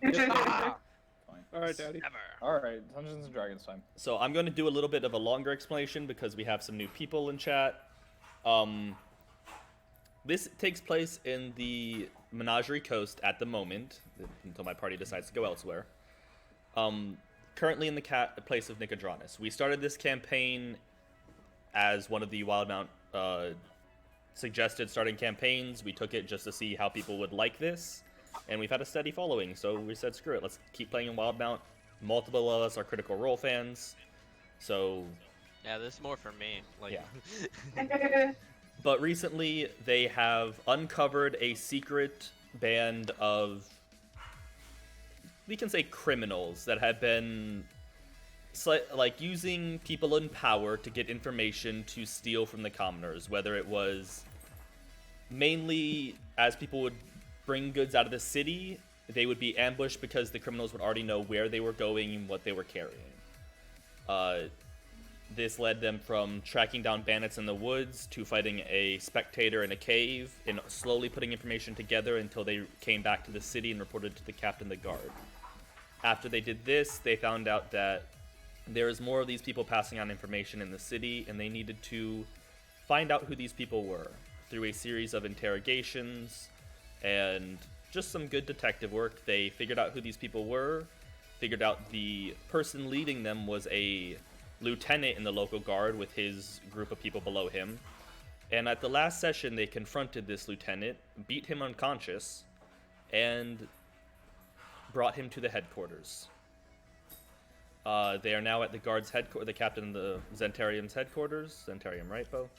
Ah! Fine. All right, Daddy. Never. Alright, Dungeons and Dragons time. So I'm going to do a little bit of a longer explanation because we have some new people in chat. This takes place in the Menagerie Coast at the moment, until my party decides to go elsewhere. Currently in the place of Nicodranus. We started this campaign as one of the Wildemount suggested starting campaigns. We took it just to see how people would like this, and we've had a steady following, so we said screw it, let's keep playing in Wildemount. Multiple of us are Critical Role fans, so... Yeah, this is more for me. Like, yeah. But recently, they have uncovered a secret band of, we can say, criminals that have been like using people in power to get information to steal from the commoners, whether it was mainly as people would bring goods out of the city, they would be ambushed because the criminals would already know where they were going and what they were carrying. This led them from tracking down bandits in the woods to fighting a spectator in a cave and slowly putting information together until they came back to the city and reported to the captain of the guard. After they did this, they found out that there is more of these people passing on information in the city, and they needed to find out who these people were through a series of interrogations and just some good detective work. They figured out who these people were, figured out the person leading them was a lieutenant in the local guard with his group of people below him. And at the last session, they confronted this lieutenant, beat him unconscious, and brought him to the headquarters. They are now at the guard's headquarters, the captain of the Zentarium's headquarters. Zentarium, right, Bo?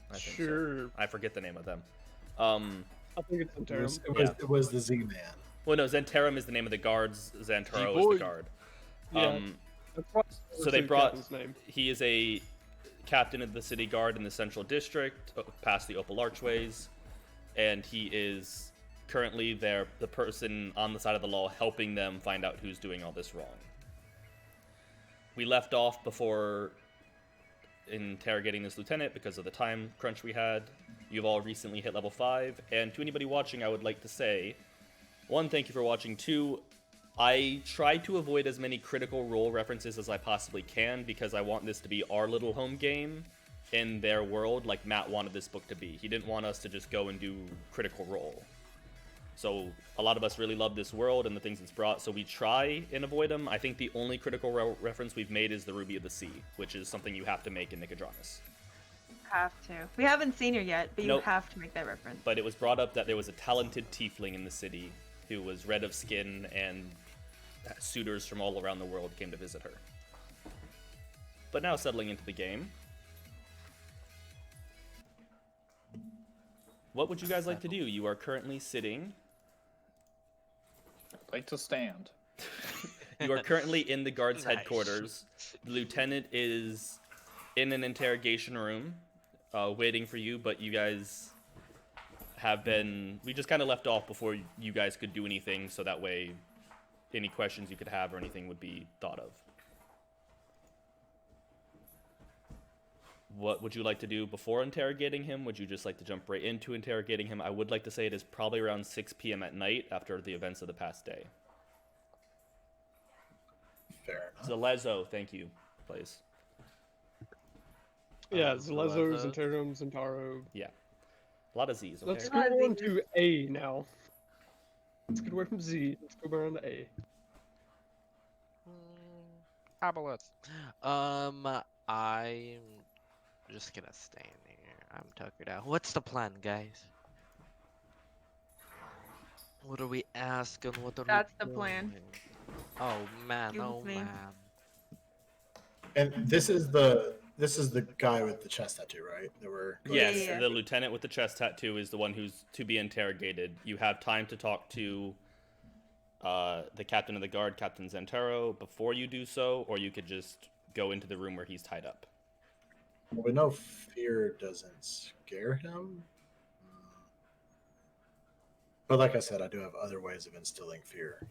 I think Sure. so. I forget the name of them. I think it's Zentarium. It was the Z-Man. Well, no, Zentarum is the name of the guards. Zantaro is the guard. Yeah. So they brought. He is a captain of the city guard in the central district, past the Opal Archways, and he is currently the person on the side of the law helping them find out who's doing all this wrong. We left off before interrogating this lieutenant because of the time crunch we had. You've all recently hit level 5, and to anybody watching, I would like to say, 1, thank you for watching. 2, I try to avoid as many Critical Role references as I possibly can because I want this to be our little home game in their world, like Matt wanted this book to be. He didn't want us to just go and do Critical Role. So a lot of us really love this world and the things it's brought, so we try and avoid them. I think the only Critical Role reference we've made is the Ruby of the Sea, which is something you have to make in Nicodranus. Have to. We haven't seen her yet, but Nope. you have to make that reference. But it was brought up that there was a talented tiefling in the city who was red of skin, and suitors from all around the world came to visit her. But now settling into the game, what would you guys like to do? You are currently sitting... I'd like to stand. You are currently in the guard's Nice. headquarters. The lieutenant is in an interrogation room, waiting for you, but you guys have been... We just kind of left off before you guys could do anything, so that way any questions you could have or anything would be thought of. What would you like to do before interrogating him? Would you just like to jump right into interrogating him? I would like to say it is probably around 6 p.m. at night after the events of the past day. Fair enough. Zalezo, thank you, please. Yeah, Zalezo, Zalezo. Zentarium, Zentaro. Yeah. A lot of Z's, okay? Let's go on to A now. Let's get away from Z. Let's go around to A. How about let's? I'm just gonna stand here. I'm tuckered out. What's the plan, guys? What are we asking? What are That's we the plan. doing? Oh man, Excuse oh me. man. And this is the guy with the chest tattoo, right? That we're going Yes, Yeah. the lieutenant with the chest tattoo is the one who's to be interrogated. You have time to talk to the captain of the guard, Captain Zantaro, before you do so, or you could just go into the room where he's tied up. Well, we know fear doesn't scare him. But like I said, I do have other ways of instilling fear.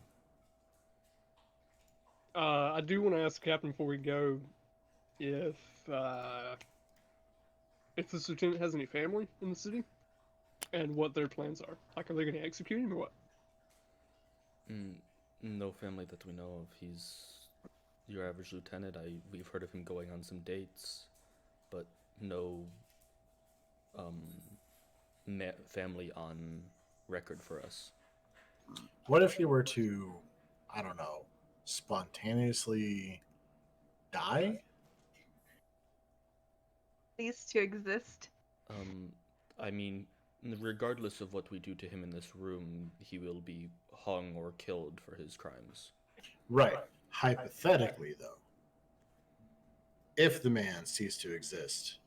I do want to ask the captain before we go if this lieutenant has any family in the city and what their plans are. Like, are they going to execute him or what? No family that we know of. He's your average lieutenant. We've heard of him going on some dates, but no family on record for us. What if he were to, I don't know, spontaneously die? Cease to exist. I mean, regardless of what we do to him in this room, he will be hung or killed for his crimes. Right. Hypothetically, though, if the man ceased to exist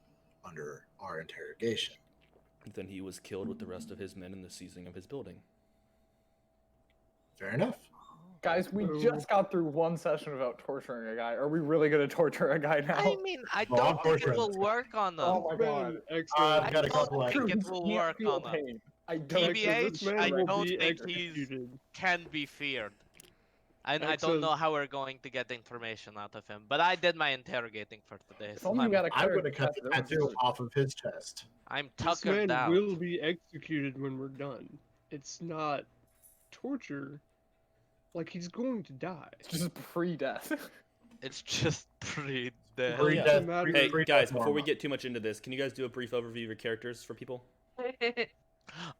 under our interrogation, Then he was killed with the rest of his men in the seizing of his building. fair enough. Guys, we just got through one session about torturing a guy. Are we really going to torture a guy now? I mean, I Well, don't think it unfortunately. will work on them. Oh my god. Man, excellent. I've got a I couple don't think ideas. it will Can't work feel on them. pain. I don't TBH, This man I will don't be think he's executed. can be feared. And I don't Excellent. know how we're going to get information out of him. But I did my interrogating for today, If so only you got a I'm going to character cut test, the that would be tattoo good. off of his chest. I'm This tuckered man out. will be executed when we're done. It's not torture. Like, he's going to die. It's just pre-death. It's just pretty dead. Pre- yeah. death- Matter- Hey, pre- guys, death before we normal. get too much into this, can you guys do a brief overview of your characters for people?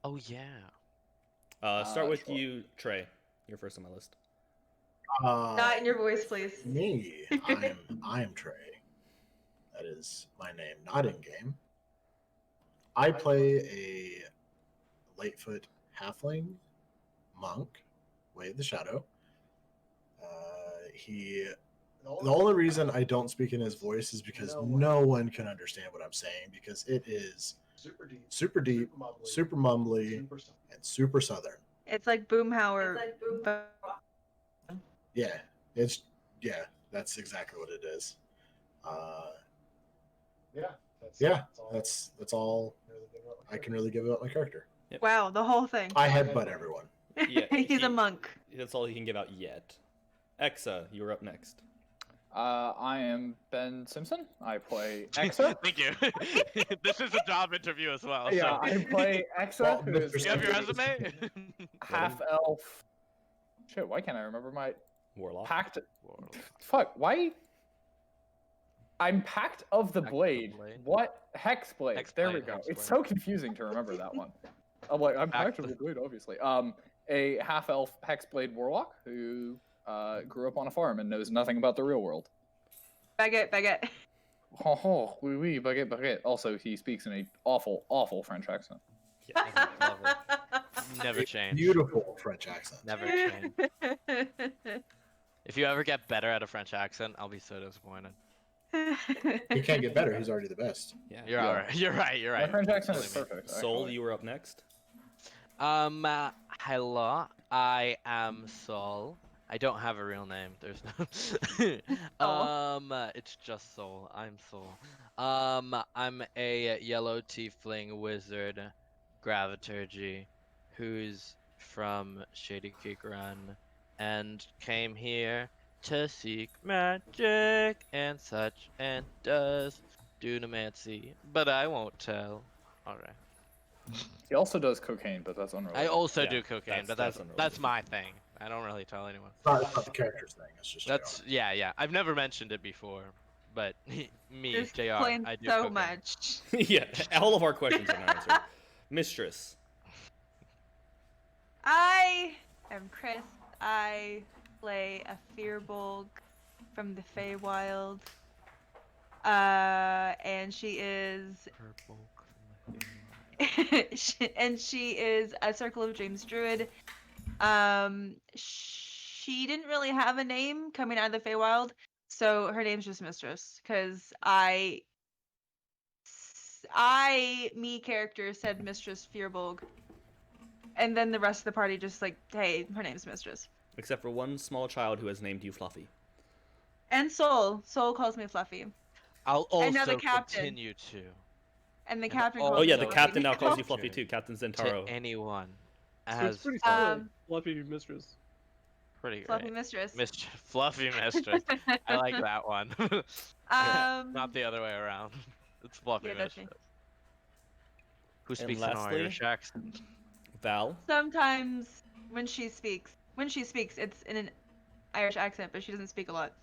Oh yeah. Start with Sure. you, Trey. You're first on my list. Not in your voice, please. Me, I am Trey. That is my name, not in game. I play a Lightfoot halfling monk, Way of the Shadow. The only reason I don't speak in his voice is because no one can understand what I'm saying because it is super deep, super mumbly, and super southern. It's like Boomhauer. Yeah, that's exactly what it is. That's all I can really give about my character. Wow, the whole thing. I headbutt everyone. Yeah, He's a monk. That's all he can give out yet. Exa, you're up next. I am Ben Simpson. I play Exa. Thank you. This is a job interview as well. Yeah, So. I play Exa, Well, who is Mr. You have your Simpson. resume? half elf. Shit, why can't I remember my Warlock. pact? Fuck, why? I'm Pact of the Pact of the Blade. Blade. What? Hexblade. There we Hexblade, go. It's Hexblade. so confusing to remember that one. I'm like, I'm Pact of Pact- the Blade, obviously. A half elf Hexblade warlock who grew up on a farm and knows nothing about the real world. Baguette. Ho ho, oui oui, baguette baguette. Also, he speaks in a awful French accent. Yeah. Love it. Never change. Beautiful French accent. Never change. If you ever get better at a French accent, I'll be so disappointed. He can't get better. He's already the best. Yeah. You're Yeah. alright. You're right. You're My right. French accent is Believe me. perfect. Soul, actually. you were up next. Hello. I am Sol. I don't have a real name. There's no. It's just Sol. I'm Sol. I'm a yellow tiefling wizard, Graviturgy, who's from Shady Creek Run, and came here to seek magic and such, and does dunamancy, but I won't tell. All right. He also does cocaine, but that's unrelated. I also Yeah, do cocaine, but that's that's my thing. I don't really tell anyone. It's not the character's thing. It's just That's yeah. I've never mentioned it before, but me, This Jr. explains I do so cocaine. much. Yeah, all of our questions are not answered. Mistress. I am Chris. I play a Fearbolg from the Feywild. And she is Purple. and she is a Circle of Dreams druid. She didn't really have a name coming out of the Feywild, so her name's just Mistress. Because me character said Mistress Fearbolg, and then the rest of the party just like, hey, her name's Mistress. Except for one small child who has named you Fluffy. And Soul calls me Fluffy, I'll And now the also captain. continue to and the And captain. all- calls Oh yeah, me the no, Fluffy. captain now calls you Sure. Fluffy too. Captain Zentaro. to anyone So as it's pretty solid. Um, Fluffy mistress. pretty great. Fluffy Mistress. Fluffy mistress. I like that one. Not the other way around. It's Fluffy Yeah, that's me. mistress. Who And speaks an lastly- Irish accent? Val. Sometimes when she speaks, When she speaks, it's in an Irish accent, but she doesn't speak a lot.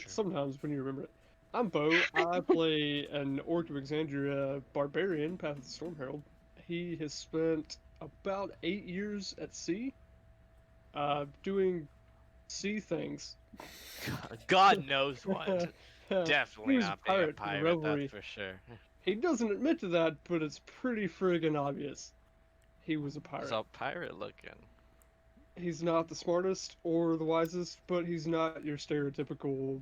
Sometimes when you remember it. I'm Bo. I play an Orc of Exandria barbarian, Path of the Storm Herald. He has spent about 8 years at sea, doing sea things. God knows what. Definitely He was a not being a pirate for the pirate, Revelry. that's for sure. He doesn't admit to that, but it's pretty friggin' obvious. He was a pirate. So pirate looking. He's not the smartest or the wisest, but he's not your stereotypical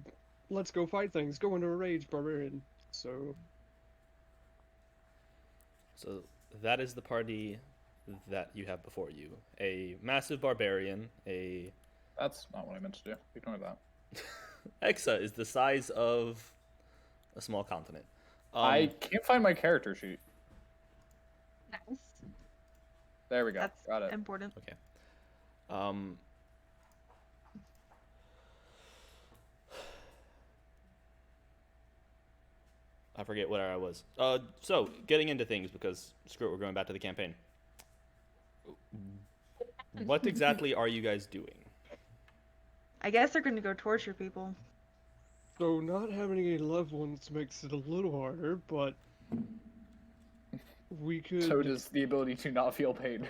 let's go fight things, go into a rage barbarian. So that is the party that you have before you. A massive barbarian, That's not what I meant to do. Ignore that. Exa is the size of a small continent. I can't find my character sheet. Nice. There we go. That's Got it. important. Okay. I forget where I was. So getting into things because screw it, we're going back to the campaign. What exactly are you guys doing? I guess they're gonna go torture people. not having any loved ones makes it a little harder, but we could. So does the ability to not feel pain.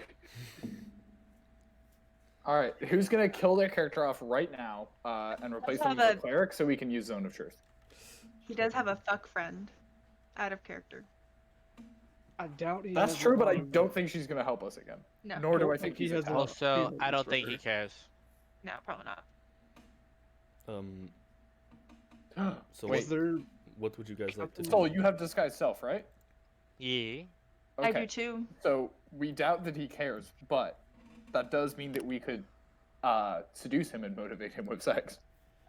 All right, who's gonna kill their character off right now and replace them with a cleric so we can use Zone of Truth? He does have a fuck friend, out of character. I doubt he. That's has true, a but lot I of- don't think she's gonna help us again. No, Nor do don't I think think he he's has a a lot. Also, feelings I don't for think her. he cares. no, probably not. So Wait. Was there? what would you guys like to do? Soul, you have disguised self, right? Yeah. I do too. So we doubt that he cares, but that does mean that we could seduce him and motivate him with sex.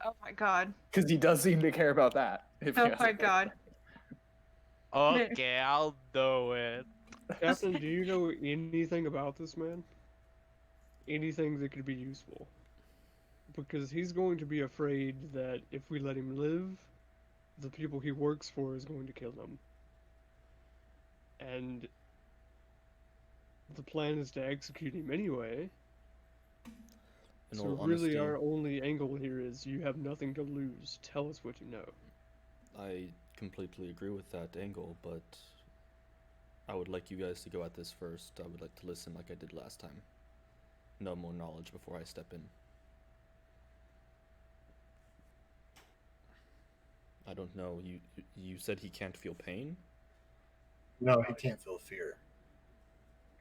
Oh my god. Because he does seem to care about that. If he Oh has my it. god. Okay, I'll do it. Captain, do you know anything about this man? Anything that could be useful? Because he's going to be afraid that if we let him live, the people he works for is going to kill him. And the plan is to execute him anyway. In So all really honesty, our only angle here is you have nothing to lose. Tell us what you know. I completely agree with that angle, but I would like you guys to go at this first. I would like to listen like I did last time. Know more knowledge before I step in. I don't know. You said he can't feel pain? No, he can't feel fear.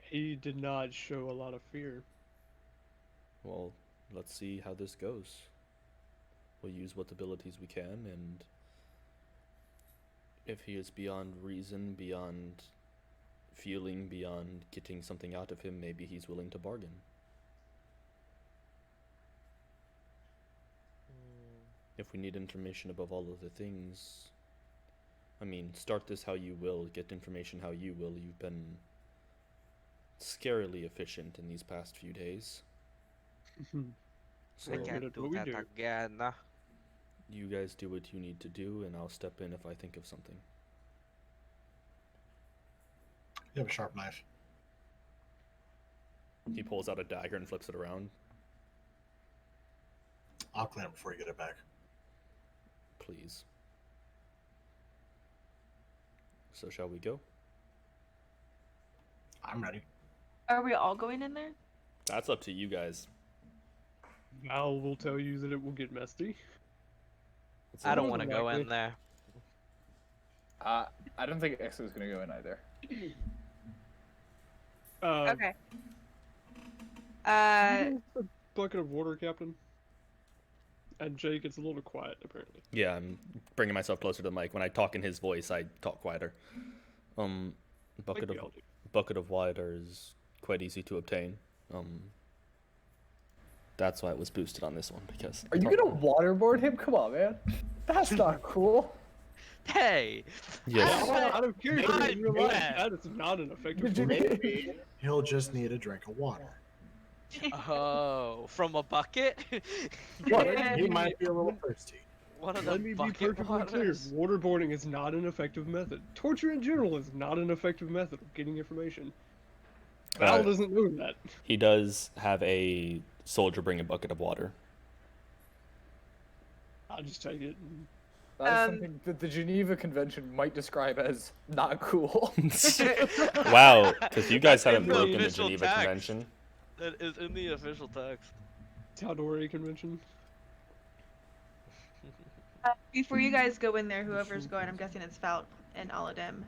He did not show a lot of fear. Well, let's see how this goes. We'll use what abilities we can, and if he is beyond reason, beyond feeling, beyond getting something out of him, maybe he's willing to bargain. If we need information above all other things, I mean, start this how you will, get information how you will. You've been scarily efficient in these past few days. So I Well, can't that's do what we that do. again. you guys do what you need to do, and I'll step in if I think of something. You have a sharp knife. He pulls out a dagger and flips it around. I'll clean it before you get it back. Please. So shall we go? I'm ready. Are we all going in there? That's up to you guys. Val will tell you that it will get messy. It's I don't more want to than go likely. in there. I don't think X is going to go in either. Okay. A bucket of water, Captain. And Jay gets a little quiet, apparently. Yeah, I'm bringing myself closer to the mic. When I talk in his voice, I talk quieter. Bucket Like we of all do. bucket of water is quite easy to obtain. That's why it was boosted on this one because. Are you going to waterboard him? Come on, man. That's not cool. Hey! Yes. Out of character, I in real life, bet. that is not an effective Did you way. Maybe he'll just need a drink of water. Oh, from a bucket? He might be a little thirsty. One of Let the me be bucket perfectly clear. waters? Waterboarding is not an effective method. Torture in general is not an effective method of getting information. Val doesn't know that. He does have a soldier bring a bucket of water. I'll just take it. That is something that the Geneva Convention might describe as not cool. Wow, because you guys That's haven't in the broken the official Geneva text. Convention. That is in the official text. Tal'Dorei Convention. Before you guys go in there, whoever's going, I'm guessing it's Fout and Aladim.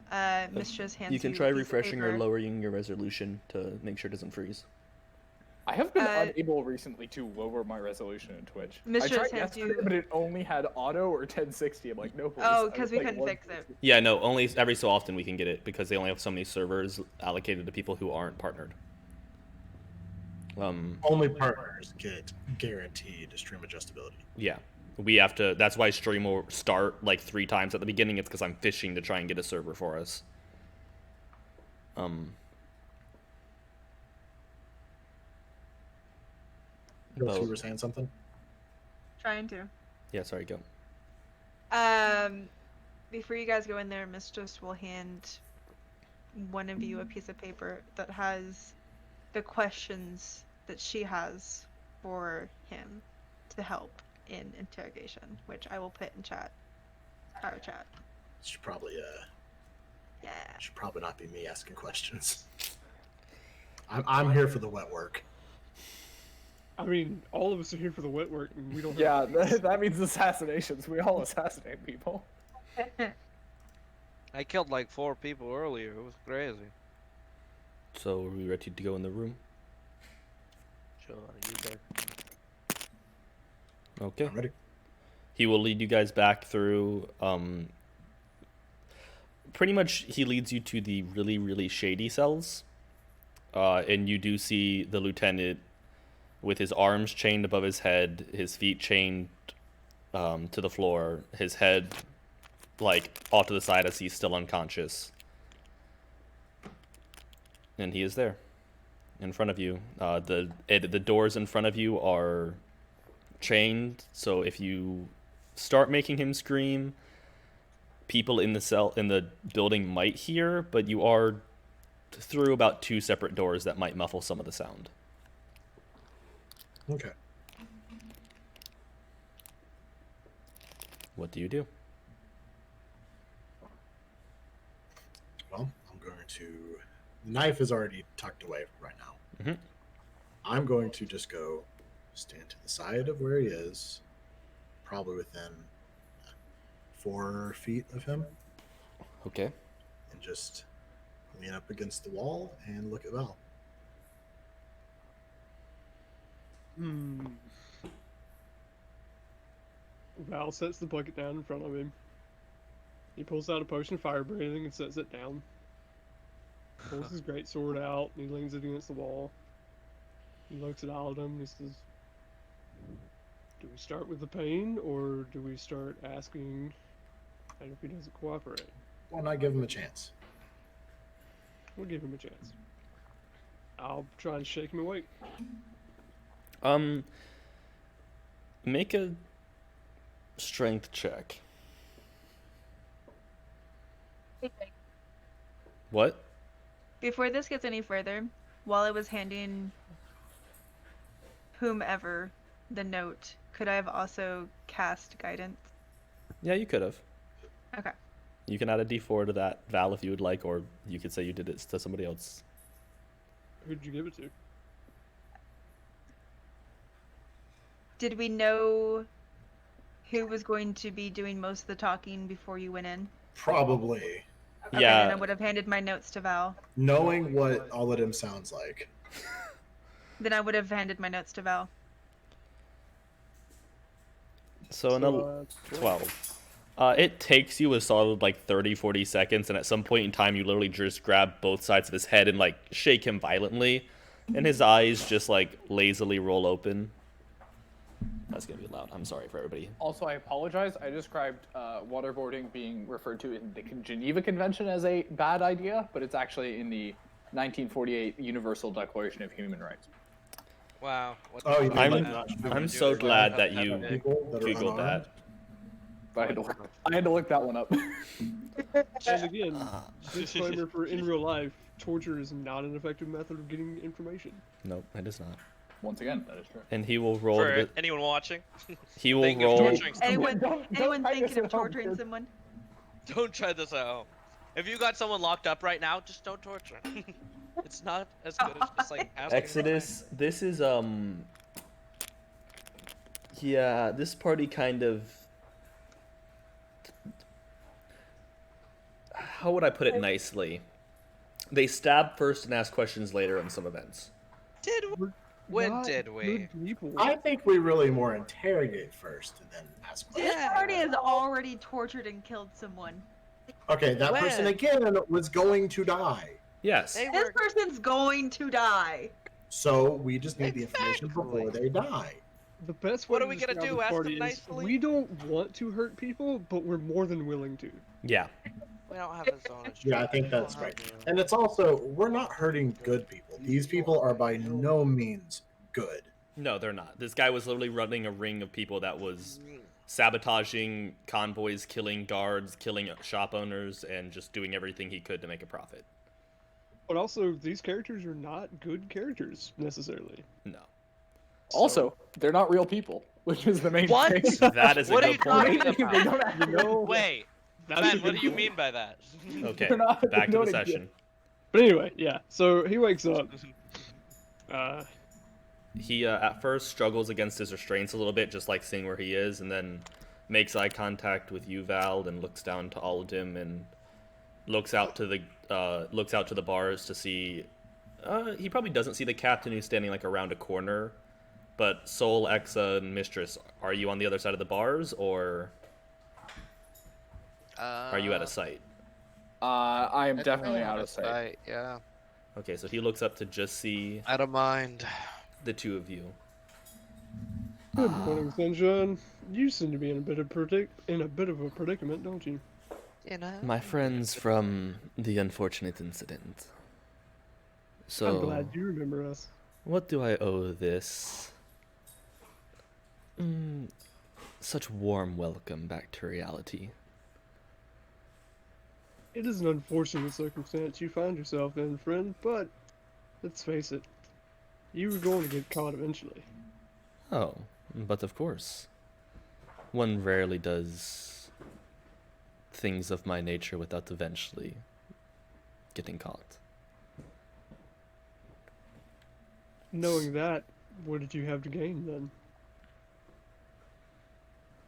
Mistress hands You can a try piece of refreshing or paper. lowering your resolution to make sure it doesn't freeze. I have been Uh, unable recently to lower my resolution in Twitch. I Mistress tried hands yesterday, you- but it only had auto or 1060. I'm like, no. Please. Oh, I because was we like, couldn't fix it. 160. Yeah, no, only every so often we can get it because they only have so many servers allocated to people who aren't partnered. Only partners get guaranteed stream adjustability. Yeah. We have to, that's why stream will start like 3 times at the beginning. It's because I'm fishing to try and get a server for us. You were saying something? Trying to. Yeah, sorry, go. Before you guys go in there, Mistress will hand one of you a piece of paper that has the questions that she has for him to help in interrogation, which I will put in chat. Our chat. Should probably Yeah. should probably not be me asking questions. I'm here for the wet work. I mean, all of us are here for the wet work, and we don't. Yeah, Have that means assassinations. We all assassinate people. I killed like 4 people earlier. It was crazy. So, are we ready to go in the room? Sure, you guys. Okay. I'm ready. He will lead you guys back through, pretty much he leads you to the really, really shady cells. And you do see the lieutenant with his arms chained above his head, his feet chained to the floor, his head like off to the side as he's still unconscious. And he is there in front of you. The doors in front of you are chained, so if you start making him scream, people in the building might hear, but you are through about 2 separate doors that might muffle some of the sound. Okay. What do you do? Well, I'm going to. The knife is already tucked away right now. Mhm. I'm going to just go stand to the side of where he is, probably within 4 feet of him, Okay. and just lean up against the wall and look at Val. Val sets the bucket down in front of him. He pulls out a potion of fire breathing and sets it down. Pulls his great sword out and he leans it against the wall. He looks at Aldum and he says, "Do we start with the pain or do we start asking and if he doesn't cooperate?" Why not give him a chance? We'll give him a chance. I'll try and shake him awake. Make a strength check. What? Before this gets any further, while I was handing whomever the note, could I have also cast guidance? Yeah, you could have. Okay. You can add a d4 to that, Val, if you would like, or you could say you did it to somebody else. Who'd you give it to? Did we know who was going to be doing most of the talking before you went in? Probably. Okay, Yeah. then I would have handed my notes to Val. Knowing what all of them sounds like. Then I would have handed my notes to Val. So, 12. It takes you a solid like 30-40 seconds, and at some point in time you literally just grab both sides of his head and like shake him violently, and his eyes just like lazily roll open. That's gonna be loud. I'm sorry for everybody. Also, I apologize. I described waterboarding being referred to in the Geneva Convention as a bad idea, but it's actually in the 1948 Universal Declaration of Human Rights. Wow. What Oh, the you fuck? mean I'm- like I'm I'm doing so it. glad that you people that are Googled unarmed? that. But I had to look that one up. And again, disclaimer for in real life, torture is not an effective method of getting information. Nope, it is not. Once again, that is true. And he will roll. For anyone watching, He will thinking of roll. torturing someone, Anyone Don't try thinking this of at home, torturing kids. someone? don't try this at home. If you got someone locked up right now, just don't torture. It's not as good as just like asking. Exodus. This is Yeah, this party kind of. How would I put it nicely? They stab first and ask questions later in some events. Did we? When Not did we? good people. I think we really more interrogate first and then ask This questions. party has already tortured and killed someone. Okay, that person When? again was going to die. Yes. They This were. person's going to die. So we just need the information before they die. The best What way are we to gonna describe do, this ask party them is nicely? we don't want to hurt people, but we're more than willing to. Yeah. We don't have a zone of Yeah, I think that's right. And it's also, we're not hurting good people. These people are by no means good. No, they're not. This guy was literally running a ring of people that was sabotaging convoys, killing guards, killing shop owners, and just doing everything he could to make a profit. But also, these characters are not good characters necessarily. No. Also, they're not real people, which is the main What? thing. That is a What are good you talking point. They about? don't actually know- Wait, That's a Ben, good what do you point. mean by that? Okay, They're not- back they to the don't exist. session. But anyway, yeah. So he wakes up. He at first struggles against his restraints a little bit, just like seeing where he is, and then makes eye contact with you, Val, and looks down to Aldim and looks out to the bars to see. He probably doesn't see the captain who's standing like around a corner, but Sol, Exa, and Mistress, are you on the other side of the bars, or are you out of sight? I am definitely out of sight. Yeah. Okay, so he looks up to just see Out of mind. the two of you. Good morning, Sunshine. You seem to be in a bit of a predicament, don't you? You know. My friends from the unfortunate incident. So, I'm glad you remember us. what do I owe this? Such warm welcome back to reality. It is an unfortunate circumstance you find yourself in, friend, but let's face it, you were going to get caught eventually. Oh, but of course. One rarely does things of my nature without eventually getting caught. Knowing that, what did you have to gain then?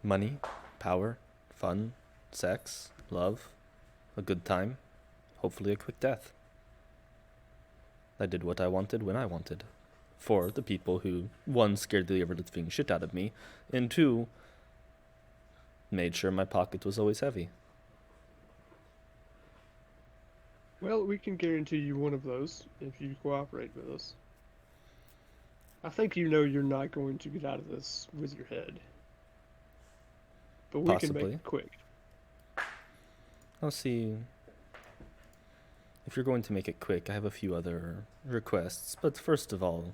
Money, power, fun, sex, love, a good time, hopefully a quick death. I did what I wanted when I wanted. For the people who, one, scared the ever-living shit out of me, and two, made sure my pocket was always heavy. Well, we can guarantee you one of those if you cooperate with us. I think you know you're not going to get out of this with your head. But we can Possibly. make it quick. I'll see. If you're going to make it quick, I have a few other requests. But first of all,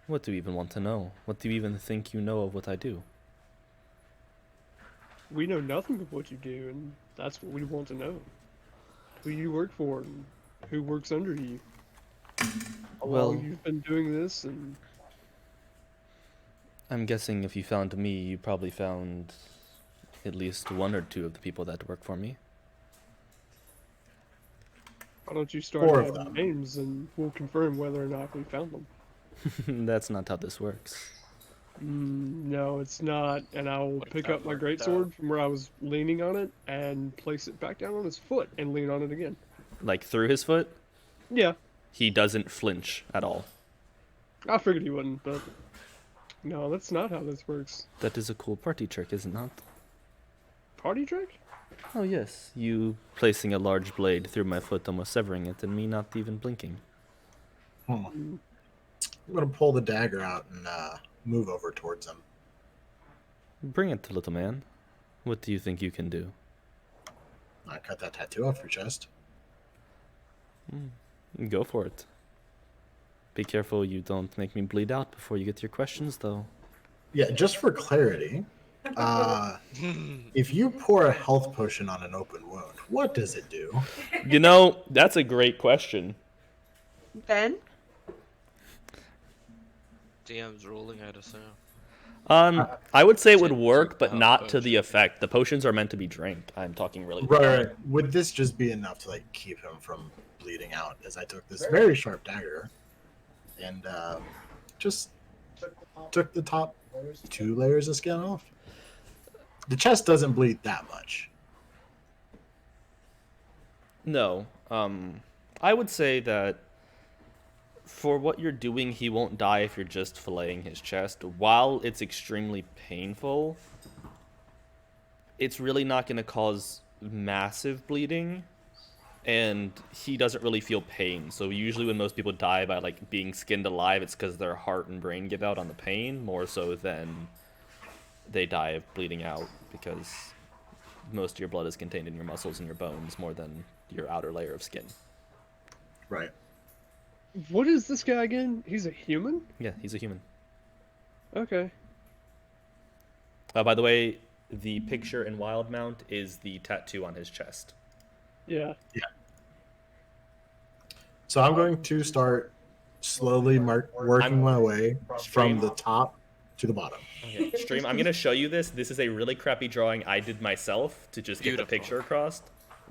what do you even want to know? What do you even think you know of what I do? We know nothing of what you do, and that's what we want to know. Who you work for, and who works under you. How Well- long you've been doing this, and I'm guessing if you found me, you probably found at least one or two of the people that work for me. why don't you start Four of adding them. names, and we'll confirm whether or not we found them. That's not how this works. No, it's not. And I'll pick up my greatsword from where I was leaning on it and place it back down on his foot and lean on it again. Like through his foot, Yeah, he doesn't flinch at all. I figured he wouldn't, but no, that's not how this works. That is a cool party trick, is it not? Party trick? Oh yes, you placing a large blade through my foot, almost severing it, and me not even blinking. I'm gonna pull the dagger out and move over towards him. Bring it, little man. What do you think you can do? I cut that tattoo off your chest. Go for it. Be careful you don't make me bleed out before you get to your questions, though. Yeah, just for clarity, if you pour a health potion on an open wound, what does it do? You know, that's a great question. Ben? DM's ruling, I'd assume. I would say it would Tip work, to but help not to the potion. effect. The potions are meant to be drank. I'm talking really loud. Right. Would this just be enough to like keep him from bleeding out? As I took this very sharp dagger, and just took the top 2 layers of skin off. The chest doesn't bleed that much. No. I would say that for what you're doing, he won't die if you're just filleting his chest. While it's extremely painful, it's really not going to cause massive bleeding, and he doesn't really feel pain. So usually when most people die by like being skinned alive, it's because their heart and brain give out on the pain more so than they die of bleeding out, because most of your blood is contained in your muscles and your bones more than your outer layer of skin. Right. What is this guy again? He's a human? Yeah, he's a human. Okay. By the way, the picture in Wildemount is the tattoo on his chest. Yeah. So I'm going to start slowly working my way from the top to the bottom. Okay, stream, I'm going to show you this. This is a really crappy drawing I did myself to just get the Beautiful. picture across.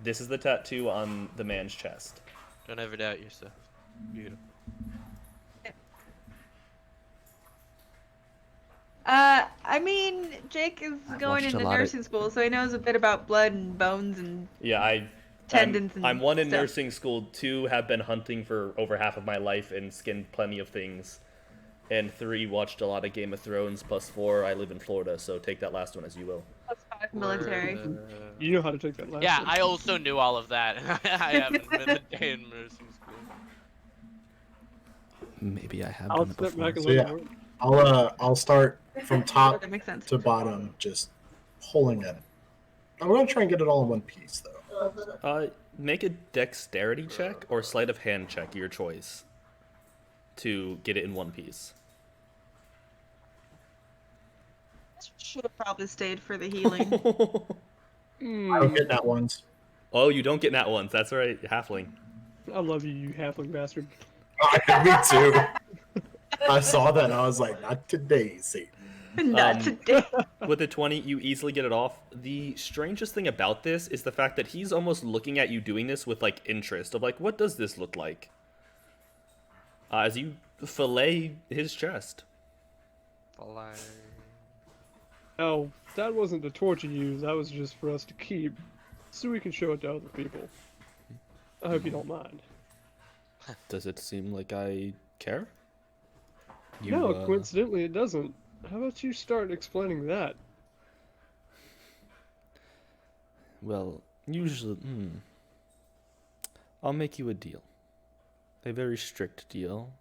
This is the tattoo on the man's chest. Don't ever doubt yourself. Beautiful. I mean, Jake is going watched a into lot of- nursing school, so he knows a bit about blood and bones and Yeah, tendons and I'm 1 in stuff. nursing school, 2 have been hunting for over half of my life and skinned plenty of things, and 3 watched a lot of Game of Thrones, plus 4 I live in Florida, so take that last one as you will. +5 military. You know how to take that last Yeah, one. I also knew all of that. I haven't been a day in nursing school. Maybe I have I'll done it step before. back a So, little yeah. more. I'll start from top That makes sense. to bottom, just pulling it. I'm gonna try and get it all in one piece, though. Make a dexterity check or sleight of hand check, your choice, to get it in one piece. Should have probably stayed for the healing. I don't get that ones. Oh, you don't get nat ones. That's right, halfling. I love you, you halfling bastard. Me too. I saw that and I was like, not today, Satan. Not today. With a 20, you easily get it off. The strangest thing about this is the fact that he's almost looking at you doing this with like interest of like, what does this look like? As you fillet his chest. Oh, that wasn't to torture you, that was just for us to keep, so we can show it to other people. I hope you don't mind. Does it seem like I care? No, coincidentally it doesn't. How about you start explaining that? Well, usually, I'll make you a deal. A very strict deal.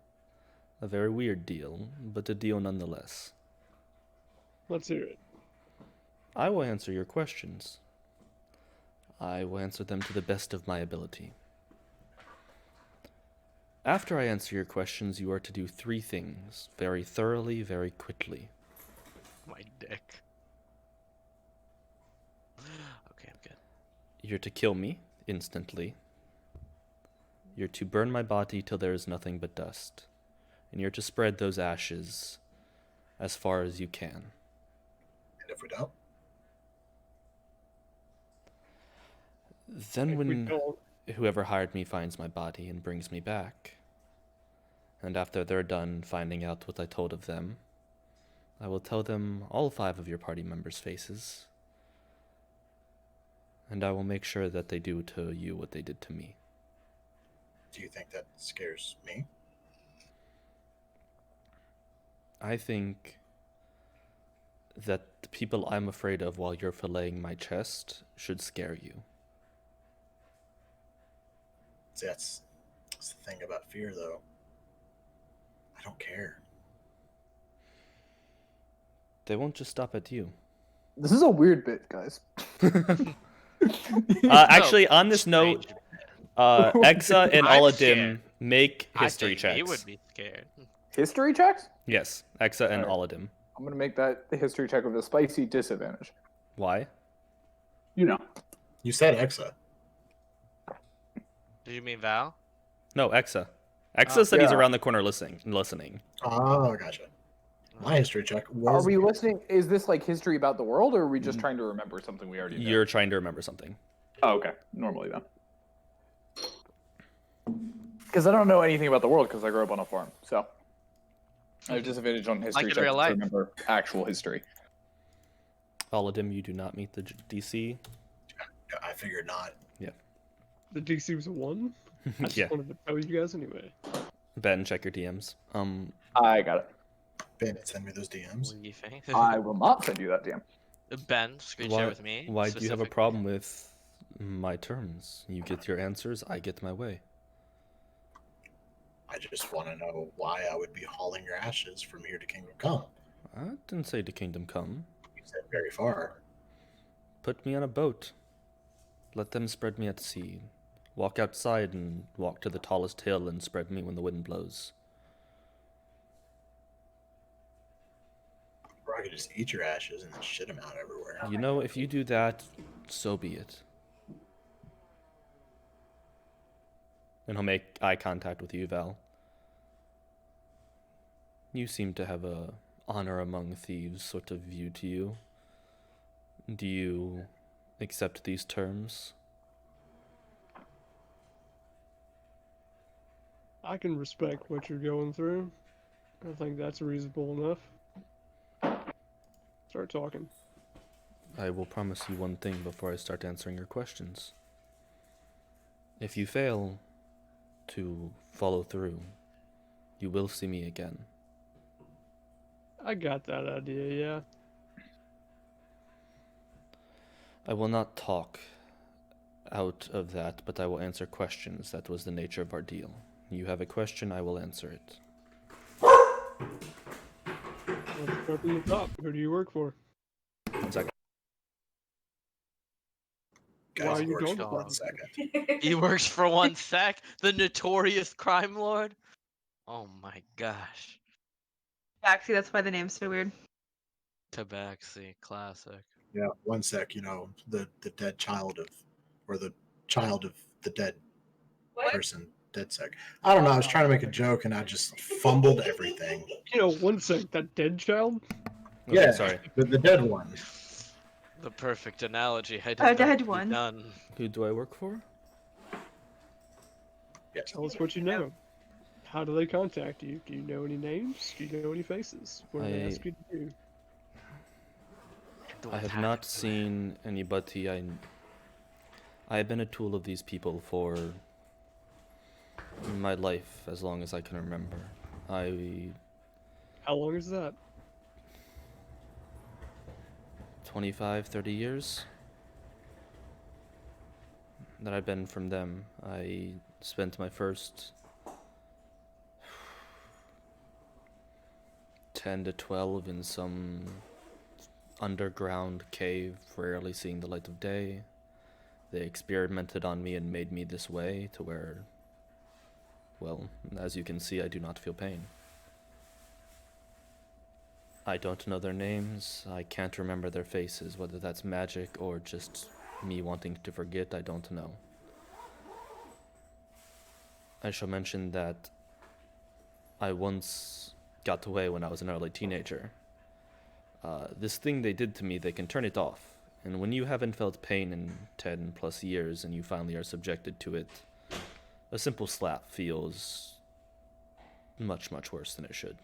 A very weird deal, but a deal nonetheless. Let's hear it. I will answer your questions. I will answer them to the best of my ability. After I answer your questions, you are to do 3 things, very thoroughly, very quickly. My dick. Okay, I'm good. You're to kill me, instantly. You're to burn my body till there is nothing but dust. And you're to spread those ashes as far as you can. And if we don't, Then If we when don't, whoever hired me finds my body and brings me back, and after they're done finding out what I told of them, I will tell them all 5 of your party members' faces, and I will make sure that they do to you what they did to me. do you think that scares me? I think that the people I'm afraid of while you're filleting my chest should scare you. See, that's the thing about fear, though. I don't care. They won't just stop at you. This is a weird bit, guys. Actually, on this note, Strange. Exa and I'm Aladim scared. make I history think checks. He would be scared. History checks? Yes, Exa and Alright. Aladim. I'm gonna make that the history check with a spicy disadvantage. Why? You know. You said Exa. Did you mean Val? No, Exa. Exa said he's Yeah. around the corner listening. Oh, gotcha. My history check Are was we listening? Is this like history about the world, or are we just trying to remember something we already know? You're trying to remember something. Oh, okay. Normally then. Because I don't know anything about the world because I grew up on a farm. So I have disadvantage on history in checks real to life. remember actual history. Aladim, you do not meet the DC. I figured not. The DC was a 1? I just Yeah. wanted to tell you guys anyway. Ben, check your DMs. I got it. Ben, send me those DMs. Leafing. I will not send you that DM. Ben, screen share with me. Why do you have a specifically. problem with my terms? You get your answers, I get my way. I just want to know why I would be hauling your ashes from here to Kingdom Come. I didn't say to Kingdom Come. You said very far. Put me on a boat. Let them spread me at sea. Walk outside and walk to the tallest hill and spread me when the wind blows. Or I could just eat your ashes and then shit them out everywhere. You know, if you do that, so be it. And he'll make eye contact with you, Val. You seem to have a honor among thieves sort of view to you. Do you accept these terms? I can respect what you're going through. I think that's reasonable enough. Start talking. I will promise you one thing before I start answering your questions. If you fail to follow through, you will see me again. I got that idea, yeah. I will not talk out of that, but I will answer questions. That was the nature of our deal. You have a question, I will answer it. Let's start from the top. Who do you work for? One second. Why Guys, are you works going for for 1 it? second. He works for 1 sec. The notorious crime lord. Oh my gosh. Actually, that's why the name's so weird. Tabaxi, classic. Yeah, 1 sec. You know, the dead child of, or the child of the dead person. Dead sec. I don't know. I was trying to make a joke and I just fumbled everything. You know, 1 sec, that dead child? Okay, Yeah, sorry. the dead one. The perfect analogy. I A did dead not one. done. Who do I work for? Yes. Tell us what you know. How do they contact you? Do you know any names? Do you know any faces? What do they ask you to do? I have not seen anybody. I have been a tool of these people for my life as long as I can remember. How long is that? 25, 30 years that I've been from them. I spent my first 10 to 12 in some underground cave, rarely seeing the light of day. They experimented on me and made me this way to where, well, as you can see, I do not feel pain. I don't know their names, I can't remember their faces, whether that's magic or just me wanting to forget, I don't know. I shall mention that I once got away when I was an early teenager. This thing they did to me, they can turn it off. And when you haven't felt pain in 10 plus years and you finally are subjected to it, a simple slap feels much, much worse than it should.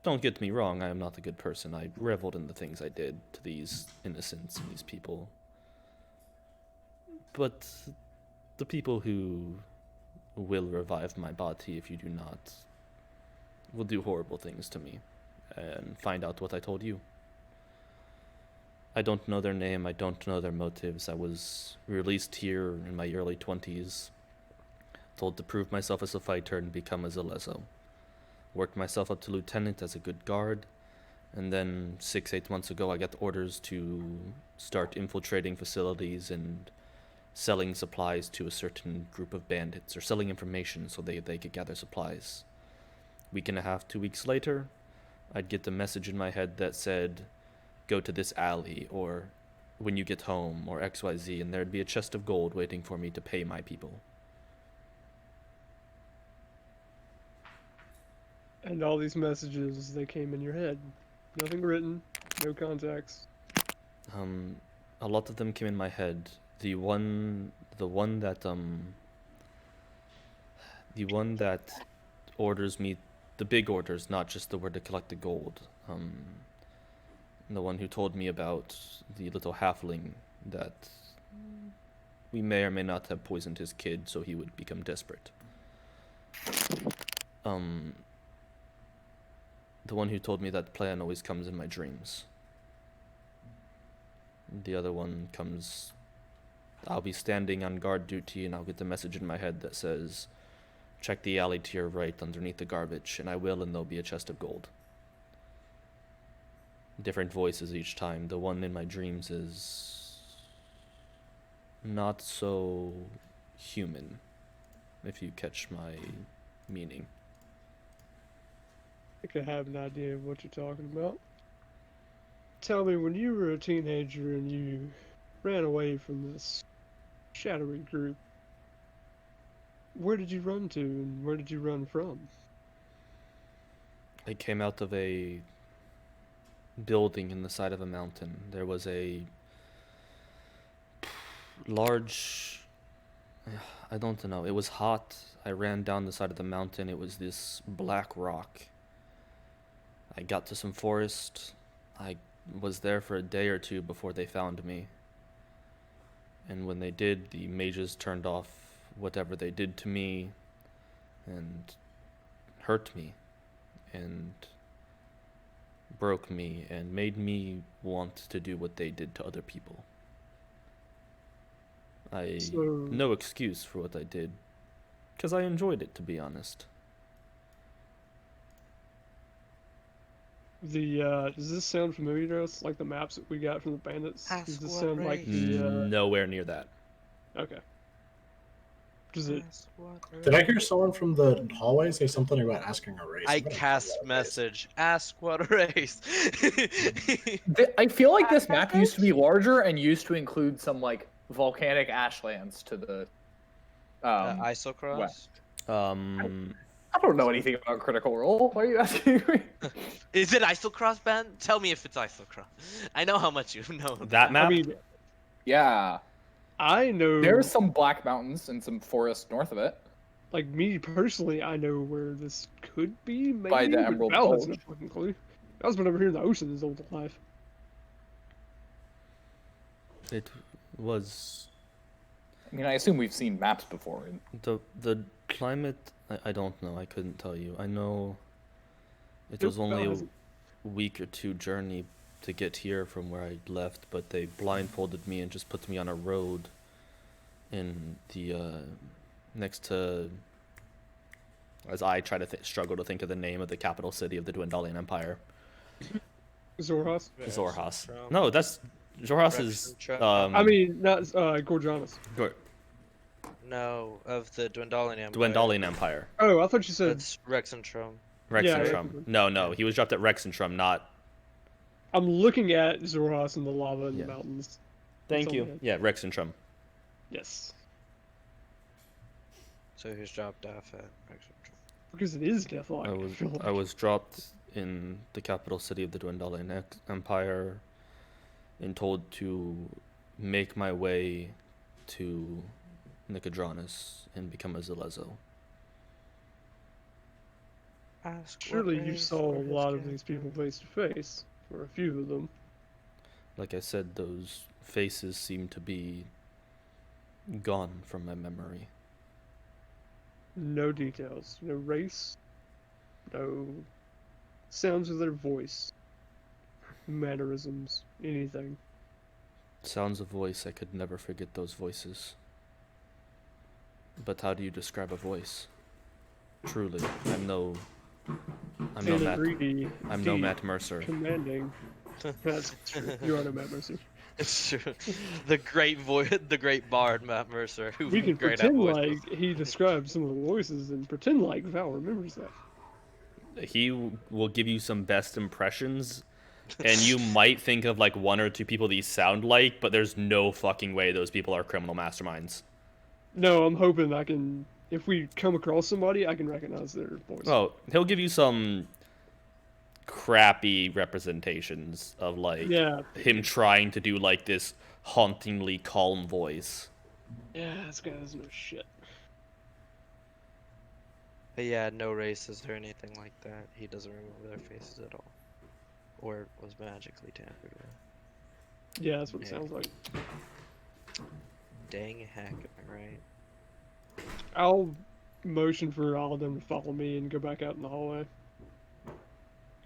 Don't get me wrong, I am not a good person. I reveled in the things I did to these innocents and these people. But the people who will revive my body if you do not will do horrible things to me and find out what I told you. I don't know their name, I don't know their motives. I was released here in my early 20s, told to prove myself as a fighter and become as a leso. Worked myself up to lieutenant as a good guard, and then 6-8 months ago I got orders to start infiltrating facilities and selling supplies to a certain group of bandits, or selling information so they could gather supplies. Week and a half, 2 weeks later, I'd get a message in my head that said, go to this alley, or when you get home, or XYZ, and there'd be a chest of gold waiting for me to pay my people. And all these messages, they came in your head. Nothing written, no context. A lot of them came in my head. The one that orders me, the big orders, not just the word to collect the gold. The one who told me about the little halfling that we may or may not have poisoned his kid so he would become desperate. The one who told me that plan always comes in my dreams. The other one comes, I'll be standing on guard duty and I'll get the message in my head that says, check the alley to your right underneath the garbage, and I will, and there'll be a chest of gold. Different voices each time. The one in my dreams is not so human, if you catch my meaning. I think I have an idea of what you're talking about. Tell me, when you were a teenager and you ran away from this shadowy group, where did you run to and where did you run from? I came out of a building in the side of a mountain. There was a large, I don't know, it was hot. I ran down the side of the mountain. It was this black rock. I got to some forest. I was there for a day or two before they found me. And when they did, the mages turned off whatever they did to me and hurt me and broke me and made me want to do what they did to other people. No excuse for what I did, because I enjoyed it, to be honest. Does this sound familiar to us? Like the maps that we got from the bandits? Does this sound like the, Nowhere near that. Okay. Does it... Did I hear someone from the hallway say something about asking a race? I I'm gonna cast call that a race. message. Ask what race. I feel like this map used to be larger and used to include some like volcanic ashlands to the Isocross. west. Um, I don't know anything about Critical Role. Why are you asking me? Is it Isocross, Ben? Tell me if it's Isocross. I know how much you know. that map? I mean, Yeah. I know... There's some black mountains and some forest north of it. Like, me personally, I know where this could be, maybe. By the but Emerald Val has Bulge. no fucking clue. Val's been over here in the ocean his whole life. It was I mean, I assume we've seen maps before. the climate. I don't know. I couldn't tell you. I know it Nope, was only Val a hasn't. week or two journey to get here from where I left, but they blindfolded me and just put me on a road in the next to, as I try to struggle to think of the name of the capital city of the Dwendalian Empire. Zorhas? Zorhas. No, that's Zorhas is I mean, not Gorgianas. No, of the Dwendalian Empire. Dwendalian Empire. Oh, I thought you said... That's Rexentrum. Rexentrum. Yeah. No, he was dropped at Rexentrum, not. I'm looking at Zorhas and the lava in Yeah. the mountains. Thank all you. good. Yeah, Rexentrum. Yes. So he's dropped off at Rexentrum. Because it is Deathlock. I was dropped in the capital city of the Dwendalian Empire and told to make my way to Nicodranus and become a Zelezo. Surely you saw a lot of these people face to face, or a few of them. Like I said, those faces seem to be gone from my memory. No details, no race, no sounds of their voice, mannerisms, anything. Sounds of voice, I could never forget those voices. But how do you describe a voice? Truly, I'm no Matt. Greedy, I'm no deep, Matt Mercer. commanding. That's true. You are no Matt Mercer. It's true. The great bard Matt Mercer, who We can great at pretend voices. like he described some of the voices and pretend like Val remembers that. He will give you some best impressions, and you might think of like one or two people these sound like, but there's no fucking way those people are criminal masterminds. No, I'm hoping I can if we come across somebody, I can recognize their voice. Oh, he'll give you some crappy representations of like Yeah. him trying to do like this hauntingly calm voice. Yeah, this guy doesn't know shit. But yeah, no races or anything like that. He doesn't remember their faces at all. Or was magically tampered with. Yeah, that's what it Yeah. sounds like. Dang heck, am I right? I'll motion for all of them to follow me and go back out in the hallway.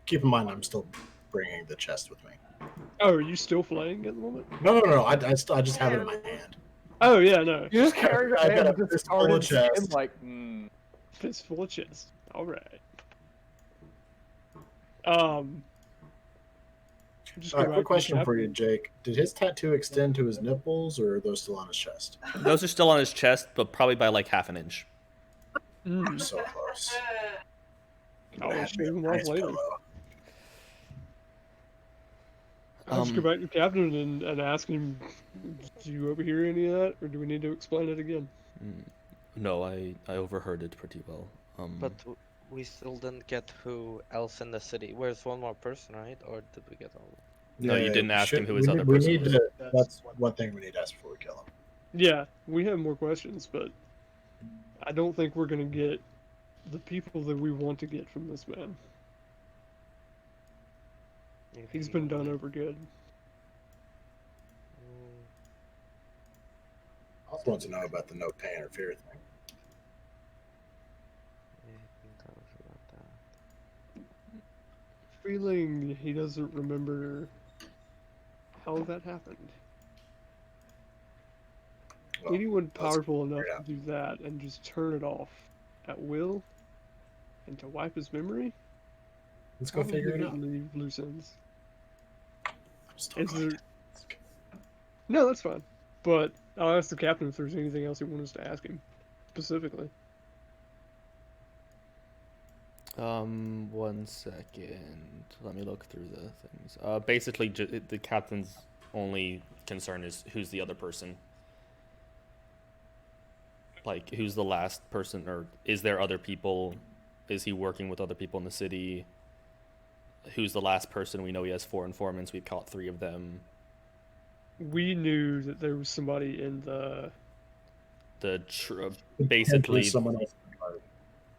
Keep in mind, I'm still bringing the chest with me. Oh, are you still flaying at the moment? No. I just have it in my hand. Oh, yeah, no. You just carry your I got hand a with this fistful of discarded chest. skin, like, Fistful of chest. Alright. Just go back Quick to the question for you, captain. Jake. Did his tattoo extend to his nipples, or are those still on his chest? Those are still on his chest, but probably by like half an inch. I'm so close. I'll That'd just be a shave them off nice later. pillow. I'll just go back to the captain and ask him, do you overhear any of that, or do we need to explain it again? No, I overheard it pretty well. But we still didn't get who else in the city. Where's one more person, right? Or did we get all? No, you didn't we ask him should- who his we other need- we person need was. to- That's one thing we need to ask before we kill him. Yeah, we have more questions, but I don't think we're going to get the people that we want to get from this man. He's been done over good. I also want to know about the no pain or fear thing. Feeling he doesn't remember how that happened. Well, Anyone let's powerful enough figure it to do that and just turn it off at will and to wipe his memory? Let's go figure it out. Leave loose ends. I'm still Is going there- to ask. No, that's fine. But I'll ask the captain if there's anything else he wants us to ask him specifically. 1 second. Let me look through the things. Basically, the captain's only concern is who's the other person. Like, who's the last person, or is there other people? Is he working with other people in the city? Who's the last person? We know he has 4 informants. We've caught 3 of them. We knew that there was somebody in Basically, Someone else.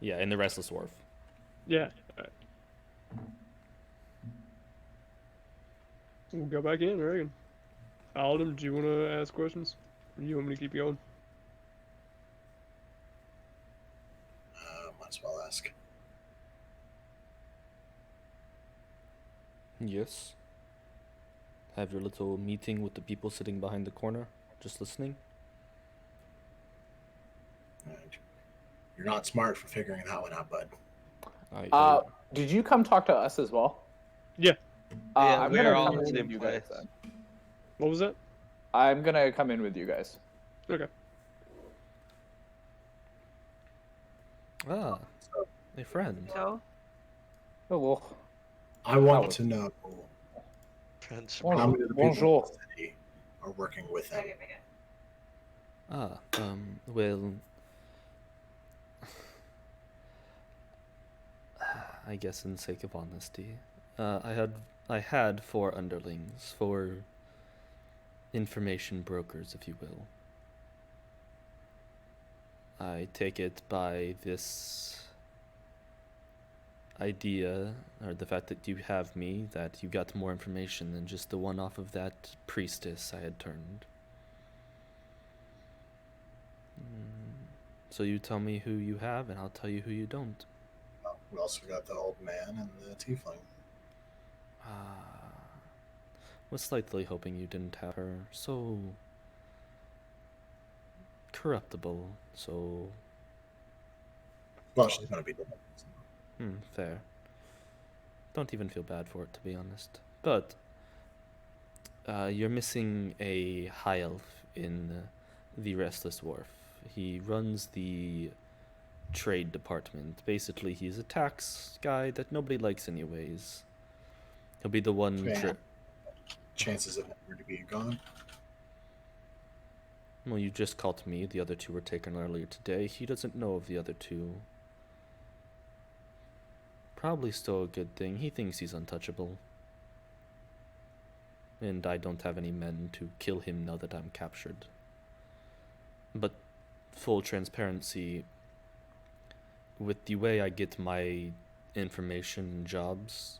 yeah, in the Restless Wharf. Yeah. Alright. We'll go back in, I reckon. Alden, do you want to ask questions? Or do you want me to keep going? Might as well ask. Yes. Have your little meeting with the people sitting behind the corner, just listening. Alright. You're not smart for figuring that one out, bud. Did you come talk to us as well? Yeah. Yeah, I'm we're gonna all come in the in same with you guys place. then. What was that? I'm gonna come in with you guys. Okay. Ah, a friend. So, Oh well. I want was- to know Friends. how many of the people Bonjour. in the city are working with him. Ah, well, I guess in the sake of honesty, I had 4 underlings, 4 information brokers, if you will. I take it by this idea, or the fact that you have me, that you got more information than just the one off of that priestess I had turned. So you tell me who you have, and I'll tell you who you don't. We also got the old man and the tiefling. Was slightly hoping you didn't have her. So corruptible, so Well, she's gonna be dead. fair. Don't even feel bad for it, to be honest. But you're missing a high elf in the Restless Wharf. He runs the trade department. Basically, he's a tax guy that nobody likes anyways. He'll be the one... Yeah. Chances of him to be gone. Well, you just called me. The other two were taken earlier today. He doesn't know of the other two. Probably still a good thing. He thinks he's untouchable. And I don't have any men to kill him now that I'm captured. But full transparency, with the way I get my information and jobs,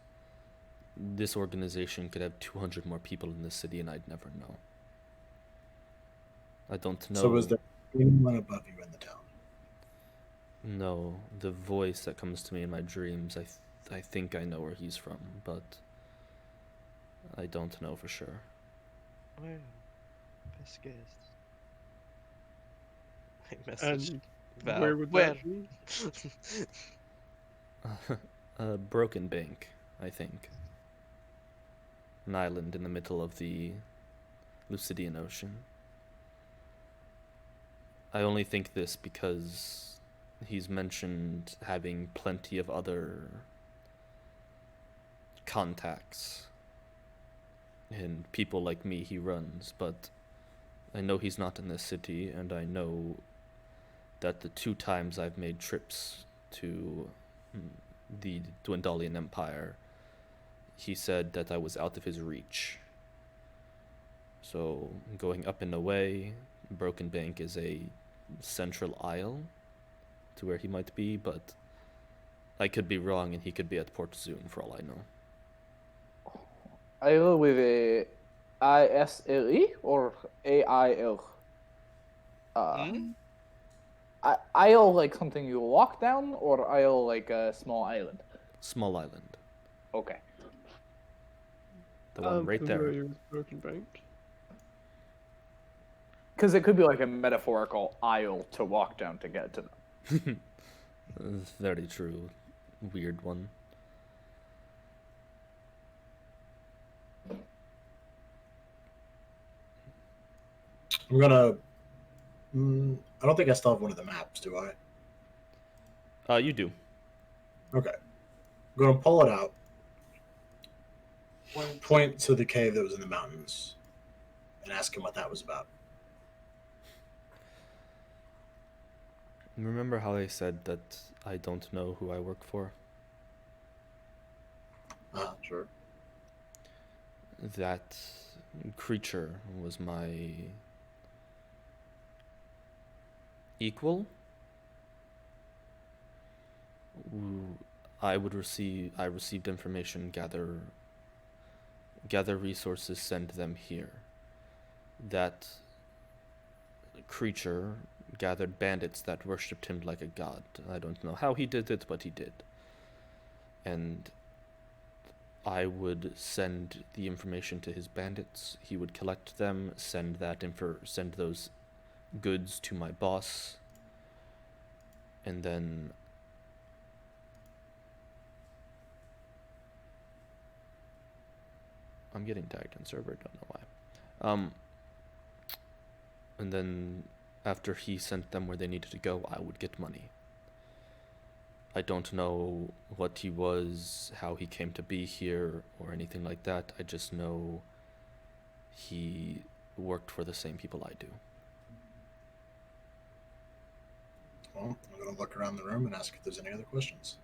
this organization could have 200 more people in this city and I'd never know. I don't know. So was there anyone above you in the town? No, the voice that comes to me in my dreams, I think I know where he's from, but I don't know for sure. Well, best guess. I messaged And Val. where would Where? that be? A broken bank, I think. An island in the middle of the Lucidian Ocean. I only think this because he's mentioned having plenty of other contacts and people like me he runs, but I know he's not in this city, and I know that the 2 times I've made trips to the Dwendalian Empire, he said that I was out of his reach. So going up and away, Broken Bank is a central isle to where he might be, but I could be wrong and he could be at Port Zune for all I know. Isle with a ISLE or AIL? Isle like something you walk down, or isle like a small island? Small island. Okay. The one I'm right there. familiar with Broken Bank. Because it could be like a metaphorical aisle to walk down to get to them. Very true. Weird one. I'm gonna. I don't think I still have one of the maps, do I? You do. Okay. I'm gonna pull it out. Point to the cave that was in the mountains, and ask him what that was about. Remember how I said that I don't know who I work for? Sure. That creature was my equal. I received information, gather resources, send them here. That creature gathered bandits that worshipped him like a god. I don't know how he did it, but he did. And I would send the information to his bandits. He would collect them, send those goods to my boss, and then I'm getting tagged on server, don't know why. And then after he sent them where they needed to go, I would get money. I don't know what he was, how he came to be here, or anything like that. I just know he worked for the same people I do. Well, I'm gonna look around the room and ask if there's any other questions.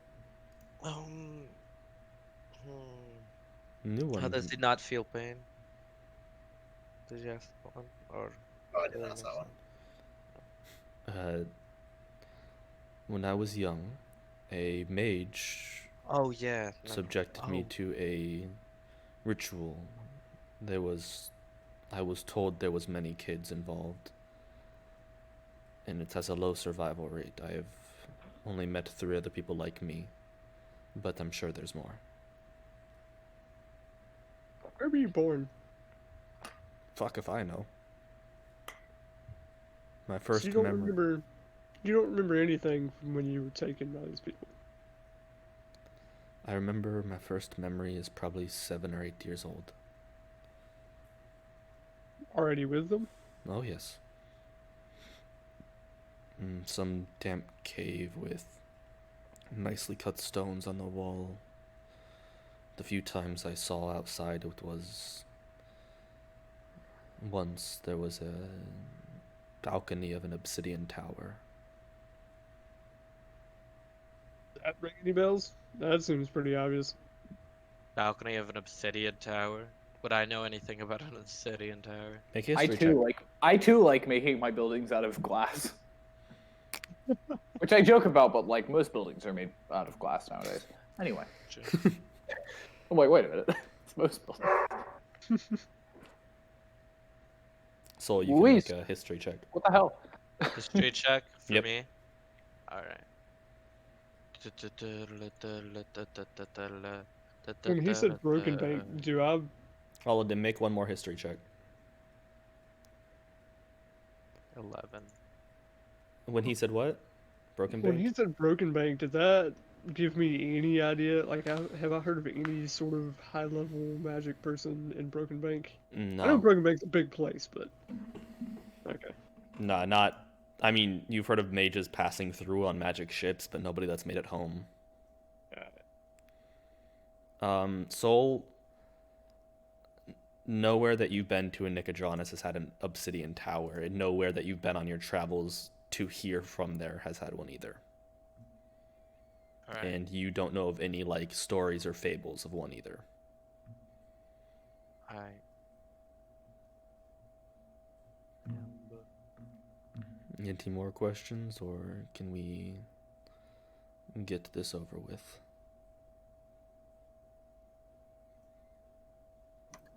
New one. How does he not feel pain? Did you ask that one? Or Oh, I didn't ask that one. When I was young, a mage oh yeah, no. subjected me to a ritual. I was told there was many kids involved, and it has a low survival rate. I have only met 3 other people like me, but I'm sure there's more. Where were you born? Fuck if I know. My first So you don't memory. remember. You don't remember anything from when you were taken by these people. I remember my first memory is probably 7 or 8 years old. Already with them? Oh yes. Some damp cave with nicely cut stones on the wall. The few times I saw outside, it was once there was balcony of an obsidian tower. That ring any bells? That seems pretty obvious. Balcony of an obsidian tower. Would I know anything about an obsidian tower? Make a I history check. too like making my buildings out of glass. Which I joke about, but like most buildings are made out of glass nowadays. Anyway. Oh, wait a minute. It's most buildings. So you can Luis. make a history check. What the hell? History check for Yep. me. Alright. When he said broken bank, do I? I'll then make one more history check. 11. When he said what? Broken When bank? he said broken bank, did that give me any idea? Like, have I heard of any sort of high-level magic person in Broken Bank? I know No. Broken Bank's a big place, but okay. Nah, not. I mean, you've heard of mages passing through on magic ships, but nobody that's made it home. Soul, nowhere that you've been to in Nicodranus has had an obsidian tower, and nowhere that you've been on your travels to here from there has had one either. Alright. And you don't know of any, like, stories or fables of one either. Any more questions, or can we get this over with?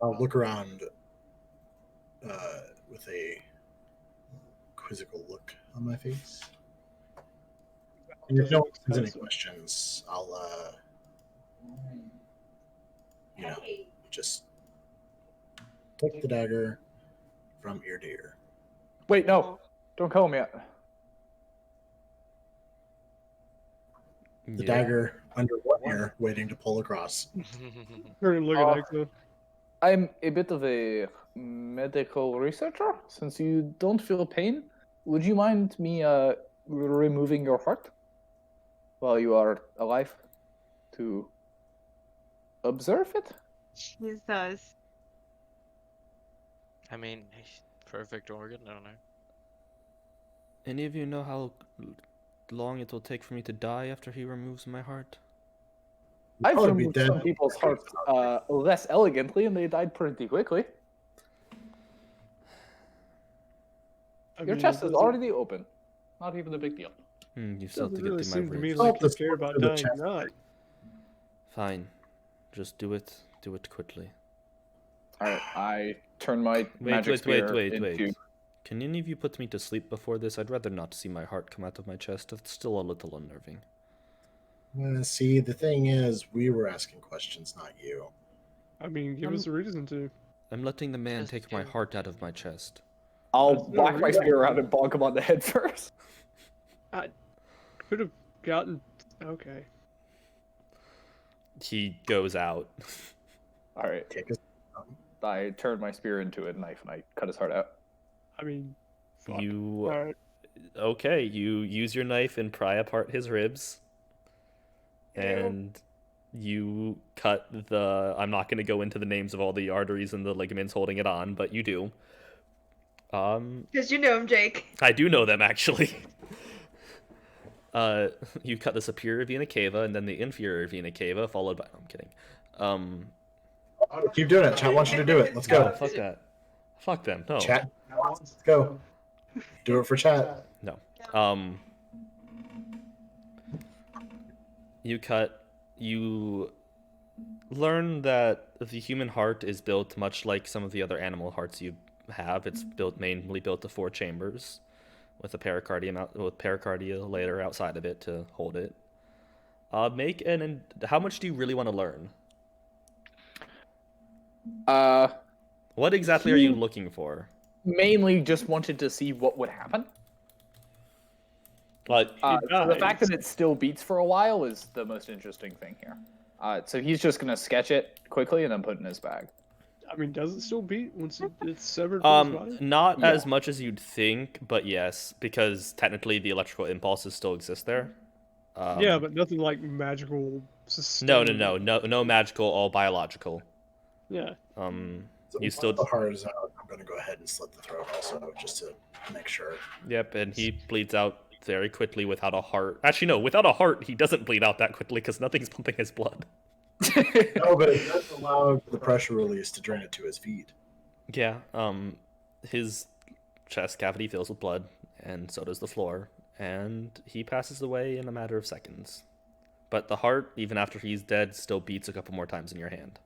I'll look around with a quizzical look on my face. And if no one has any questions, I'll just take the dagger from ear to ear. Wait, no. Don't kill him yet. The dagger under one ear, waiting to pull across. Turn and look at Exo. I'm a bit of a medical researcher. Since you don't feel pain, would you mind me removing your heart while you are alive to observe it? Jesus. I mean, perfect organ donor. Any of you know how long it will take for me to die after he removes my heart? I've Probably be removed dead. some people's hearts less elegantly, and they died pretty quickly. Your chest is already open. Not even a big deal. You still have to Doesn't get really through my seem to me ribs. like you Just care look about through the dying chest. or not. Fine. Just do it. Do it quickly. Alright, I turn my magic spear into... Can any of you put me to sleep before this? I'd rather not see my heart come out of my chest. It's still a little unnerving. See, the thing is, we were asking questions, not you. I mean, give us a reason to. I'm letting the man Just take my do- heart out of my chest. I'll That's no whack my reason. spear around and bonk him on the head first. I could have gotten. Okay. He goes out. Alright, Take us. I turn my spear into a knife and I cut his heart out. I mean, fuck. You Alright. okay? You use your knife and pry apart his ribs, and you cut the. I'm not going to go into the names of all the arteries and the ligaments holding it on, but you do. Because you know him, Jake. I do know them actually. You cut the superior vena cava and then the inferior vena cava, followed by. No, I'm kidding. Keep doing it. Chat wants you to do it. Let's No, go. fuck that. Fuck them. No. Chat. Let's go. Do it for chat. No. You learn that the human heart is built much like some of the other animal hearts you have. It's mainly built of 4 chambers, with a pericardia layer outside of it to hold it. How much do you really want to learn? What exactly are you looking for? Mainly just wanted to see what would happen. Like, So the fact that it still beats for a while is the most interesting thing here. So he's just gonna sketch it quickly and then put it in his bag. I mean, does it still beat once it's severed from his body? not Yeah. as much as you'd think, but yes, because technically the electrical impulses still exist there. Yeah, but nothing like magical. No sustained- magical, all biological. Yeah. You still The heart is out. I'm going to go ahead and slit the throat also, just to make sure. Yep, and he bleeds out very quickly without a heart. Actually, no, without a heart, he doesn't bleed out that quickly because nothing's pumping his blood. No, but it does allow the pressure release to drain it to his feet. Yeah, his chest cavity fills with blood, and so does the floor, and he passes away in a matter of seconds. But the heart, even after he's dead, still beats a couple more times in your hand.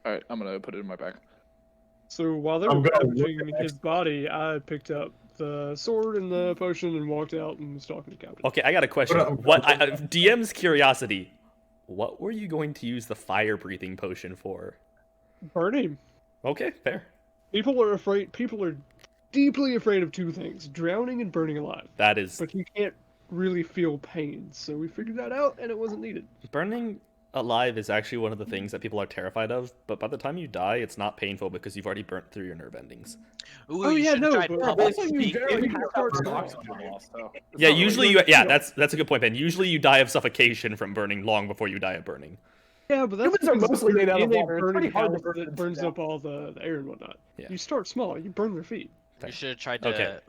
All right, I'm gonna put it in my bag. So while they were I'm gonna look ravaging at his body, I picked up the sword and the potion and walked out and was talking to Captain. Okay, I got a question. DM's curiosity, what were you going to use the fire-breathing potion for? Burn him. Okay, fair. People are deeply afraid of two things: drowning and burning alive. That is... But you can't really feel pain, so we figured that out, and it wasn't needed. Burning alive is actually one of the things that people are terrified of, but by the time you die, it's not painful because you've already burnt through your nerve endings. Ooh, Oh, you yeah, should no, try but public also you speaking. generally Maybe start it's small. oxygen loss, though. It's Yeah, not usually really- that's a good point, Ben. Usually you die of suffocation from burning long before you die of burning. Yeah, but that's Humans are because mostly made out of in a water. It's burning pretty hard to house burn that them burns down. up all the air and whatnot. Yeah. You start small, you burn their feet. You should have tried to Okay. experiment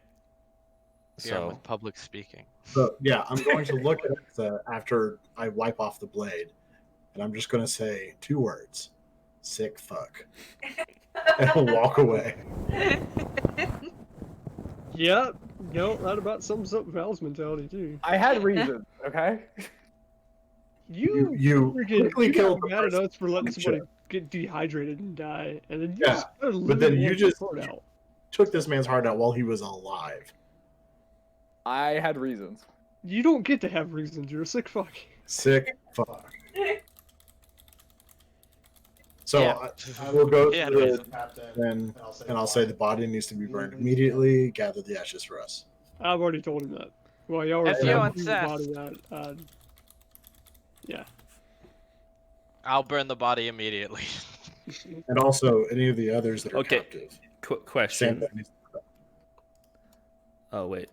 So with public speaking. So yeah, I'm going to look at it after I wipe off the blade, and I'm just going to say 2 words: "Sick fuck," and I'll walk away. Yeah, that about sums up Val's mentality too. I had reasons, okay? You freaking quickly you killed got the mad at person us for letting on the somebody ship. get dehydrated and die, and then you Yeah, just but then you just- out. Took this man's heart out while he was alive. I had reasons. You don't get to have reasons. You're a sick fuck. Sick fuck. So Yeah. I will go Yeah, to the captain and I'll say the body needs to be burned immediately. Gather the ashes for us. I've already told him that. Well, y'all were If you bringing the insist. body out. Yeah. I'll burn the body immediately. And also any of the others that are Okay. captive. question. Same thing. Oh wait,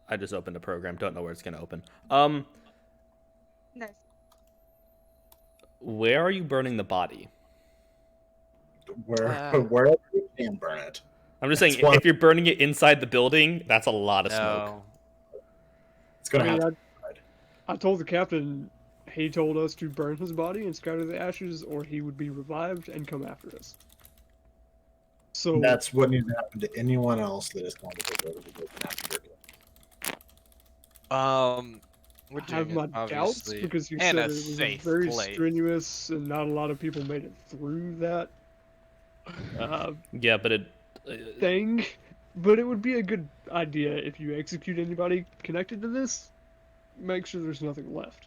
I just opened a program. Don't know where it's gonna open. Nice. Where are you burning the body? Wherever you can burn it. I'm just saying, That's why- if you're burning it inside the building, that's a lot of smoke. No. It's gonna I mean, have I told the captain. He told us to burn his body and scatter the ashes, or he would be revived and come after us. So That's what needs to happen to anyone else that is going to take over the building after you're dead. We're I have doing my it, doubts obviously, because you in said a it was safe very place. strenuous and not a lot of people made it through that Yeah, but it. thing. But it would be a good idea if you execute anybody connected to this. Make sure there's nothing left.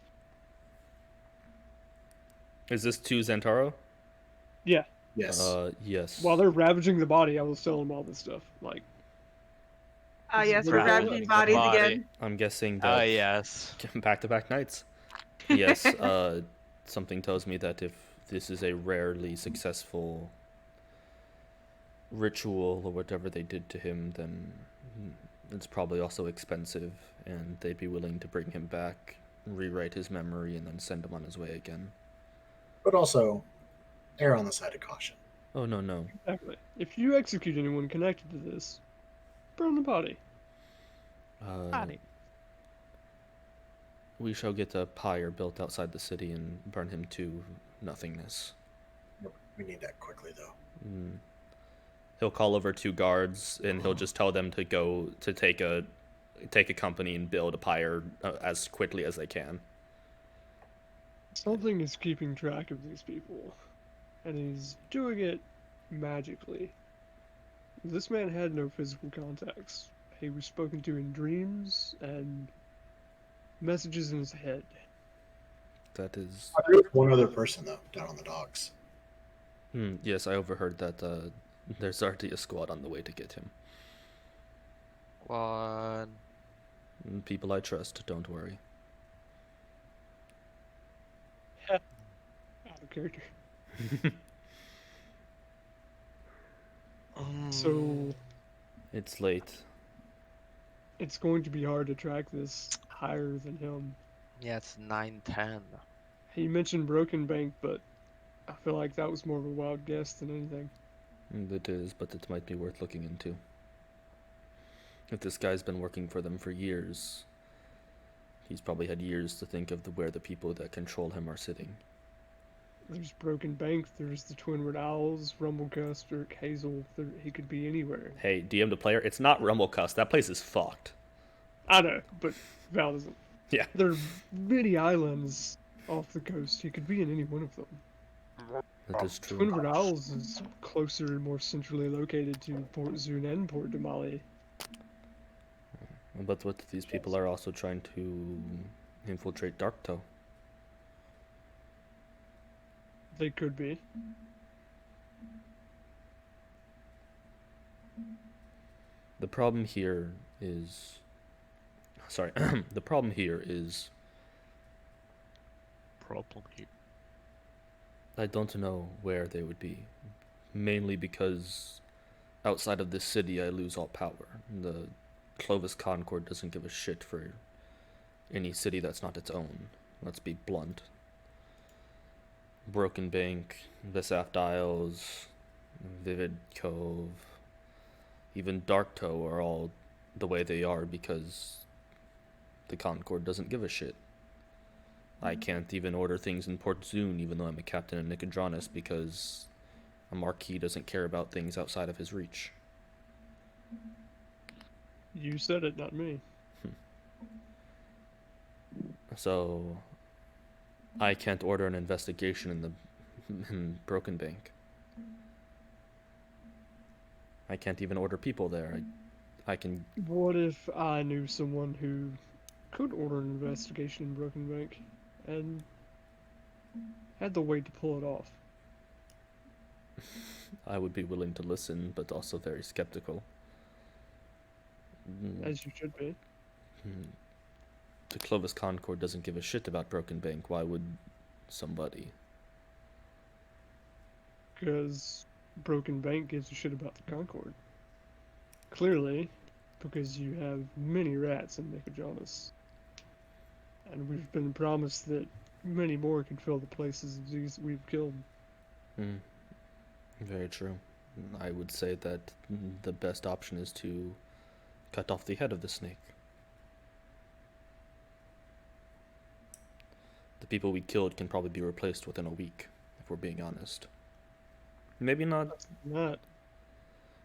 Is this to Zentaro? Yeah. Yes. Yes. While they're ravaging the body, I was telling them all this stuff. Like, Ah, yes, we're Ravaging ravaging the bodies body. again. I'm guessing Ah, that yes. back-to-back nights. Yes. Something tells me that if this is a rarely successful ritual or whatever they did to him, then it's probably also expensive, and they'd be willing to bring him back, rewrite his memory, and then send him on his way again. But also, err on the side of caution. Oh no. exactly. If you execute anyone connected to this, burn the body. Body. We shall get a pyre built outside the city and burn him to nothingness. We need that quickly, though. He'll call over 2 guards and he'll just tell them to go to take a company and build a pyre as quickly as they can. Something is keeping track of these people, and he's doing it magically. This man had no physical contacts. He was spoken to in dreams and messages in his head. That is. There's one other person, though, down on the docks. Yes, I overheard that there's already a squad on the way to get him. One. People I trust, don't worry. Out of character. So It's late. it's going to be hard to track this higher than him. Yeah, it's 9:10. He mentioned Broken Bank, but I feel like that was more of a wild guess than anything. It is, but it might be worth looking into. If this guy's been working for them for years, he's probably had years to think of where the people that control him are sitting. There's Broken Bank, there's the Twinwood Owls, Rumblecust, or Hazel. He could be anywhere. Hey, DM to player, it's not Rumblecust. That place is fucked. I know, but Val doesn't. Yeah. There are many islands off the coast. He could be in any one of them. That is true. Twinwood Owls is closer and more centrally located to Port Zune and Port Damali. But what these people are also trying to infiltrate Darktoe. They could be. The problem here is... Sorry. The problem here is... Problem here. I don't know where they would be. Mainly because outside of this city I lose all power. The Clovis Concord doesn't give a shit for any city that's not its own. Let's be blunt. Broken Bank, Visafd Isles, Vivid Cove, even Darktoe are all the way they are because the Concord doesn't give a shit. I can't even order things in Port Zune even though I'm a captain in Nicodranus because a marquis doesn't care about things outside of his reach. You said it, not me. So I can't order an investigation in Broken Bank. I can't even order people there. I can... What if I knew someone who could order an investigation in Broken Bank and had the weight to pull it off? I would be willing to listen, but also very skeptical. As you should be. The Clovis Concord doesn't give a shit about Broken Bank. Why would somebody? Because Broken Bank gives a shit about the Concord. Clearly, because you have many rats in Nicojanus. And we've been promised that many more can fill the places of these we've killed. Very true. I would say that the best option is to cut off the head of the snake. The people we killed can probably be replaced within a week, if we're being honest. Maybe not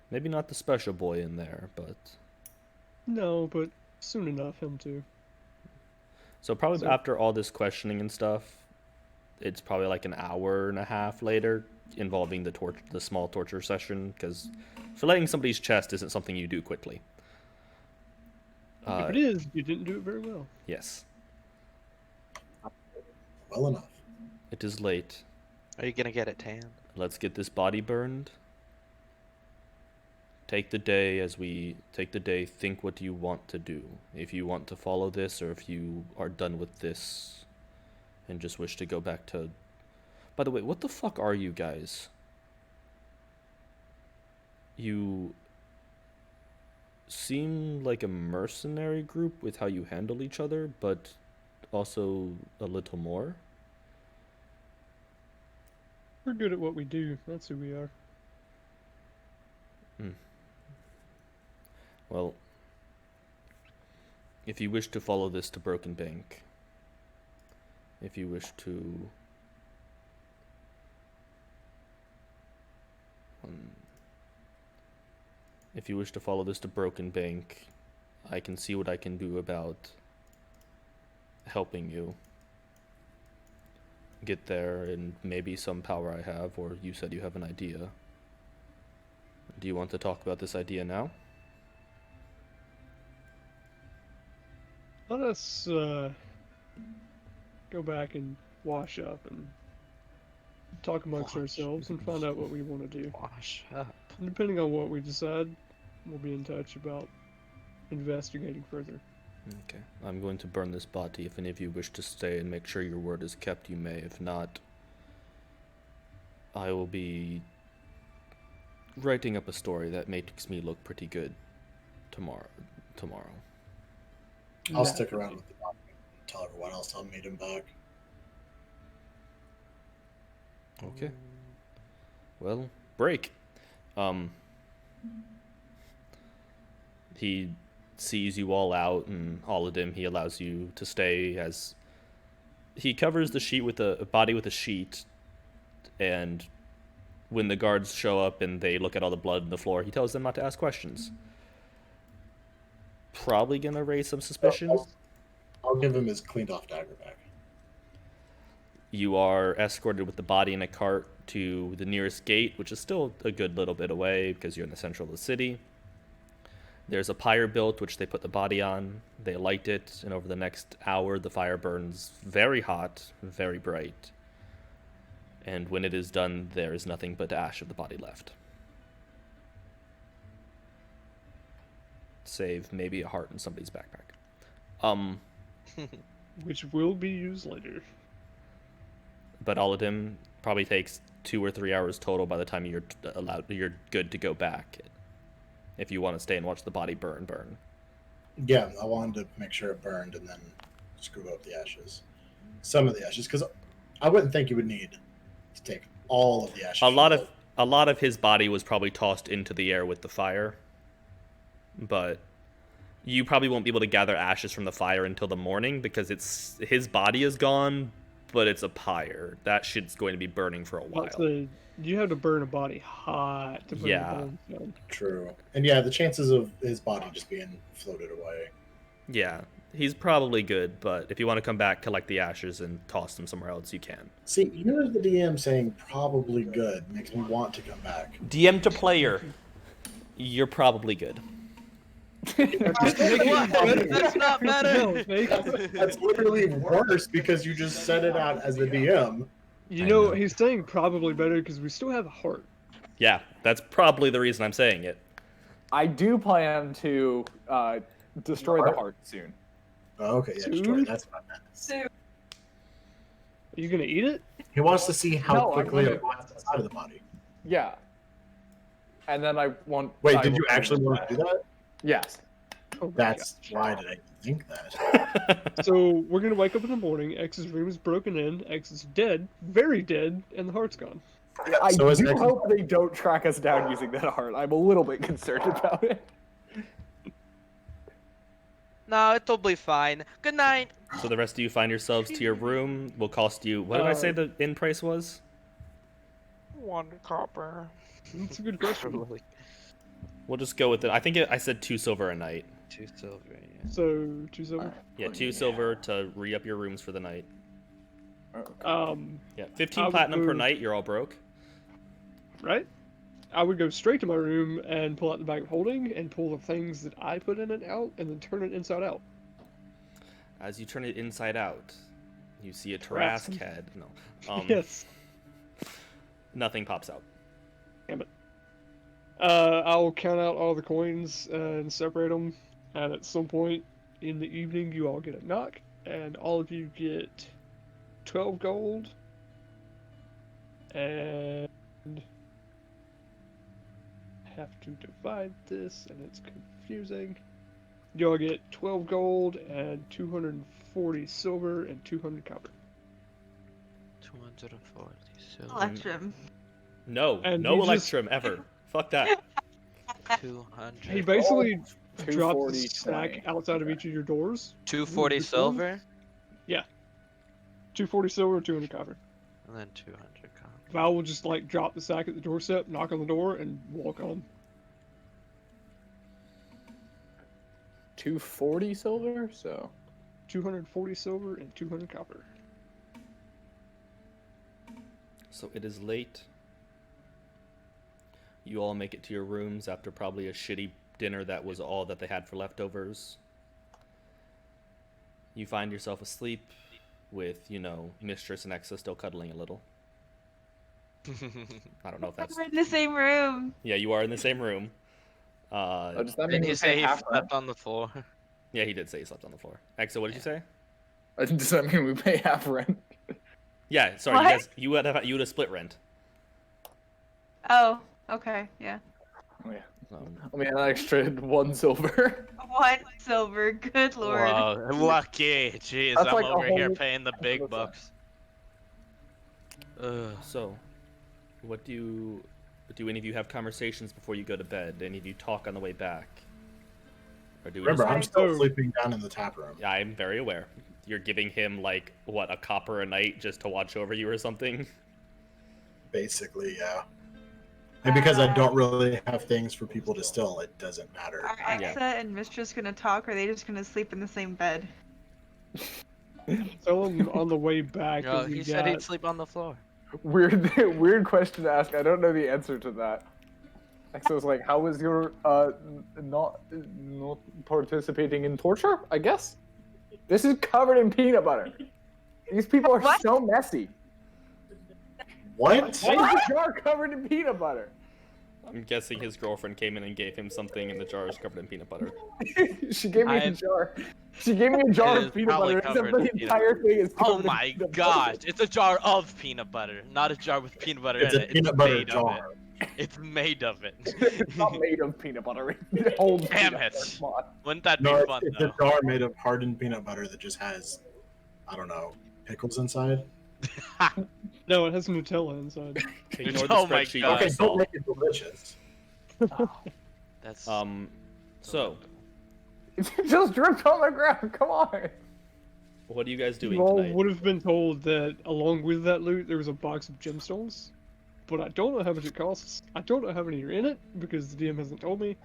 the special boy in there, but... No, but soon enough, him too. So probably after all this questioning and stuff, it's probably like an hour and a half later, involving the small torture session, because filleting somebody's chest isn't something you do quickly. If it is, you didn't do it very well. Yes. Well enough. It is late. Are you gonna get it tan? Let's get this body burned. Take the day as we take the day. Think what you want to do. If you want to follow this, or if you are done with this and just wish to go back to... By the way, what the fuck are you guys? You seem like a mercenary group with how you handle each other, but also a little more. We're good at what we do. That's who we are. Well, if you wish to follow this to Broken Bank, if you wish to follow this to Broken Bank, I can see what I can do about helping you get there, and maybe some power I have, or you said you have an idea. Do you want to talk about this idea now? Let us go back and wash up and talk amongst ourselves and find out what we want to do. Wash up. And depending on what we decide, we'll be in touch about investigating further. Okay. I'm going to burn this body. If any of you wish to stay and make sure your word is kept, you may. If not, I will be writing up a story that makes me look pretty good tomorrow. I'll stick around with the document and tell everyone else I'll meet him back. Okay. Well, break. Um, he sees you all out, and Aladim, he allows you to stay as he covers the sheet with a body with a sheet, and when the guards show up and they look at all the blood on the floor, he tells them not to ask questions. Probably gonna raise some suspicions. I'll give him his cleaned off dagger back. You are escorted with the body in a cart to the nearest gate, which is still a good little bit away because you're in the central of the city. There's a pyre built, which they put the body on. They light it, and over the next hour, the fire burns very hot, very bright. And when it is done, there is nothing but ash of the body left. Save maybe a heart in somebody's backpack. Which will be used later. But Aladim probably takes 2 or 3 hours total by the time you're good to go back. If you want to stay and watch the body burn. Yeah, I wanted to make sure it burned and then screw up the ashes. Some of the ashes, because I wouldn't think you would need to take all of the ashes. A lot of his body was probably tossed into the air with the fire. But you probably won't be able to gather ashes from the fire until the morning because his body is gone, but it's a pyre. That shit's going to be burning for a while. You have to burn a body hot to burn Yeah. the bones down. True. And yeah, the chances of his body just being floated away. Yeah, he's probably good, but if you want to come back, collect the ashes and toss them somewhere else, you can. See, you as the DM saying probably good makes me want to come back. DM to player, you're probably good. That's not better. That's literally worse because you just set it out as the DM. You I know, know. he's saying probably better because we still have a heart. Yeah, that's probably the reason I'm saying it. I do plan to destroy the heart soon. Oh, okay, yeah, destroy. That's what I meant. Are you gonna eat it? He wants to see how No, I'm quickly gonna- it gets inside of the body. Yeah. And then I want. Wait, I did you will- actually want to do that? Yes. Oh my That's gosh. why did I think that? So we're gonna wake up in the morning. X's room is broken in. X is dead, very dead, and the heart's gone. I So is do X- hope they don't track us down using that heart. I'm a little bit concerned about it. No, it'll be fine. Good night. So the rest of you find yourselves to your room. Will cost you. What did I say the inn price was? 1 copper. That's a good question. Probably We'll just go with it. I think I said 2 silver a night. 2 silver, yeah. So 2 silver. Yeah, 2 silver to re-up your rooms for the night. Yeah, 15 I'll platinum per go- night. You're all broke. Right? I would go straight to my room and pull out the bag of holding and pull the things that I put in it out and then turn it inside out. As you turn it inside out, you see a Tarask Tarask. head. No, Yes. nothing pops out. Damn it. I'll count out all the coins and separate them, and at some point in the evening, you all get a knock, and all of you get 12 gold, and I have to divide this, and it's confusing. You all get 12 gold and 240 silver and 200 copper. 240 silver. Electrum. No, And no you just- Electrum ever. Fuck that. 200. He basically drops 240, a stack 20. outside of each of your doors. 240 Ooh, silver. 240 silver, 200 copper. And then 200 copper. Val will just like drop the sack at the doorstep, knock on the door, and walk on. 240 silver, so 240 silver and 200 copper. So it is late. You all make it to your rooms after probably a shitty dinner that was all that they had for leftovers. You find yourself asleep with, Mistress and Exa still cuddling a little. I don't know if that's... We're in the same room. Yeah, you are in the same room. does that mean Didn't we he pay say he half rent? slept on the floor? Yeah, he did say he slept on the floor. Exa, what did you say? Does that mean we pay half rent? Yeah, sorry, What? you would have split rent. Oh, okay, yeah. Oh, yeah. Um, I mean, an extra 1 silver. 1 silver, good lord. Wow, lucky. Jeez, That's I'm like a over here whole- paying the big bucks. Ugh. so, what do you do any of you have conversations before you go to bed? Any of you talk on the way back? Or do we Remember, just... I'm still sleeping down in the tap room. I'm very aware. You're giving him, like, what, a copper a night just to watch over you or something? Basically, yeah. And because I don't really have things for people to steal, it doesn't matter. Are Exa and Mistress gonna talk, or are they just gonna sleep in the same bed? Tell him on the way back. No, that we he said he'd got- sleep on the floor. Weird question to ask. I don't know the answer to that. Exo's like, how was your not participating in torture? I guess this is covered in peanut butter. These people are What? so messy. What? Why is the jar covered in peanut butter? I'm guessing his girlfriend came in and gave him something, and the jar is covered in peanut butter. She gave me a I- jar. She gave me a jar It of is peanut probably butter, except covered the in peanut entire thing is covered Oh in my peanut gosh! butter. It's a jar of peanut butter, not a jar with peanut butter It's in a it. peanut it's butter made jar. Of it. It's made of it. It's not made of peanut butter. It holds Damn peanut it. butter. Come on. Wouldn't that be No, fun it's though? a jar made of hardened peanut butter that just has, I don't know, pickles inside. No, it has Nutella inside. Ignore the Oh my spreadsheet God. that I Okay, saw. don't make it delicious. That's So, It just dripped on the ground. Come on. what are you guys doing You all tonight? would have been told that along with that loot, there was a box of gemstones. But I don't know how much it costs. I don't know how many are in it, because the DM hasn't told me.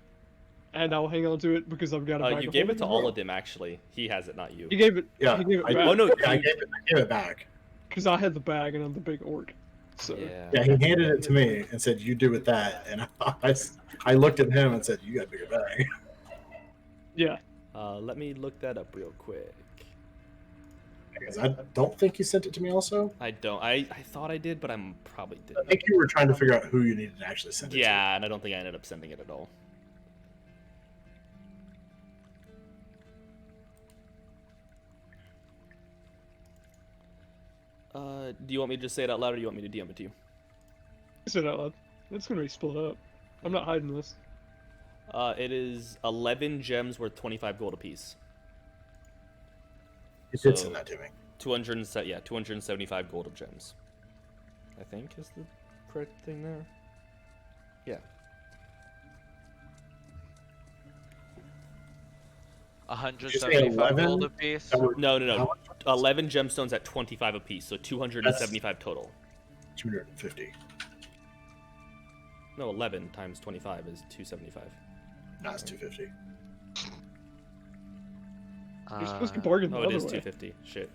And I'll hang on to it because I've got a bag You of gave it to holding. all of them, actually. He has it, not you. He gave it. Yeah, He gave it I- back. Oh, no, Yeah, I you- gave it back. Because I had the bag and I'm the big orc. So Yeah, he handed it to me and said, "You do with that." And I looked at him and said, "You got a bigger bag." yeah. Let me look that up real quick. Because I don't think you sent it to me. Also, I don't. I thought I did, but I'm probably I didn't. think you were trying to figure out who you needed to actually send it to. Yeah, and I don't think I ended up sending it at all. Do you want me to just say it out loud, or do you want me to DM it to you? Say it out loud. It's gonna be split up. I'm not hiding this. It is 11 gems worth 25 gold apiece. You did So- send that to me. 275 gold of gems. I think is the correct thing there. Yeah. 175 11? gold apiece. That were- No. how much? 11 gemstones at 25 apiece, so 275 total. 250. No, 11 times 25 is 275. That's 250. You're supposed to Uh, bargain the Oh, it other is way. 250. Shit.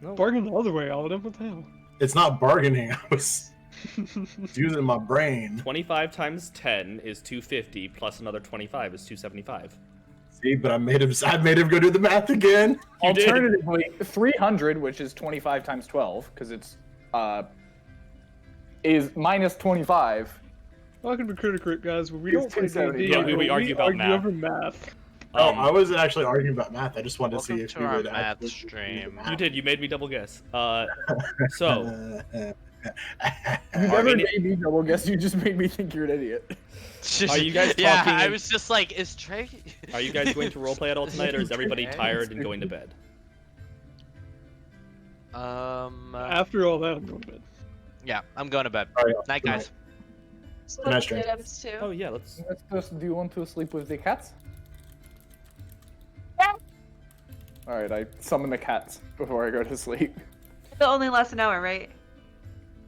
No. Bargain the other way, Alden. What the hell? It's not bargaining. I was using my brain. 25 times 10 is 250, plus another 25 is 275. See, but I made him go do the math again. You did. Alternatively, 300, which is 25 times 12, because it's is minus 25. Welcome to Critic, guys, where we It's don't play 270. D&D, Yeah, we but argue about math. over math. Oh, I wasn't actually arguing about math. I just wanted to see Welcome if to you our would math actually stream. You did. You made me double guess. So, You Are never any- made me double guess. You just made me think you're an idiot. Are you guys Yeah, talking I in- was just like, is Trey? are you guys going to roleplay at all tonight, or is everybody Okay. tired and going to bed? After all that, I'm going to bed. Yeah, I'm going to bed. All right, Night, guys. Nice try. Items too. Oh yeah, let's. Do you want to sleep with the cats? All right, I summon the cats before I go to sleep. It'll only last an hour, right?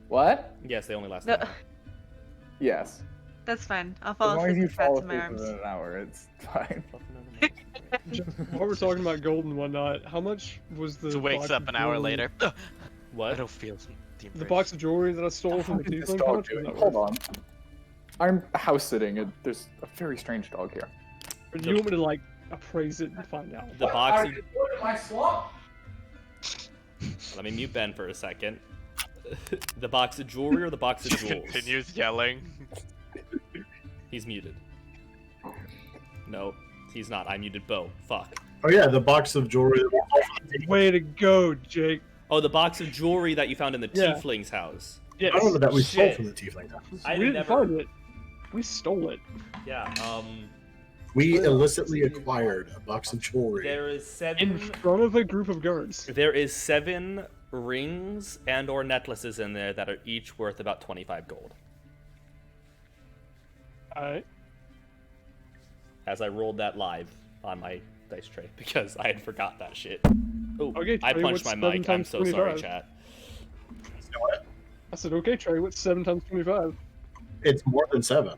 What? Yes, they only last. No, an hour. Yes. that's fine. I'll As fall long as asleep you with cats fall in my asleep arms. within an hour, it's fine. While we're talking about gold and whatnot, how much was the So wakes box up of an hour jewelry- later. I What? don't feel deep. The box of jewelry that I stole from the What is this tiefling, how dog much was doing? that Hold worth? on. I'm house sitting, and there's a very strange dog here. Or do you want me to, like, appraise it and find out? The box. Of... my swamp? Let me mute Ben for a second. The box of jewelry or the box of Just jewels? continues yelling. He's muted. No, he's not. I muted Bo. Fuck. Oh yeah, the box of jewelry. That we stole from the tiefling. Way to go, Jake. Oh, the box of jewelry that you found in the Yeah. tiefling's house. Yes. I don't know that we stole Shit. from the tiefling house. I we didn't never- find it. We stole it. Yeah. We illicitly acquired a box of jewelry. There is In 7. front of a group of guards. There is 7 rings and/or necklaces in there that are each worth about 25 gold. Alright. As I rolled that live on my dice tray because I had forgot that shit. Oh, Okay, I Trey, punched what's my 7 mic. I'm times so sorry, 25? chat. You know what? I said, okay, Trey, what's 7 times 25? It's more than 7.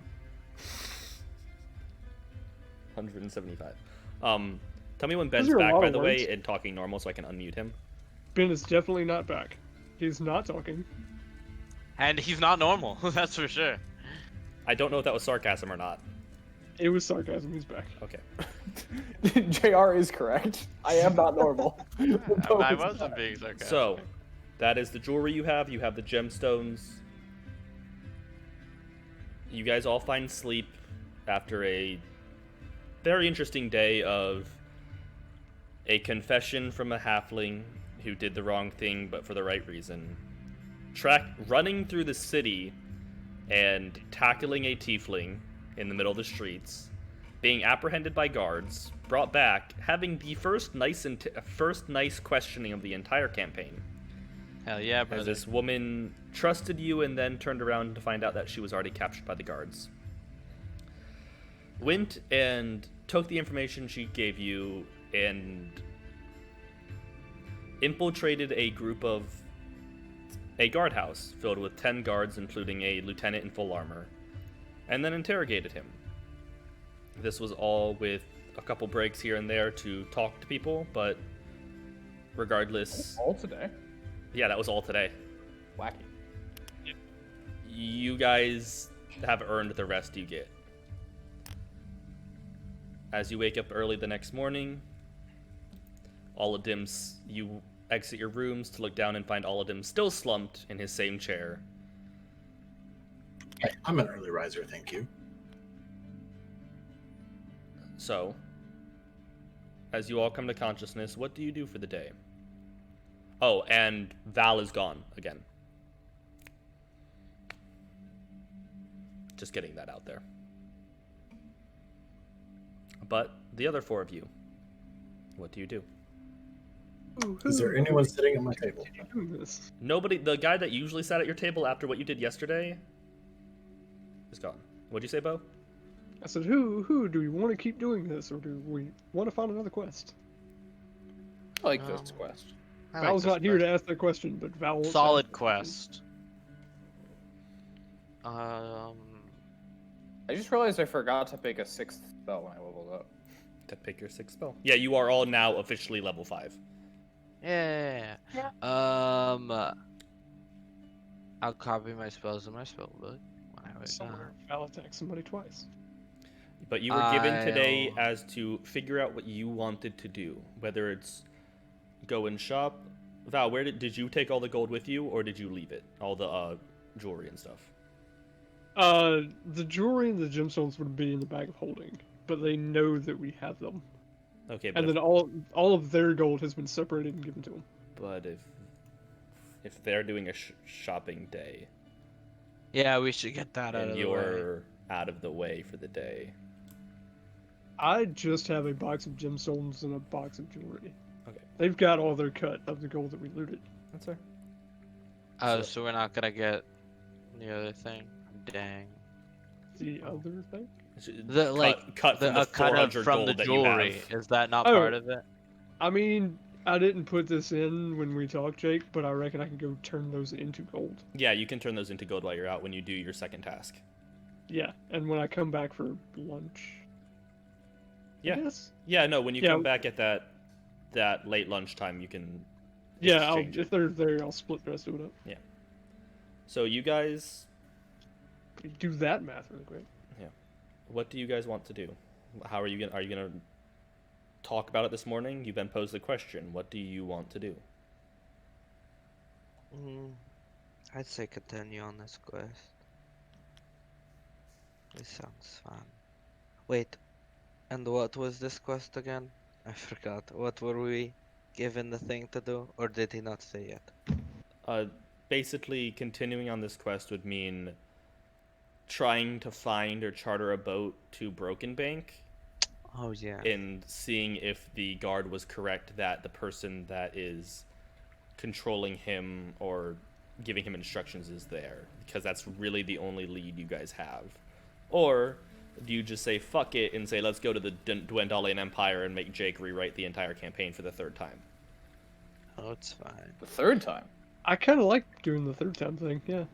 175. Tell me when Those Ben's are a back, lot by of the words. way, and talking normal so I can unmute him. Ben is definitely not back. He's not talking. And he's not normal, that's for sure. I don't know if that was sarcasm or not. It was sarcasm, he's back. Okay. JR is correct. I am not normal. I wasn't being sarcastic. So, that is the jewelry you have. You have the gemstones. You guys all find sleep after a very interesting day of a confession from a halfling who did the wrong thing but for the right reason. Running through the city and tackling a tiefling in the middle of the streets, being apprehended by guards, brought back, having the first nice questioning of the entire campaign. Hell yeah, As brother. this woman trusted you and then turned around to find out that she was already captured by the guards. Went and took the information she gave you and infiltrated a guardhouse filled with 10 guards, including a lieutenant in full armor, and then interrogated him. This was all with a couple breaks here and there to talk to people, but regardless, All today. yeah, that was all today. Wacky. You guys have earned the rest you get. As you wake up early the next morning, you exit your rooms to look down and find Oladim still slumped in his same chair. Hey, I'm an early riser, thank you. So, as you all come to consciousness, what do you do for the day? Oh, and Val is gone again. Just getting that out there. But the other 4 of you, what do you do? Is there anyone sitting at my table? Doing this? Nobody. The guy that usually sat at your table after what you did yesterday is gone. What'd you say, Bo? I said, who do we want to keep doing this, or do we want to find another quest? I like this quest. I like Val's this not here quest. to ask that question, but Val wants to Solid ask that question. quest. I just realized I forgot to pick a 6th spell when I leveled up. To pick your 6th spell. Yeah, you are all now officially level 5. Yeah. I'll copy my spells in my spell book when I wake Somewhere up. Val attacked somebody twice. But you were given today I'll- as to figure out what you wanted to do. Whether it's go and shop. Val, where did you take all the gold with you, or did you leave it? All the jewelry and stuff. The jewelry and the gemstones would be in the bag of holding, but they know that we have them. Okay, but And then all of their gold has been separated and given to them. but if they're doing a shopping day Yeah, we should get that out and of the way. you're out of the way for the day, I just have a box of gemstones and a box of jewelry. Okay. They've got all their cut of the gold that we looted. that's fair. Oh, So- so we're not gonna get the other thing? Dang. The other thing? The like cut from the cut 400 of from gold the that jewelry. you have. Is that not Oh. part of it? I mean, I didn't put this in when we talked, Jake, but I reckon I can go turn those into gold. Yeah, you can turn those into gold while you're out when you do your second task. Yeah, and when I come back for lunch. Yeah. Yes. Yeah, no, when you Yeah. come back at that late lunchtime, you can Yeah, exchange it. if they're there, I'll split the rest of it up. So you guys, Do that math really quick. what do you guys want to do? How are you gonna talk about it this morning? You've been posed the question. What do you want to do? I'd say continue on this quest. This sounds fun. Wait, and what was this quest again? I forgot. What were we given the thing to do, or did he not say yet? Basically, continuing on this quest would mean trying to find or charter a boat to Broken Bank Oh yeah. and seeing if the guard was correct that the person that is controlling him or giving him instructions is there, because that's really the only lead you guys have. Or do you just say fuck it and say let's go to the Dwendalian Empire and make Jake rewrite the entire campaign for the third time? Oh, it's fine. The third time. I kind of like doing the third time thing. Yeah.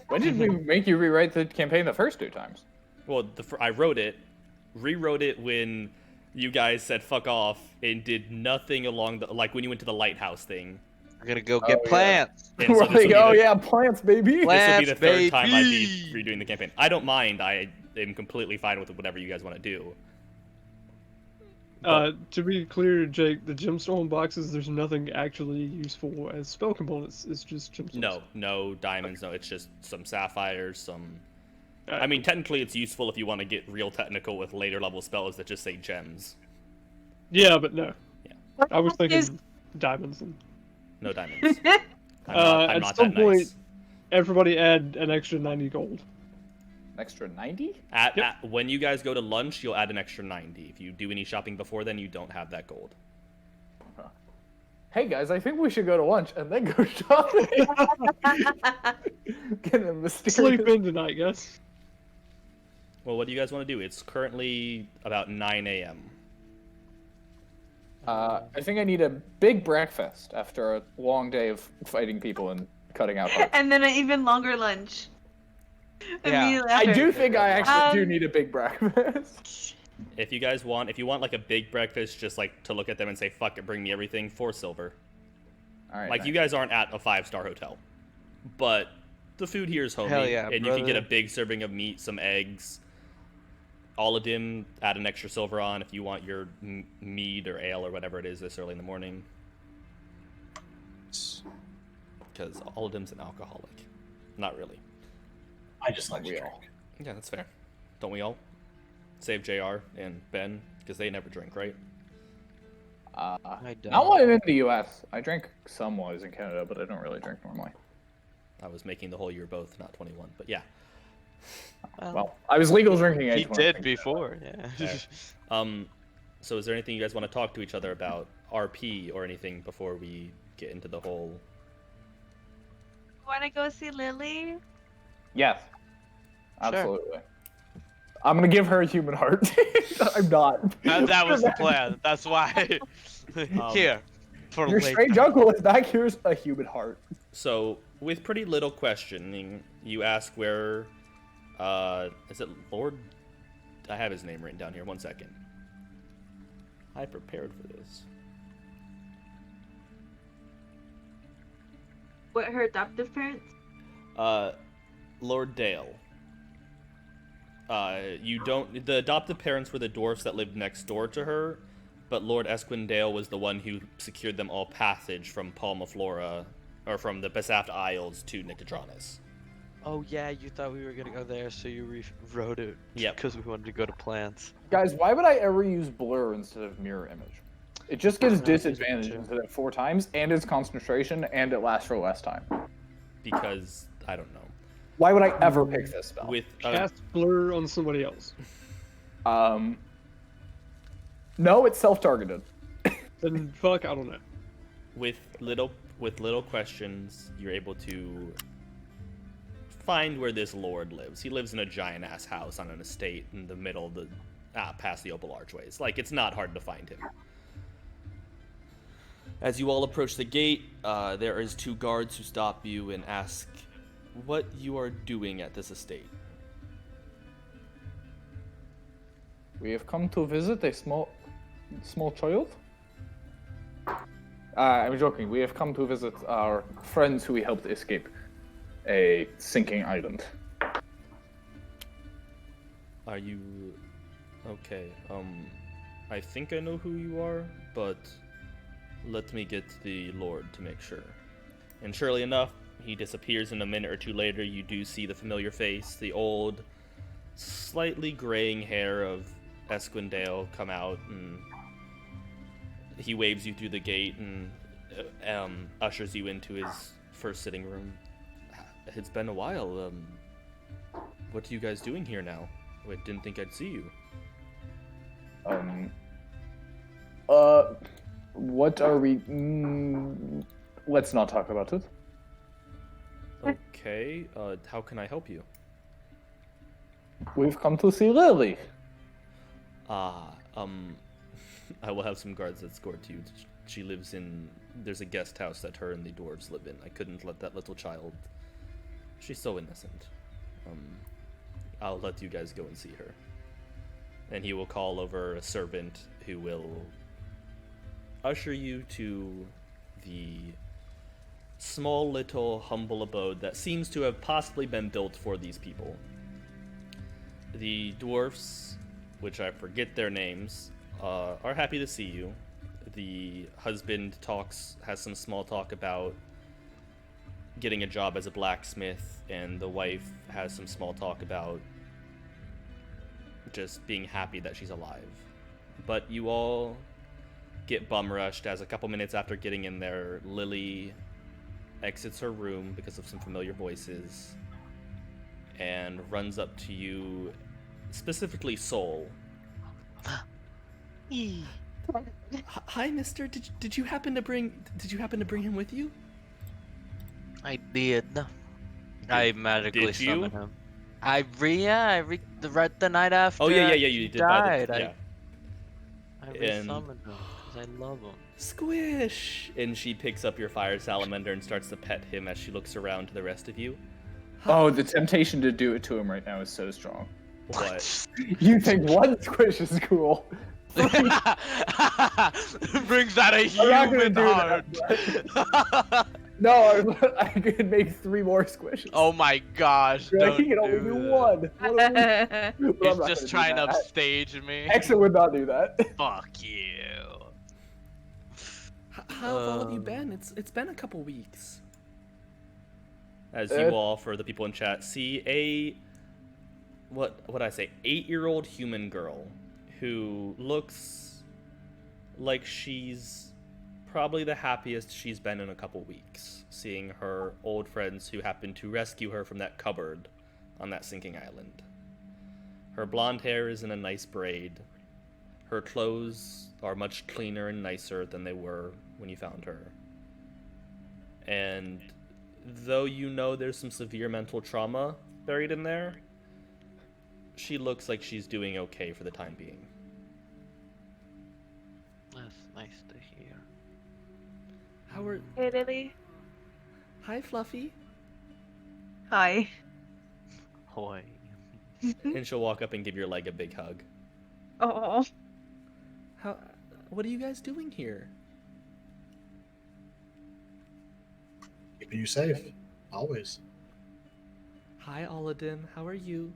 When did we make you rewrite the campaign the first 2 times? Well, I wrote it, rewrote it when you guys said fuck off and did nothing along the when you went to the lighthouse thing. We're gonna go get yeah. plants. And We're so this like, will be yeah, plants, baby. this will be the Plants, third time I'd baby. be redoing the campaign. I don't mind. I am completely fine with whatever you guys want to do. To be clear, Jake, the gemstone boxes, there's nothing actually useful as spell components. It's just gemstones. No diamonds. No, it's just some sapphires. Some. Alright, I mean, technically, it's useful if you want to get real technical with later level spells that just say gems. Yeah, but no. Yeah. I was thinking Is- diamonds. And No diamonds. I'm at not some that point, nice. everybody add an extra 90 gold. An extra 90? When you guys go to lunch, you'll add an extra 90. If you do any shopping before then, you don't have that gold. Hey guys, I think we should go to lunch and then go shopping. Get a mysterious. Sleep in tonight, guys. Well, what do you guys want to do? It's currently about 9 a.m. I think I need a big breakfast after a long day of fighting people and cutting out hearts. And then an even longer lunch. Yeah. Immediately I after. do think I actually do Um, need a big breakfast. If you want like a big breakfast, just like to look at them and say, fuck it, bring me everything, 4 silver. All right. Like, you guys aren't at a 5-star hotel. But the food here is homey. Hell yeah, and you can get a brother. big serving of meat, some eggs. All of them, add an extra silver on if you want your mead or ale or whatever it is this early in the morning. Because all of them's an alcoholic. Not really. I just like to We drink. all. Yeah, that's fair. Don't we all? Save JR and Ben, because they never drink, right? I don't. Not while I'm in the U.S. I drink some while I was in Canada, but I don't really drink normally. I was making the whole year both, not 21. But yeah. Well, I was legal drinking age. he when I did drank before. Yeah. Fair. So is there anything you guys want to talk to each other about RP or anything before we get into the whole? Want to go see Lily? Yes. Absolutely. I'm gonna give her a human heart. I'm not. That was the plan. That's why. Here, for Your later. strange uncle is back. Here's a human heart. So with pretty little questioning, you ask where, is it Lord? I have his name written down here. 1 second. I prepared for this. What, her adoptive parents? Lord Dale. The adoptive parents were the dwarfs that lived next door to her, but Lord Esquindale was the one who secured them all passage from Palmaflora, or from the Besaft Isles to Nictodranus. Oh yeah, you thought we were gonna go there, so you rewrote it. Yep. Because we wanted to go to plants. Guys, why would I ever use blur instead of mirror image? It just gives No, disadvantage too. instead of 4 times, and it's concentration, and it lasts for less time. Because, I don't know. Why would I ever pick this spell? With, Cast blur on somebody else. No, it's self-targeted. Then fuck, I don't know. with little questions, you're able to find where this lord lives. He lives in a giant ass house on an estate in the middle of the past the Opal Archways. Like, it's not hard to find him. As you all approach the gate, there is 2 guards who stop you and ask what you are doing at this estate. We have come to visit a small child. I'm joking. We have come to visit our friends who we helped escape a sinking island. Are you okay? I think I know who you are, but let me get the Lord to make sure. And surely enough, he disappears, and a minute or 2 later, you do see the familiar face, the old, slightly graying hair of Esquindale come out, and he waves you through the gate and ushers you into his first sitting room. It's been a while. What are you guys doing here now? I didn't think I'd see you. What are we? Let's not talk about it. Okay, how can I help you? We've come to see Lily. Ah, I will have some guards escort you. She lives in. There's a guest house that her and the dwarves live in. I couldn't let that little child. She's so innocent. I'll let you guys go and see her. And he will call over a servant who will usher you to the small, little, humble abode that seems to have possibly been built for these people. The dwarfs, which I forget their names, are happy to see you. The husband has some small talk about getting a job as a blacksmith, and the wife has some small talk about just being happy that she's alive. But you all get bum rushed as a couple minutes after getting in there, Lily exits her room because of some familiar voices and runs up to you, specifically Soul. Hi, mister. Did you happen to bring him with you? I did. I magically Did you? summoned him. I read the night after. Oh yeah, he you did. died. Yeah. I And- resummoned him because I love him. Squish! And she picks up your fire salamander and starts to pet him as she looks around to the rest of you. Oh, the temptation to do it to him right now is so strong. What? You think one squish is cool? Brings out a I'm not gonna human do heart. that. No, I could make 3 more squishes. Oh my gosh! You're like, Don't he can only do that. 1. What are we- But I'm He's not just gonna do trying to that. upstage me. Hexa would not do that. Fuck you. How have all of you been? It's been a couple weeks. As you Uh, all, for the people in chat, see a what I say, 8-year-old human girl who looks like she's probably the happiest she's been in a couple weeks, seeing her old friends who happened to rescue her from that cupboard on that sinking island. Her blonde hair is in a nice braid. Her clothes are much cleaner and nicer than they were when you found her. And though you know there's some severe mental trauma buried in there, she looks like she's doing okay for the time being. That's nice to hear. How are... Hey, Lily. Hi, Fluffy. Hi. Hoy. And she'll walk up and give your leg a big hug. Oh. How... What are you guys doing here? Keeping you safe, always. Hi, Aladdin. How are you?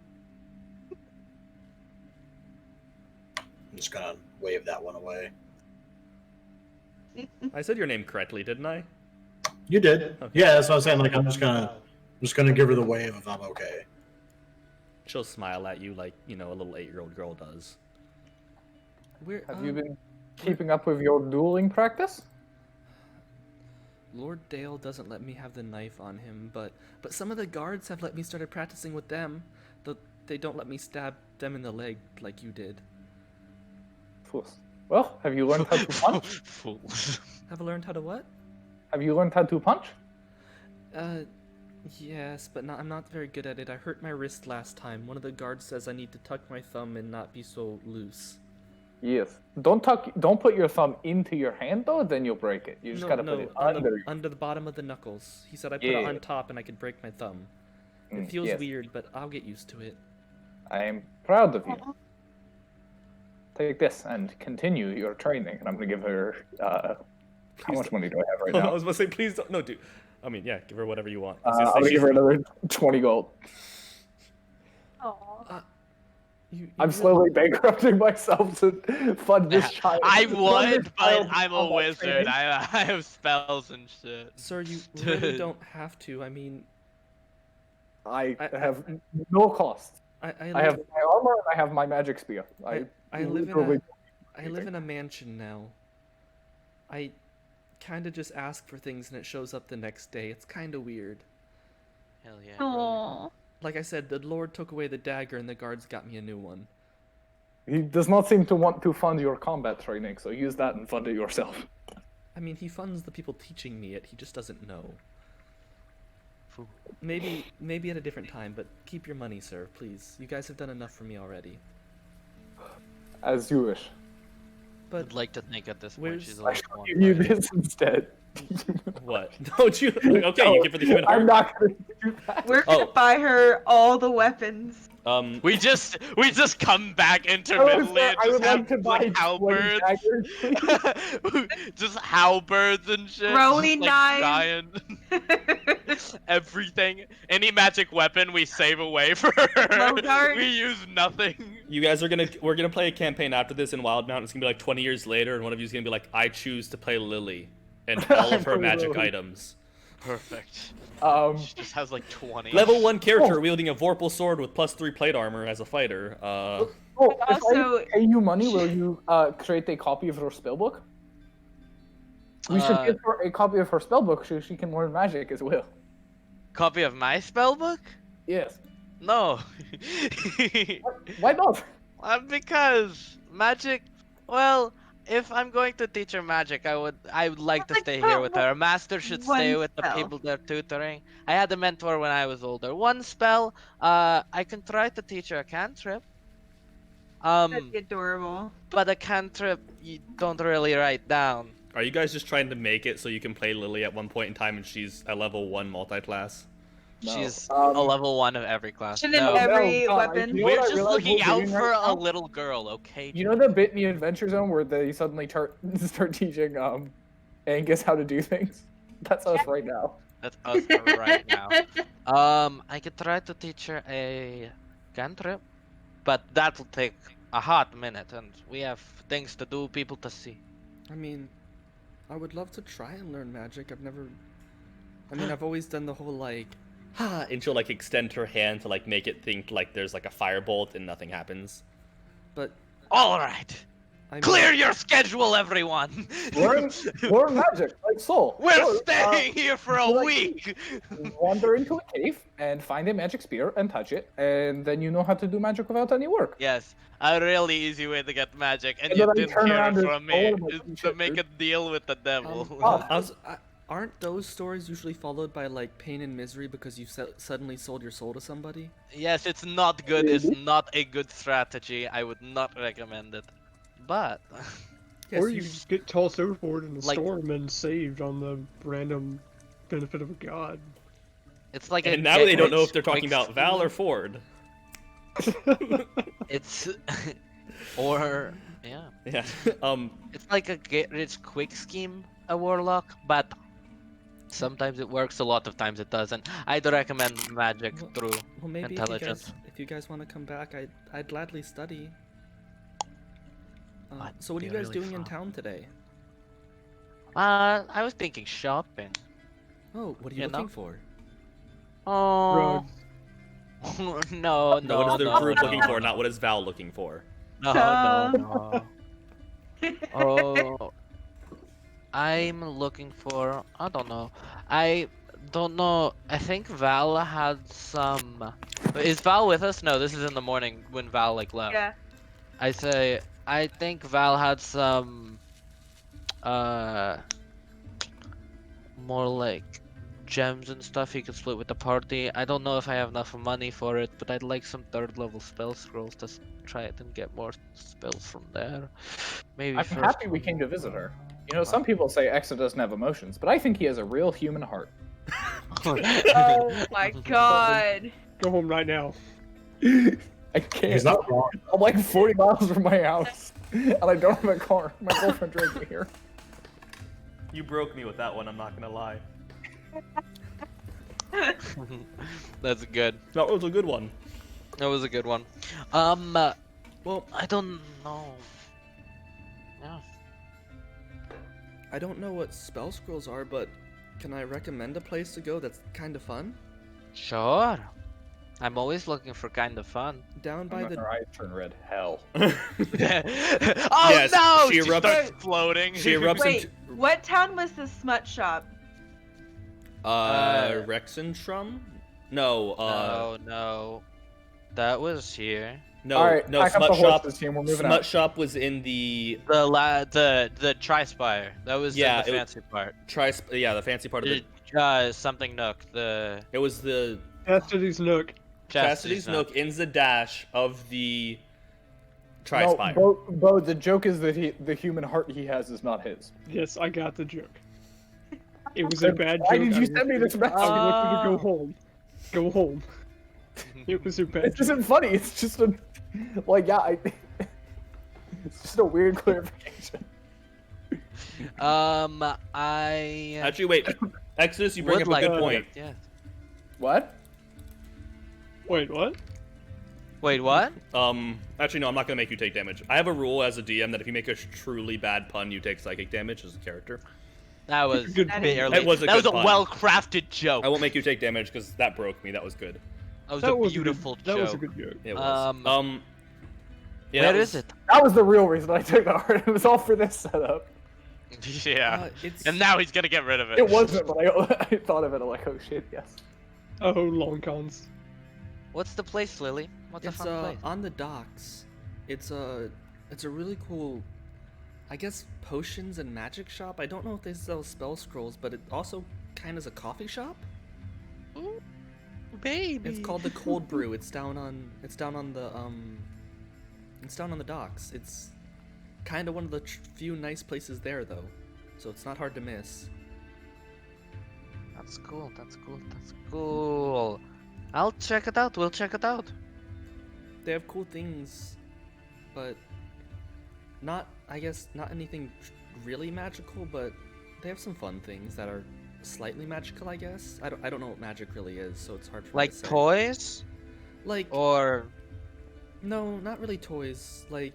I'm just gonna wave that one away. I said your name correctly, didn't I? You did. Okay. Yeah, that's what I'm saying. Like, I'm just gonna give her the wave if I'm okay. She'll smile at you like, you know, a little 8-year-old girl does. Have you been keeping up with your dueling practice? Lord Dale doesn't let me have the knife on him, but some of the guards have let me started practicing with them. They don't let me stab them in the leg like you did. Fools. Well, have you learned how to punch? Fools. Have I learned how to what? Have you learned how to punch? Yes, but I'm not very good at it. I hurt my wrist last time. One of the guards says I need to tuck my thumb and not be so loose. Yes. Don't put your thumb into your hand though, then you'll break it. You just gotta put it under. Under the bottom of the knuckles. He said I put Yeah. it on top and I could break my thumb. It feels Yes. weird, but I'll get used to it. I am proud of you. Take this and continue your training. And I'm gonna give her. How much money do I have right I now? was about to say, please don't. No, dude. I mean, yeah, give her whatever you want. I'm gonna give her another 20 gold. Aw. I'm slowly bankrupting myself to fund this child. I fund would, this but child's I'm a combat wizard. training. I have spells and shit. Sir, you really don't have to. I mean, I I- have no cost. I I have my armor and I have my magic spear. I live literally- I live in a mansion now. I kind of just ask for things and it shows up the next day. It's kind of weird. Hell yeah. brother. Aw. Like I said, the Lord took away the dagger and the guards got me a new one. He does not seem to want to fund your combat training, so use that and fund it yourself. I mean, he funds the people teaching me it. He just doesn't know. Fu. Maybe at a different time, but keep your money, sir, please. You guys have done enough for me already. As you wish. But I'd like to think at this point where's- she's I level shall 1. give you right? this instead. what? Don't you? Okay, you give her the human I'm heart. not gonna do that. We're gonna Oh. buy her all the weapons. We just come back I intermittently and would just have like to buy like 20 halberds. daggers, please. Just halberds and shit. Throwing just, like, knives. giant. Everything. Any magic weapon we save away for her. Glow darts. We use nothing. You guys we're gonna play a campaign after this in Wildemount. It's gonna be like 20 years later, and one of you's gonna be like, I choose to play Lily, and all of her Play magic Lily. items. Perfect. She just has like 20. Level 1 character wielding a Vorpal sword with +3 plate armor as a fighter. Oh, Also- if I pay you money, will you create a copy of her spellbook? We should give her a copy of her spellbook so she can learn magic as well. Copy of my spellbook? Yes. No. Why not? Because magic. Well, if I'm going to teach her magic, I would like to Like, stay here with her. A master should stay one with the spell. people they're tutoring. I had a mentor when I was older. One spell. I can try to teach her a cantrip. That'd be adorable. But a cantrip you don't really write down. Are you guys just trying to make it so you can play Lily at one point in time and she's a level 1 multi-class? No. She's a level 1 of every class. Shouldn't No. every No, weapon? you know We're what I just realize looking we're out doing for right a now? little girl, okay? You know the bit in the Adventure Zone where they suddenly start teaching Angus how to do things? That's us right now. That's us right now. I could try to teach her a cantrip, but that'll take a hot minute, and we have things to do, people to see. I mean, I would love to try and learn magic. I've always done the whole like, ha, and she'll like extend her hand to like make it think like there's like a firebolt and nothing happens. But All right, I mean, clear your schedule, everyone. Learn magic, like Soul. We're Or, staying here for a like- week. wander into a cave and find a magic spear and touch it, and then you know how to do magic without any work. Yes, a really easy way to get magic, and And you then I didn't turn hear around it and from me, follow my is to t-shirt, make a dude. deal with the devil. aren't those stories usually followed by like pain and misery because you suddenly sold your soul to somebody? Yes, it's not good. It's Really? not a good strategy. I would not recommend it. But Yes, Or you just get tossed overboard in a Like- storm and saved on the random benefit of a god. it's like and a now they don't know get-rich if they're talking quick about Val or scheme. Ford. It's or yeah, Yeah. it's like a get rich quick scheme, a warlock, but sometimes it works, a lot of times it doesn't. I'd recommend magic Well- through Well, maybe intelligence. if you guys want to come back, I'd gladly study. That'd So what are you be guys really doing in fun. town today? I was thinking shopping. Oh, what are you You know? looking for? Oh Drugs. no, No, what is the no, group no. looking for? Not what is Val looking for? No, no, no. Oh, I'm looking for. I don't know. I don't know. I think Val had some. Is Val with us? No, this is in the morning when Val like left. Yeah. I think Val had some. More like gems and stuff he could split with the party. I don't know if I have enough money for it, but I'd like some 3rd level spell scrolls to try it and get more spells from there. Maybe I'm first happy we one- came to visit her. You know, some people say Exa doesn't have emotions, but I think he has a real human heart. Oh my god. Go home right now. I can't. He's not wrong. I'm like 40 miles from my house, and I don't have a car. My girlfriend drove me here. You broke me with that one. I'm not gonna lie. That's good. That was a good one. That was a good one. Well, I don't know. Yeah. I don't know what spell scrolls are, but can I recommend a place to go that's kind of fun? Sure. I'm always looking for kind of fun. Down by the Her eyes turn red. Hell. Oh Yes, no! she She erupts- starts floating. she erupts Wait, into what town was the smut shop? Rexentrum? No, No. That was here. no, All right, no. pack up Smut the shop. horses, team. We're moving Smut out. shop was in the The Tri-Spire. That was Yeah, the it- fancy part. yeah, the fancy part of You're, the. something Nook. The It was the Chastity's Nook. Chastity's Nook in the dash of the No, Tri-Spire. Bo, the joke is that the human heart he has is not his. Yes, I got the joke. It was a bad joke. Why did you I send me want this message? I want you to go Oh. home. Go home. It was a bad It joke. isn't funny. It's just a it's just a weird clarification. I Actually, wait. Exodus, you bring would up a like good to- point. Yeah. What? Wait, what? Wait, what? Actually, no, I'm not gonna make you take damage. I have a rule as a DM that if you make a truly bad pun, you take psychic damage as a character. That was Good barely. It was a that was good a pun. well-crafted joke. I won't make you take damage because that broke me. That was good. That was That a was beautiful a good, joke. That was a good joke. It was. Yeah, Where that is was- it? That was the real reason I took the heart. It was all for this setup. Yeah. it's And now he's gonna get rid of it. It wasn't, but I thought of it like, oh shit, yes. Oh, long cons. What's the place, Lily? What's a it's fun place? on the docks. It's a really cool, I guess, potions and magic shop. I don't know if they sell spell scrolls, but it also kind of is a coffee shop. Ooh, baby. It's called the Cold Brew. It's down on the docks. It's kind of one of the few nice places there, though, so it's not hard to miss. That's cool. That's cool. That's cool. I'll check it out. We'll check it out. They have cool things, but not anything really magical, but they have some fun things that are slightly magical, I guess. I don't know what magic really is, so it's hard for me Like to say. toys? Like Or no, not really toys. Like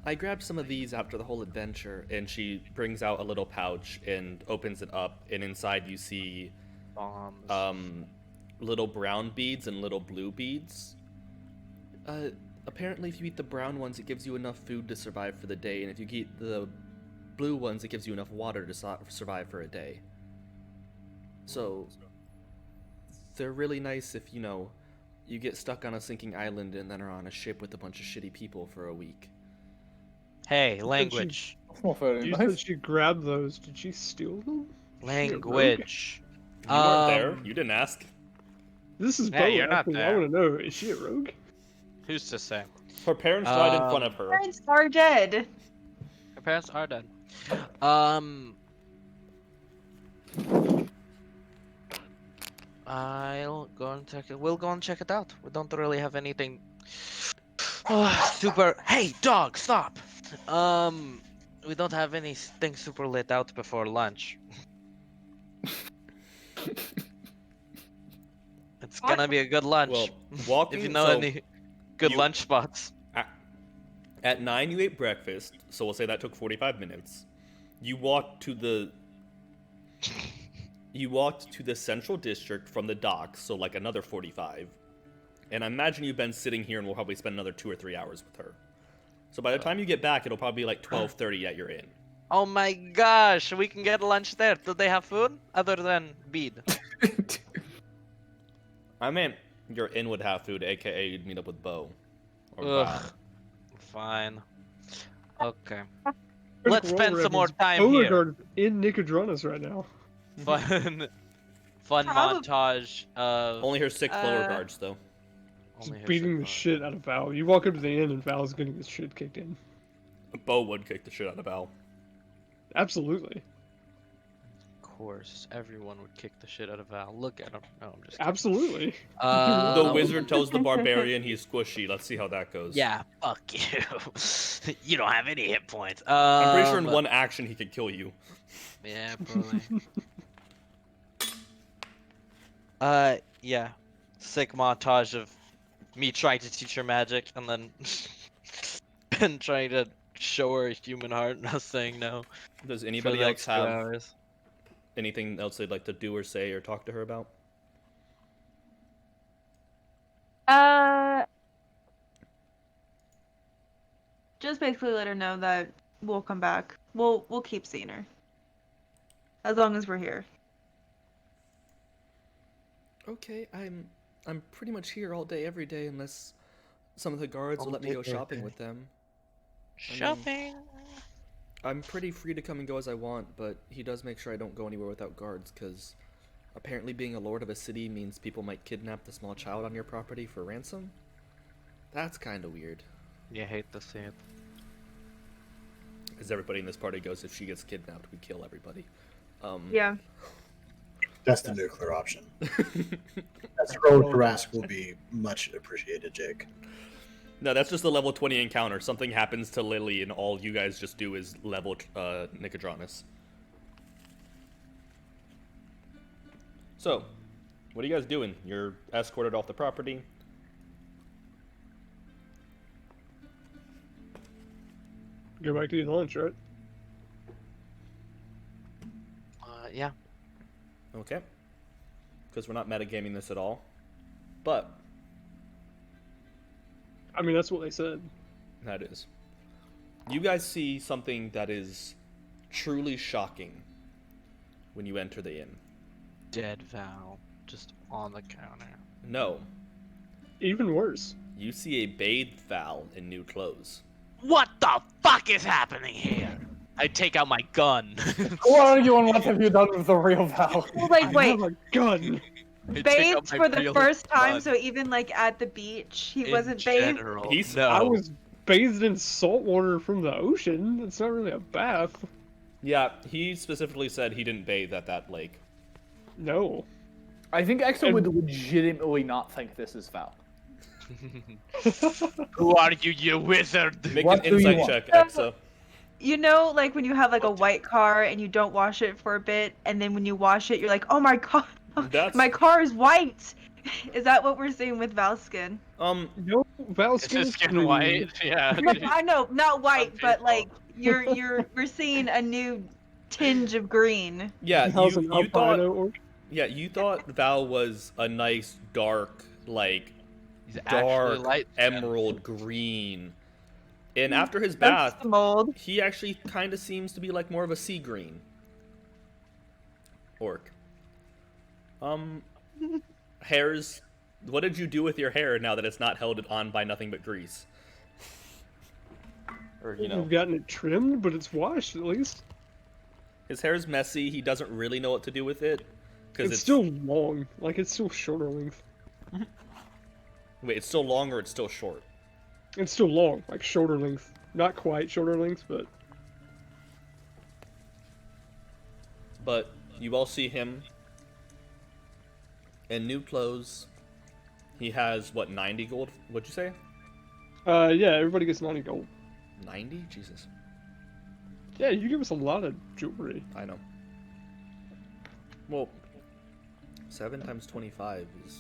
I grabbed some of these after the whole adventure, and she brings out a little pouch and opens it up, and inside you see bombs? little brown beads and little blue beads. Apparently if you eat the brown ones, it gives you enough food to survive for the day, and if you eat the blue ones, it gives you enough water to survive for a day. So they're really nice if, you get stuck on a sinking island and then are on a ship with a bunch of shitty people for a week. Hey, language. That's not very You nice. said she grabbed those. Did she steal them? Language. You weren't there. Um, You didn't ask. This is Yeah, Bo. you're not asking. I there. want to know, is she a rogue? Who's to say? Her parents died in front of her. Parents are dead. Her parents are dead. I'll go and check it. We'll go and check it out. We don't really have anything super. Hey, dog, stop. We don't have anything super lit out before lunch. It's gonna be a good lunch. Well, walking. if you know so any good you- lunch spots. At 9, you ate breakfast, so we'll say that took 45 minutes. You walked to the central district from the docks, so like another 45. And I imagine you've been sitting here and we'll probably spend another 2 or 3 hours with her. So by the time you get back, it'll probably be like 12:30 at your inn. Oh my gosh, we can get lunch there. Do they have food other than bead? I meant your inn would have food, aka you'd meet up with Bo. Or Ugh. Val. Fine. Okay. Critical Let's Role spend some more Rebels time here. Beauregard in Nicodranus right now. Fun Probably- montage of Only her 6 lower Uh, guards, though. Just only her beating the shit shit out of Val. You walk up to the inn and Val's getting his shit kicked in. Bo would kick the shit out of Val. Absolutely. Of course, everyone would kick the shit out of Val. Look at him. No, I'm just kidding. Absolutely. The wizard tells the barbarian he's squishy. Let's see how that goes. Yeah, fuck you. You don't have any hit points. I'm pretty sure in one action he could kill you. Yeah, probably. Yeah. Sick montage of me trying to teach her magic and then and trying to show her a human heart and us saying no. Does for anybody the else next 2 have hours. anything else they'd like to do or say or talk to her about? Just basically let her know that we'll come back. We'll keep seeing her. As long as we're here. Okay, I'm pretty much here all day, every day, unless some of the guards will All let me day, go every shopping day. with them. Shopping. I'm pretty free to come and go as I want, but he does make sure I don't go anywhere without guards, because apparently being a lord of a city means people might kidnap the small child on your property for ransom. That's kind of weird. You hate to see it. Because everybody in this party goes, if she gets kidnapped, we kill everybody. Yeah. That's the nuclear option. That's heroic harass will be much appreciated, Jake. No, that's just the level 20 encounter. Something happens to Lily, and all you guys just do is level Nicodranus. So, what are you guys doing? You're escorted off the property. Go back to eat lunch, right? Yeah. Okay. Because we're not metagaming this at all. But, I mean, that's what they said. that is. You guys see something that is truly shocking when you enter the inn. Dead Val. Just on the counter. No, Even worse. you see a bathed Val in new clothes. What the fuck is happening here? I take out my gun. Who are you and what have you done with the real Val? Like, I wait, have a gun. I take bathed out my for the real first time, gun. so even like at the beach, he In wasn't bathed. general, He's- no. I was bathed in salt water from the ocean. It's not really a bath. Yeah, he specifically said he didn't bathe at that lake. No. I think Exo would legitimately not think this is Val. Who are you, you wizard? Make What an do you insight want? check, Exa. You know, like when you have like a white car and you don't wash it for a bit, and then when you wash it, you're like, oh my god, That's- my car is white. Is that what we're seeing with Val's skin? No, Val's Is skin his is skin green. white? Yeah. No, I know, not white, but people. like we're seeing a new tinge of green. Yeah, How's an you thought albino orc? you thought Val was a nice dark, like He's actually dark light emerald green. And after his That's bath, the mold. he actually kind of seems to be like more of a sea green orc. Hairs. What did you do with your hair now that it's not held on by nothing but grease? Or you know, We've gotten it trimmed, but it's washed at least. his hair's messy. He doesn't really know what to do with it because It's still long. Like, it's still shorter length. Wait, it's still long or it's still short? It's still long, like shorter length. Not quite shorter length, but But you all see him in new clothes. He has what, 90 gold? What'd you say? yeah, everybody gets 90 gold. 90? Jesus, Yeah, you give us a lot of jewelry. I know. Well, 7 times 25 is.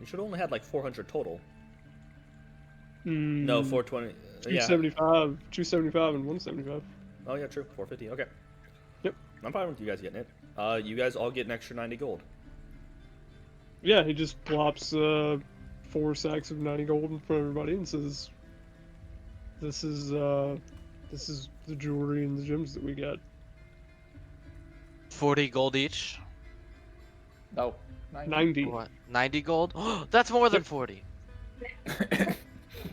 You should only had like 400 total. No, 420. Yeah. 275, 275, and 175. Oh yeah, true. 450. Okay. Yep. I'm fine with you guys getting it. You guys all get an extra 90 gold. Yeah, he just plops 4 sacks of 90 gold in front of everybody and says, "This is the jewelry and the gems that we got." 40 gold each. No. 90. What? 90 gold? That's more than 40.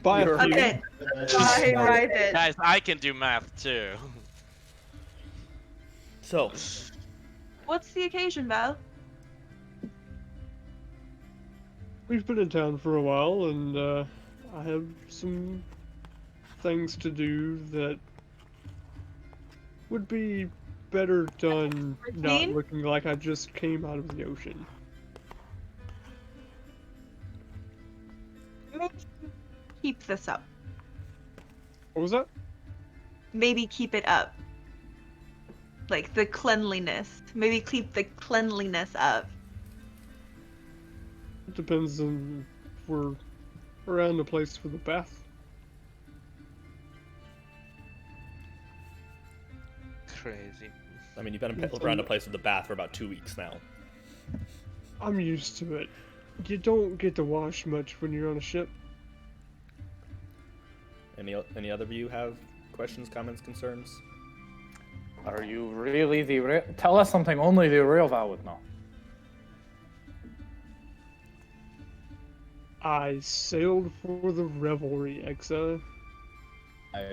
Buy a You're- few. Okay, I write it. Guys, I can do math too. So, What's the occasion, Val? We've been in town for a while, and I have some things to do that would be better done not Routine? looking like I just came out of the ocean. Maybe keep this up. What was that? Maybe keep it up. Like the cleanliness. Maybe keep the cleanliness up. It depends on if we're around a place for the bath. Crazy. I mean, you've been around a place with the bath for about 2 weeks now. I'm used to it. You don't get to wash much when you're on a ship. Any other of you have questions, comments, concerns? Are you really the real? Tell us something only the real Val would know. I sailed for the revelry, Exa.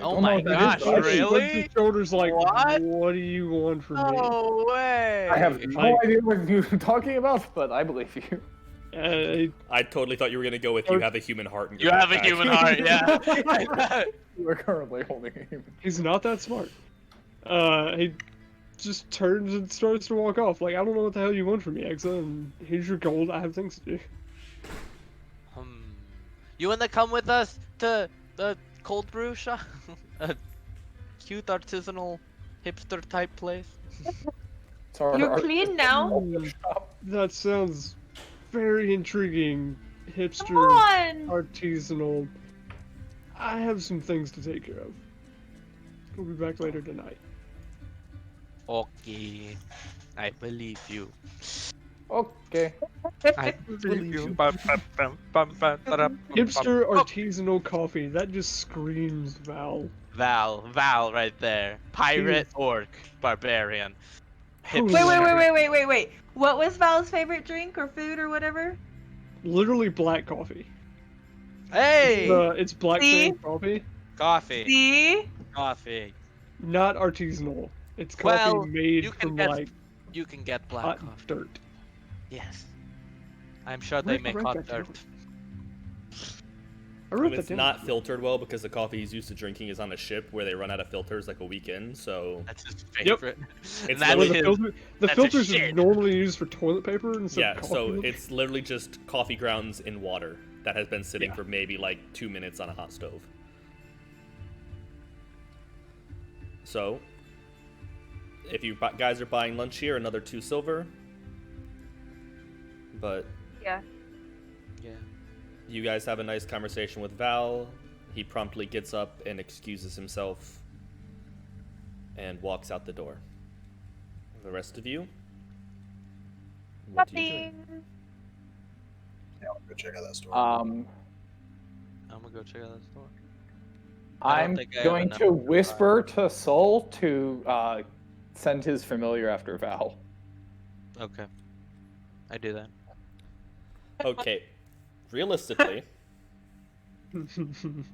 Oh don't know my what that gosh, is, but He shrugs his really? shoulders like, What? what do you want from me? No way! I have no Like- idea what you're talking about, but I believe you. He I totally thought you were gonna go with you have a human heart in your You have a backpack. human heart, yeah. We're currently holding him. He's not that smart. He just turns and starts to walk off. Like, I don't know what the hell you want from me, Exa, and here's your gold. I have things to do. You wanna come with us to the cold brew shop? A cute artisanal hipster type place? It's our You're clean now. That sounds very intriguing. Come Hipster, on. artisanal. I have some things to take care of. We'll be back later tonight. Okay. I believe you. Okay. I believe you. Hipster artisanal coffee. That just screams Val. Val right there. Pirate, orc, barbarian. Wait, Hipster. Wait. What was Val's favorite drink or food or whatever? Literally black coffee. Hey! It's black See? sand coffee, Coffee. See? Coffee. not artisanal. It's coffee Well, made you can from get like You can get black hot coffee. dirt. Yes. I'm sure they make write hot that down. dirt. I wrote It's that down. not filtered well because the coffee he's used to drinking is on a ship where they run out of filters like a week in, so That's his Yep. favorite. It's And that's Where literally- the, his. the that's a filters are shit. normally used for toilet paper instead yeah, of coffee. so milk. it's literally just coffee grounds in water that has been sitting Yeah. for maybe like 2 minutes on a hot stove. So, if you guys are buying lunch here, another 2 silver. But Yeah. Yeah. you guys have a nice conversation with Val. He promptly gets up and excuses himself and walks out the door. The rest of you, what do you do? Nothing. Yeah, I'll go check out that store. Um, I'm gonna go check out that store. I don't I'm think I have going enough to to whisper to Soul to send his familiar after Val. Okay. I do that. Okay, realistically,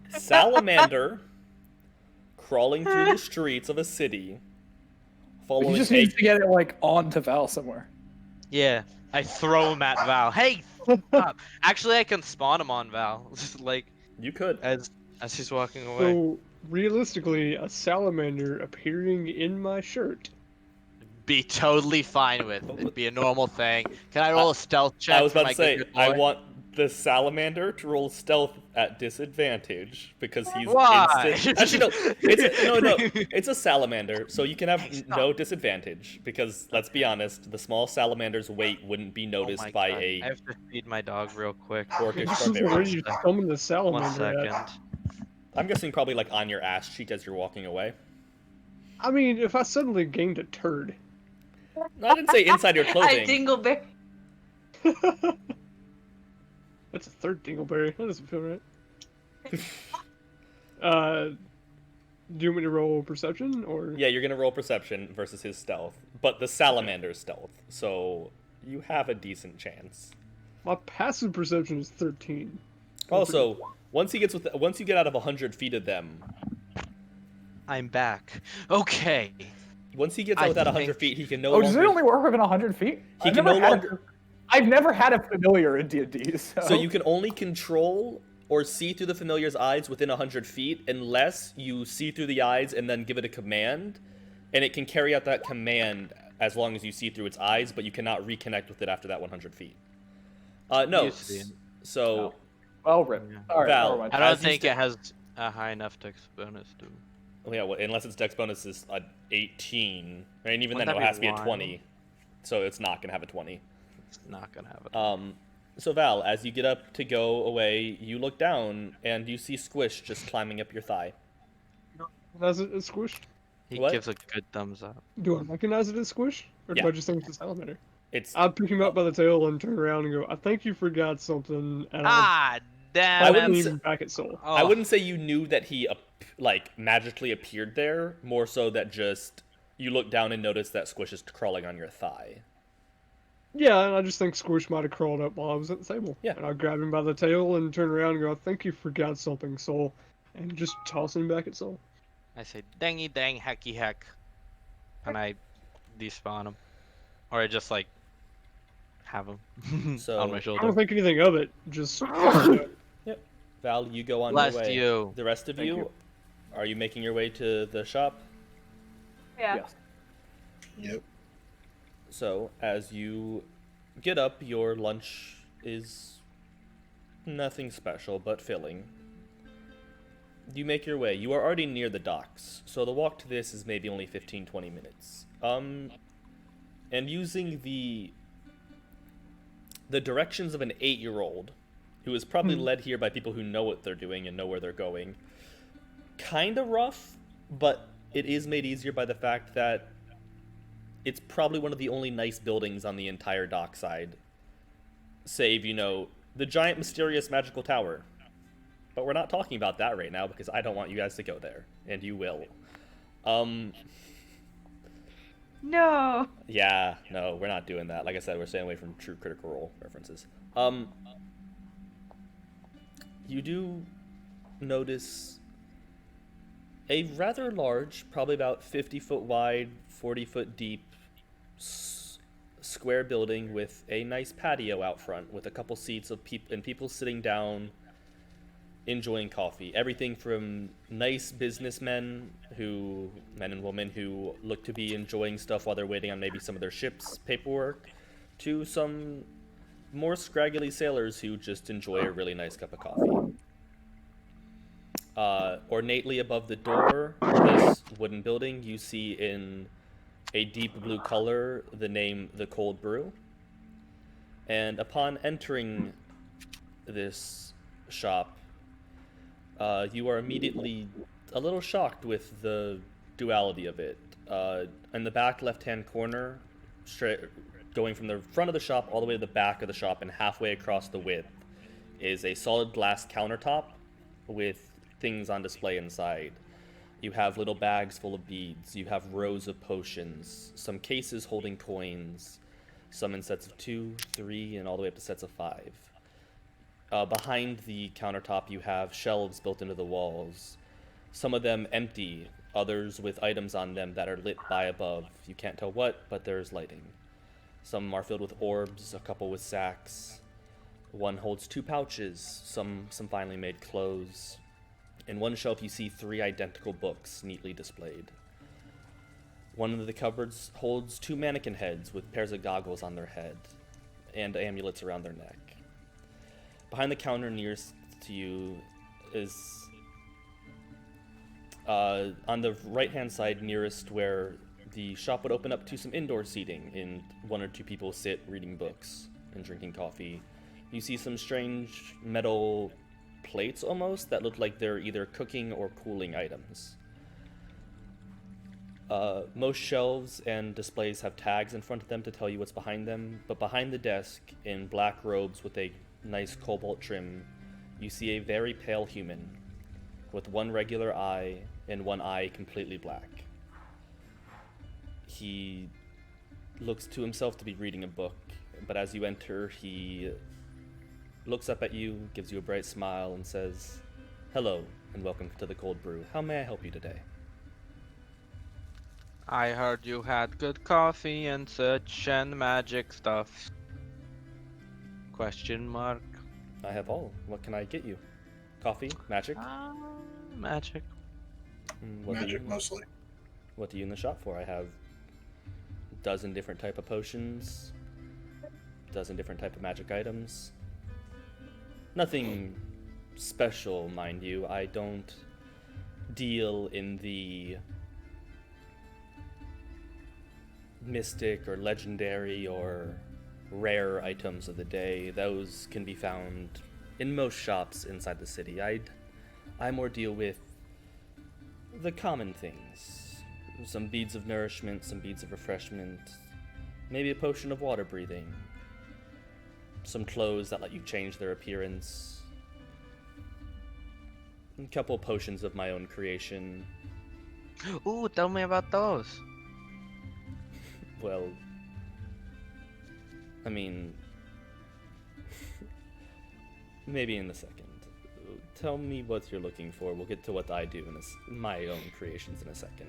salamander crawling through the streets of a city, He following just a needs to get it like onto Val somewhere. Yeah. I throw him at Val. Hey, stop. Actually, I can spawn him on Val. Just like You could. as he's walking away. So realistically, a salamander appearing in my shirt. Be totally fine with. It'd be a normal thing. Can I roll a stealth check? I was for about my to say, good I boy? want the salamander to roll stealth at disadvantage because he's Why? instant. Actually, no, it's a salamander, so you can have Hey, no stop. disadvantage because let's be honest, the small salamander's weight wouldn't be Oh noticed my by God. a I have to feed my dog real quick. orcish This is where barbarian. you summon the 1 salamander second. at. I'm guessing probably like on your ass cheek as you're walking away. I mean, if I suddenly gained a turd. No, I didn't say inside your I clothing. dingleberry. That's a third dingleberry. That doesn't feel right. Do you want me to roll perception or? Yeah, you're gonna roll perception versus his stealth, but the salamander's stealth, so you have a decent chance. My passive perception is 13. Also, once you get out of 100 feet of them, I'm back. Okay. once he gets I out without 100 think- feet, he can no Oh, does it longer. only work within 100 feet? He I've can never no had longer. I've never had a familiar in D&D, So you can only control or see through the familiar's eyes within 100 feet unless you see through the eyes and then give it a command, and it can carry out that command as long as you see through its eyes, but you cannot reconnect with it after that 100 feet. No. Used to be. So Well written. Yeah. All right, Val, never mind. I don't As you think sta- it has a high enough dex bonus to. yeah, well, unless its dex bonus is 18, and even Wouldn't then that it has to be be a one? 20, so it's not gonna have a 20. It's not gonna have it. So Val, as you get up to go away, you look down and you see Squish just climbing up your thigh. Recognize it as squish? He what? gives a good thumbs up. Do I recognize it as squish? Or do Yeah. I just think it's a salamander? It's I'd pick him up by the tail and turn around and go, I think you forgot something, and Ah, I damn wouldn't I'll say- him back at Soul. Oh, I wouldn't say you knew that he like magically appeared there, more so that just you look down and notice that Squish is crawling on your thigh. Yeah, and I just think Squish might have crawled up while I was at the table. Yeah. And I'll grab him by the tail and turn around and go, I think you forgot something, Soul. and just tossing back at Saul. I say, dangy dang hacky heck. And I despawn him. Or I just, like, have him on So- my I shoulder. don't think anything of it. Just Yep. Val, you go on Bless your way. you. The rest of Thank you, you. are you making your way to the shop? Yeah. Yes. Yep. So, as you get up, your lunch is nothing special but filling. You make your way. You are already near the docks, so the walk to this is maybe only 15-20 minutes. And using the directions of an 8-year-old, who is probably led here by people who know what they're doing and know where they're going, kinda rough, but it is made easier by the fact that it's probably one of the only nice buildings on the entire dockside. Save, the giant, mysterious, magical tower. But we're not talking about that right now because I don't want you guys to go there. And you will. No. Yeah, no, we're not doing that. Like I said, we're staying away from true Critical Role references. You do notice a rather large, probably about 50-foot wide, 40-foot deep, square building with a nice patio out front with a couple seats of people sitting down enjoying coffee. Everything from nice businessmen men and women who look to be enjoying stuff while they're waiting on maybe some of their ship's paperwork, to some more scraggly sailors who just enjoy a really nice cup of coffee. Ornately above the door of this wooden building, you see in a deep blue color the name The Cold Brew. And upon entering this shop, you are immediately a little shocked with the duality of it. In the back left-hand corner, straight, going from the front of the shop all the way to the back of the shop and halfway across the width, is a solid glass countertop with things on display inside. You have little bags full of beads, you have rows of potions, some cases holding coins, some in sets of 2, 3, and all the way up to sets of 5. Behind the countertop, you have shelves built into the walls, some of them empty, others with items on them that are lit by above. You can't tell what, but there's lighting. Some are filled with orbs, a couple with sacks. One holds 2 pouches, some finely made clothes. In one shelf, you see 3 identical books neatly displayed. One of the cupboards holds 2 mannequin heads with pairs of goggles on their head and amulets around their neck. Behind the counter nearest to you is, on the right-hand side nearest where the shop would open up to some indoor seating, and 1 or 2 people sit reading books and drinking coffee. You see some strange metal plates almost that look like they're either cooking or cooling items. Most shelves and displays have tags in front of them to tell you what's behind them, but behind the desk, in black robes with a nice cobalt trim, you see a very pale human with 1 regular eye and 1 eye completely black. He looks to himself to be reading a book, but as you enter, he looks up at you, gives you a bright smile, and says, "Hello, and welcome to the Cold Brew. How may I help you today?" I heard you had good coffee and such and magic stuff. Question mark. I have all. What can I get you? Coffee? Magic? Magic. What Magic mostly. What do you in the shop for? I have a dozen different type of potions, dozen different type of magic items. Nothing special, mind you. I don't deal in the mystic or legendary or rare items of the day. Those can be found in most shops inside the city. I more deal with the common things. Some beads of nourishment, some beads of refreshment, maybe a potion of water breathing, some clothes that let you change their appearance, a couple potions of my own creation. Ooh, tell me about those. Well, I mean, maybe in a second. tell me what you're looking for. We'll get to what I do in my own creations in a second.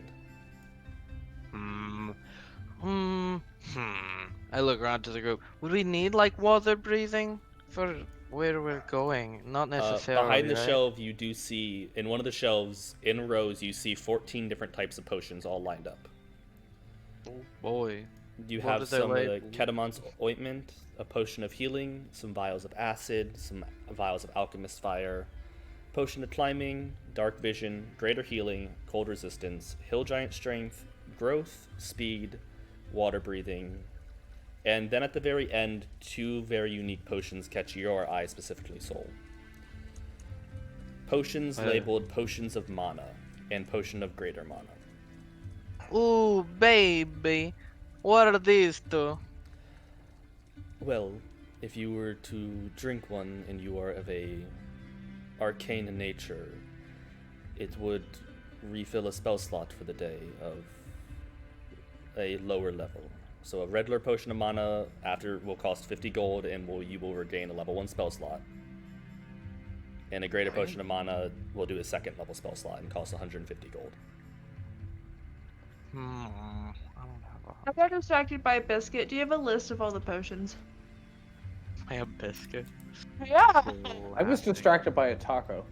I look around to the group. Would we need like water breathing for where we're going? Not necessarily. Behind the right? shelf, you do see, in one of the shelves, in rows, you see 14 different types of potions all lined up. Oh boy. You What have do they some label? Ketamon's ointment, a potion of healing, some vials of acid, some vials of alchemist fire, potion of climbing, dark vision, greater healing, cold resistance, hill giant strength, growth, speed, water breathing, and then at the very end, 2 very unique potions catch your eye, specifically Soul. Potions labeled Potions of Mana and Potion of Greater Mana. Ooh, baby. What are these two? Well, if you were to drink one and you are of a arcane nature, it would refill a spell slot for the day of a lower level. So a regular potion of mana after will cost 50 gold and you will regain a level 1 spell slot. And a greater potion of mana will do a second level spell slot and cost 150 gold. I don't have I got distracted by a biscuit. Do you have a list of all the potions? a biscuit. Yeah. I was distracted by a taco.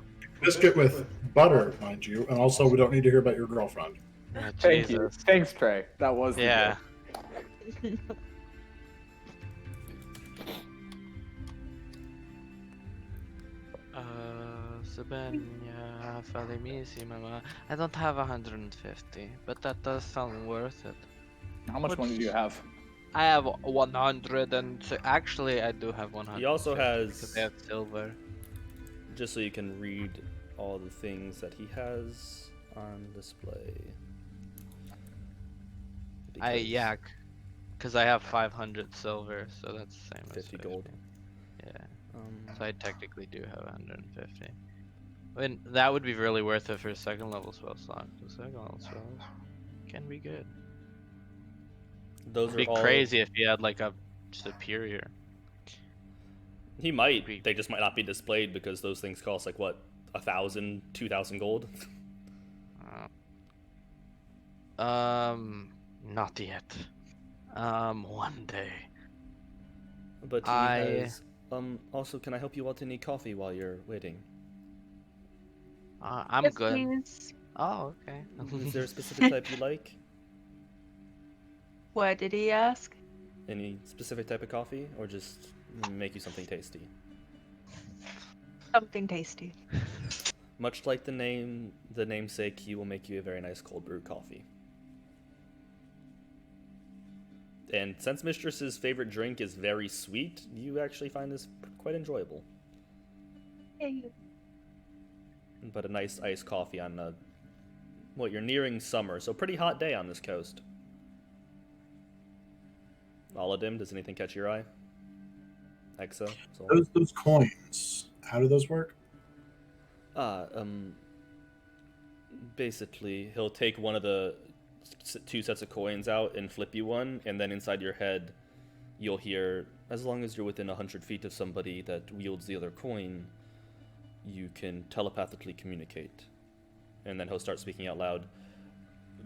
Biscuit with butter, mind you, and also we don't need to hear about your girlfriend. Yeah, Thank you. Jesus. Thanks, Trey. That was the Yeah. joke. Sabenya, Falimissima. I don't have 150, but that does sound worth it. How much money do you have? I have 100, and actually, I do have 100. He also has, because I have silver. just so you can read all the things that he has on display. Because I have 500 silver, so that's the same as 50 gold. Yeah, so I technically do have 150. I mean, that would be really worth it for a second level spell slot. The second level spells can be good. Those It'd be are all crazy if you had like a superior. He might. They just might not be displayed because those things cost like what, 1,000, 2,000 gold. Not yet. One day. But he has. Also, can I help you out to need coffee while you're waiting? I'm Yes, good. please. Oh, okay. Is there a specific type you like? What did he ask? Any specific type of coffee, or just make you something tasty? Something tasty. Much like the namesake, he will make you a very nice cold brew coffee. And since Mistress's favorite drink is very sweet, you actually find this quite enjoyable. Hey. But a nice iced coffee on you're nearing summer, so pretty hot day on this coast. Aladim, does anything catch your eye? Exa? Those coins, how do those work? Basically, he'll take one of the 2 sets of coins out and flip you one, and then inside your head, you'll hear, as long as you're within 100 feet of somebody that wields the other coin, you can telepathically communicate. And then he'll start speaking out loud.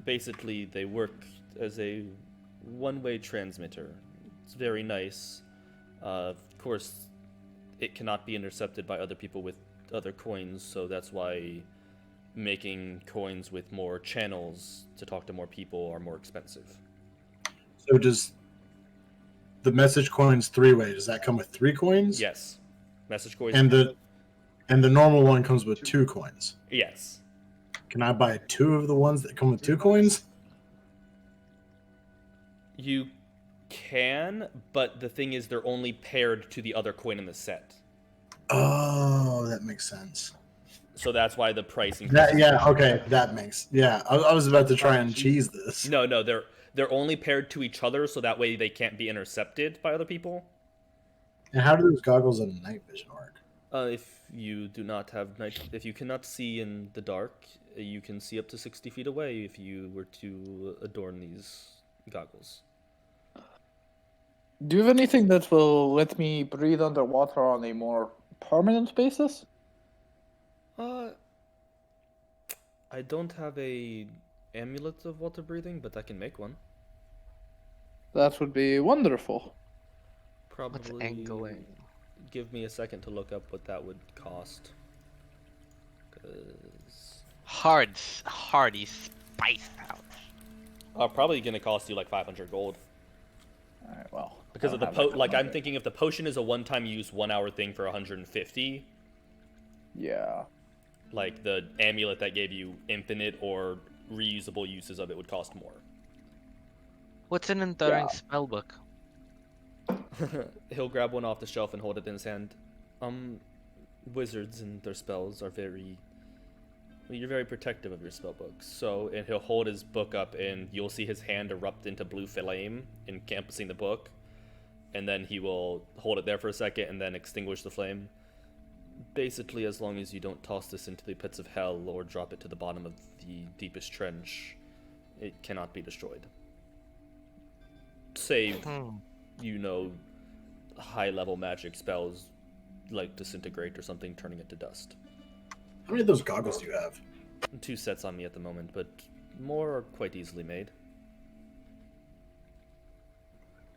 Basically, they work as a one-way transmitter. It's very nice. Of course, it cannot be intercepted by other people with other coins, so that's why making coins with more channels to talk to more people are more expensive. So does the message coins 3-way, does that come with 3 coins? Yes. Message coins. And the normal one comes with 2 coins. Yes. Can I buy 2 of the ones that come with 2 coins? You can, but the thing is they're only paired to the other coin in the set. Oh, that makes sense. So that's why the price increases. That makes I was about to try and cheese this. No, they're only paired to each other, so that way they can't be intercepted by other people. And how do those goggles and night vision work? If you do not have if you cannot see in the dark, you can see up to 60 feet away if you were to adorn these goggles. Do you have anything that will let me breathe underwater on a more permanent basis? I don't have a amulet of water breathing, but I can make one. That would be wonderful. What's Probably angling? give me a second to look up what that would cost. Cause Hardy spice pouch. probably gonna cost you like 500 gold. All right, well. Because I of the don't have that I'm much. thinking if the potion is a one-time use 1 hour thing for 150, Yeah. like the amulet that gave you infinite or reusable uses of it would cost more. What's an enduring spellbook? He'll grab one off the shelf and hold it in his hand. Wizards and their spells are very... Well, you're very protective of your spellbooks. So, and he'll hold his book up and you'll see his hand erupt into blue flame, encompassing the book. And then he will hold it there for a second and then extinguish the flame. Basically, as long as you don't toss this into the pits of hell or drop it to the bottom of the deepest trench, it cannot be destroyed. Save, you know, high-level magic spells like disintegrate or something, turning it to dust. How many of those goggles do you have? 2 sets on me at the moment, but more are quite easily made.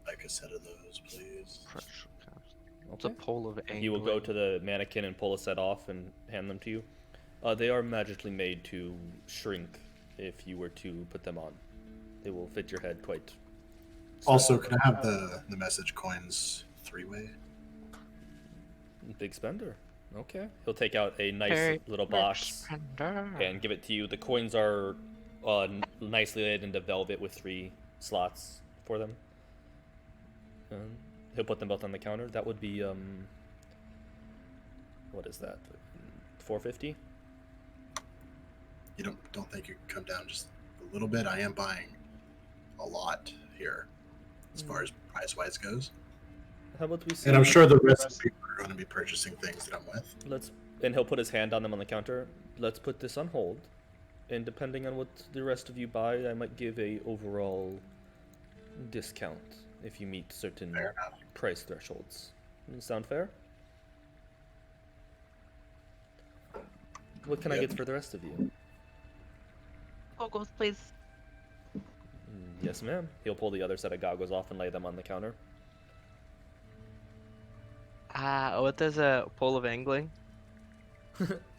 Like a set of those, please. Pressure caps. It's a pole of angling. He will go to the mannequin and pull a set off and hand them to you. They are magically made to shrink if you were to put them on. They will fit your head quite. Also, can I have the message coins 3-way? Big spender. Okay. He'll take out a nice Very little big box spender. and give it to you. The coins are nicely laid into velvet with 3 slots for them. He'll put them both on the counter. That would be what is that? 450. You don't think you could come down just a little bit? I am buying a lot here, as far as price-wise goes. How about we see? And I'm sure the rest of the people are going to be purchasing things that I'm with. And he'll put his hand on them on the counter. Let's put this on hold, and depending on what the rest of you buy, I might give a overall discount if you meet certain Fair enough. price thresholds. Sound fair? What can I Yep. get for the rest of you? Goggles, please. Yes, ma'am. He'll pull the other set of goggles off and lay them on the counter. What is a pole of angling?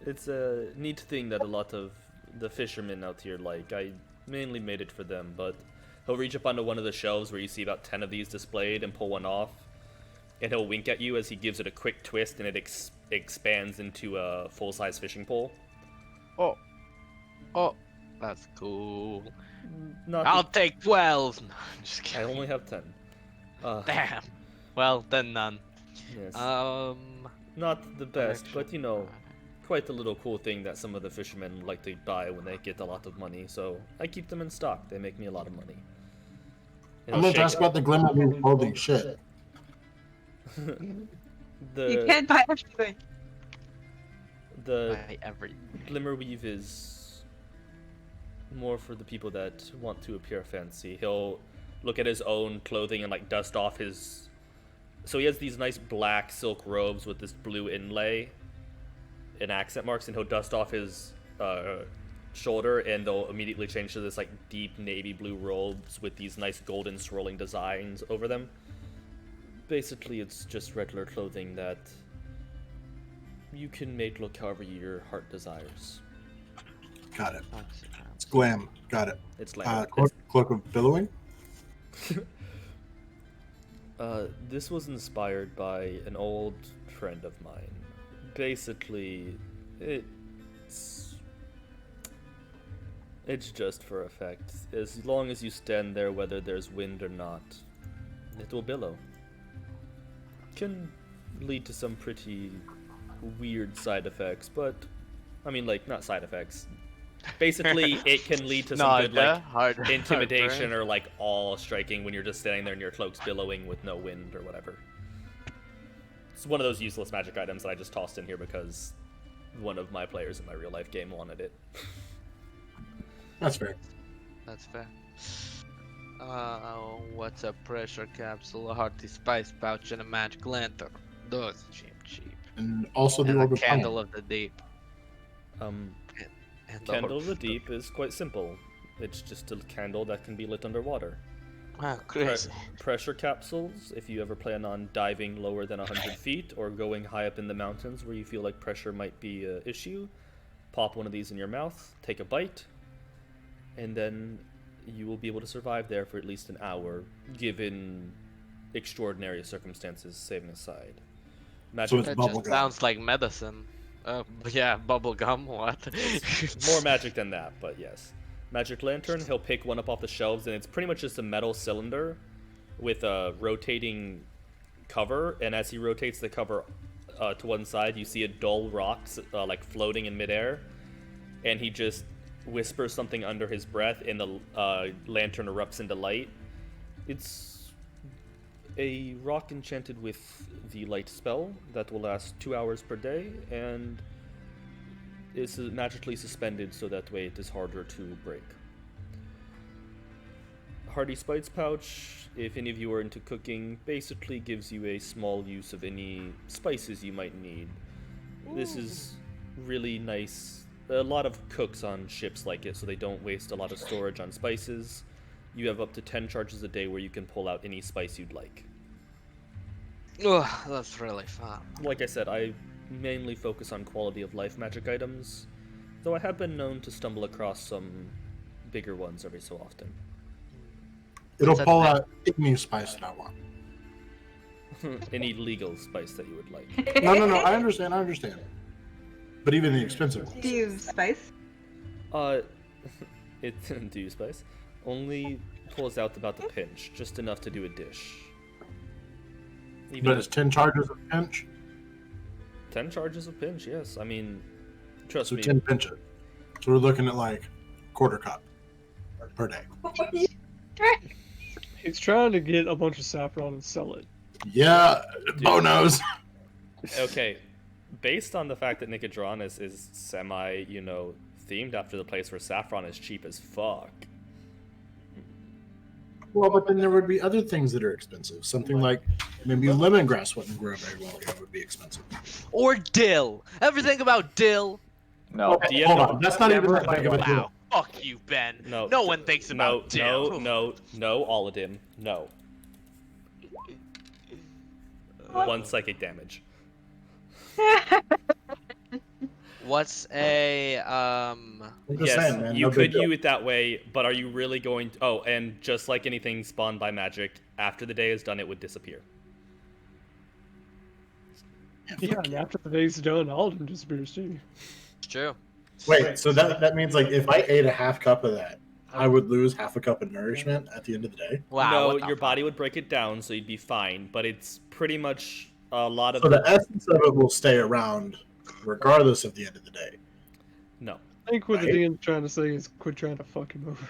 It's a neat thing that a lot of the fishermen out here like. I mainly made it for them, but he'll reach up onto one of the shelves where you see about 10 of these displayed and pull one off. And he'll wink at you as he gives it a quick twist and it expands into a full-size fishing pole. Oh, that's cool. Not I'll take 12. No, I'm just I kidding. only have 10. Damn. Well, then none. Yes. Not the best, but you know, quite a little cool thing that some of the fishermen like to buy when they get a lot of money. So I keep them in stock. They make me a lot of money. And I'm going to ask about the Glimmer Moon clothing shit. You can't buy everything. The Buy every. Glimmerweave is more for the people that want to appear fancy. He'll look at his own clothing and like dust off his. So he has these nice black silk robes with this blue inlay and accent marks, and he'll dust off his shoulder, and they'll immediately change to this like deep navy blue robes with these nice golden swirling designs over them. Basically, it's just regular clothing that you can make look however your heart desires. Got it. It's glam. Got it. It's like Cloak of Billowing? this was inspired by an old friend of mine. Basically, it's just for effect. As long as you stand there, whether there's wind or not, it will billow. Can lead to some pretty weird side effects, but I mean, like, not side effects. Basically, it can lead to some good like intimidation or like awe striking when you're just standing there and your cloak's billowing with no wind or whatever. It's one of those useless magic items that I just tossed in here because one of my players in my real life game wanted it. That's fair. That's fair. What's a pressure capsule, a hearty spice pouch, and a magic lantern? Those cheap. And also the And Orb a of candle Fire. of the deep. And Candle of the Deep is quite simple. It's just a candle that can be lit underwater. Wow, crazy. Pressure capsules, if you ever plan on diving lower than 100 feet or going high up in the mountains where you feel like pressure might be an issue, pop one of these in your mouth, take a bite, and then you will be able to survive there for at least an hour, given extraordinary circumstances saving aside. So it's That bubble just gum. sounds like medicine. Yeah, bubble gum. What? More magic than that, but yes. Magic lantern, he'll pick one up off the shelves, and it's pretty much just a metal cylinder with a rotating cover, and as he rotates the cover to one side, you see a dull rock like floating in midair, and he just whispers something under his breath, and the lantern erupts into light. It's a rock enchanted with the light spell that will last 2 hours per day, and is magically suspended so that way it is harder to break. Hardy Spice pouch, if any of you are into cooking, basically gives you a small use of any spices you might need. This is really nice. A lot of cooks on ships like it, so they don't waste a lot of storage on spices. You have up to 10 charges a day where you can pull out any spice you'd like. Ugh, that's really fun. Like I said, I mainly focus on quality of life magic items, though I have been known to stumble across some bigger ones every so often. It'll That's pull a- out any spice that I want. Any legal spice that you would like. No, I understand. But even the expensive ones. Do you spice? It do you spice? Only pulls out about a pinch, just enough to do a dish. Even But it's 10 charges of pinch, 10 charges of pinch, yes. I mean, trust so me. 10 pinches. So we're looking at like quarter cup per day. He's trying to get a bunch of saffron and sell it. Yeah, Bo knows. Okay, based on the fact that Nicodranus is semi, themed after the place where saffron is cheap as fuck. Well, but then there would be other things that are expensive. Something like maybe lemongrass wouldn't grow very well here, would be expensive. Or dill. Ever think about dill? No. Okay, DM hold number- on. That's not even Never that big of a deal. Wow. Fuck you, Ben. No. No one thinks about dill. No, Aladdin. No. 1 psychic damage. What's a I'm just Yes, saying, man, you no big could deal. view it that way, but are you really going to... Oh, and just like anything spawned by magic, after the day is done, it would disappear. Yeah, and after the day's done, Alden disappears too. It's true. Wait, so that means like if I ate a half cup of that, I would lose half a cup of nourishment at the end of the day. Wow. No, what the your fuck? body would break it down, so you'd be fine, but it's pretty much a lot of So the essence of it will stay around regardless of the end of the day. No. I think what the Right. DM's trying to say is quit trying to fuck him over.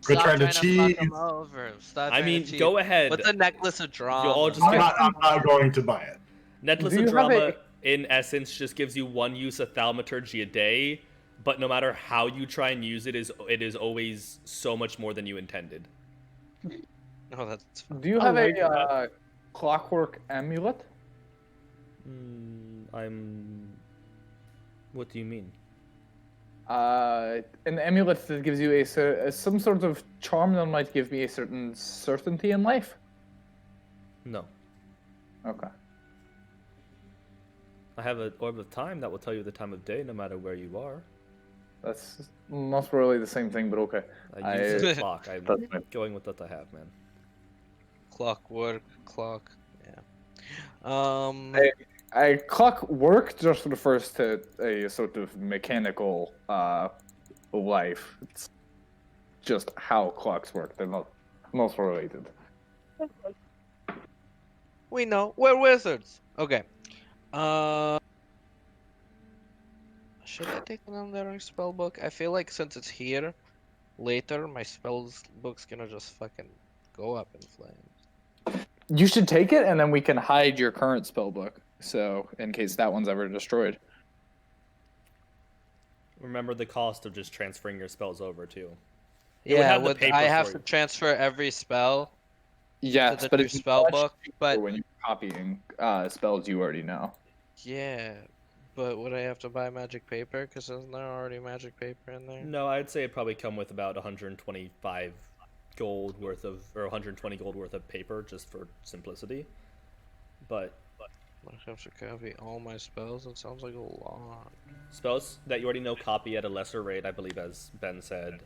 Quit Stop trying to fuck cheat. him over. Stop I trying mean, to cheat. go ahead. What's a necklace of drama? You'll all just I'm get... not going to buy it. Necklace Do of you have Drama, a- in essence, just gives you 1 use of thaumaturgy a day, but no matter how you try and use it, it is always so much more than you intended. Oh, that's fun. Do you I have like a clockwork amulet? What do you mean? An amulet that gives you some sort of charm that might give me a certain certainty in life? No. Okay. I have an orb of time that will tell you the time of day no matter where you are. That's not really the same thing, but okay. I use a clock. I'm That's fine. going with what I have, man. Clockwork, clock. Yeah. A clockwork just refers to a sort of mechanical life. It's just how clocks work. They're not related. We know. We're wizards. Okay. Should I take another spell book? I feel like since it's here, later my spells book's gonna just fucking go up in flames. You should take it, and then we can hide your current spell book. So, in case that one's ever destroyed. Remember the cost of just transferring your spells over, too. would Yeah, have the paper I have for to you. transfer every spell Yes, to the but new it's spell much book, cheaper but when you're copying spells you already know. yeah, But would I have to buy magic paper? Because isn't there already magic paper in there? No, I'd say it'd probably come with about 125 gold worth of, or 120 gold worth of paper, just for simplicity. But I have to copy all my spells. That sounds like a lot. spells that you already know copy at a lesser rate, I believe, as Ben said.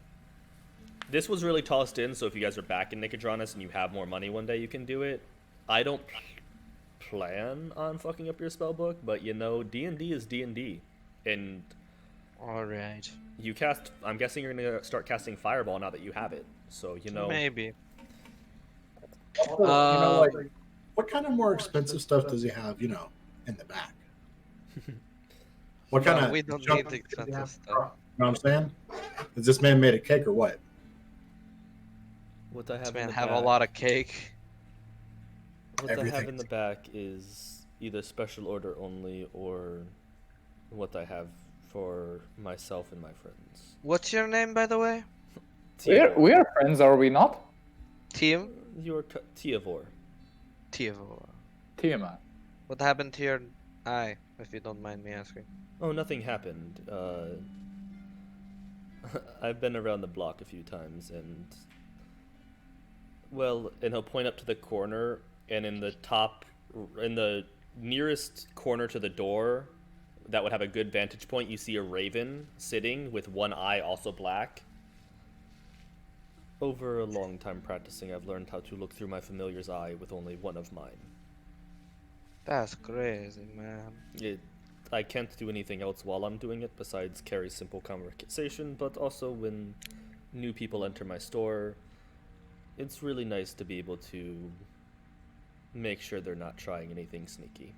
This was really tossed in, so if you guys are back in Nicodranas and you have more money one day, you can do it. I don't plan on fucking up your spell book, but you know, D&D is D&D. And Alright. you cast, I'm guessing you're gonna start casting Fireball now that you have it. So, you know. Maybe. Oh, you know, like, what kind of more expensive stuff does he have, you know, in the back? What kind of we don't junk need does he have expensive in the stuff. front? You know what I'm saying? Is this man made a cake or what? What I This have in man the have back, a lot of cake. what I have Everything. in the back is either special order only or what I have for myself and my friends. What's your name, by the way? We are friends, are we not? Team? You're Tiavor. Tivo. Tiamat. What happened to your eye, if you don't mind me asking? Oh, nothing happened. I've been around the block a few times, and well, and he'll point up to the corner, and in the nearest corner to the door, that would have a good vantage point. You see a raven sitting with one eye also black. Over a long time practicing, I've learned how to look through my familiar's eye with only one of mine. That's crazy, man. I can't do anything else while I'm doing it besides carry simple conversation, but also when new people enter my store, it's really nice to be able to make sure they're not trying anything sneaky.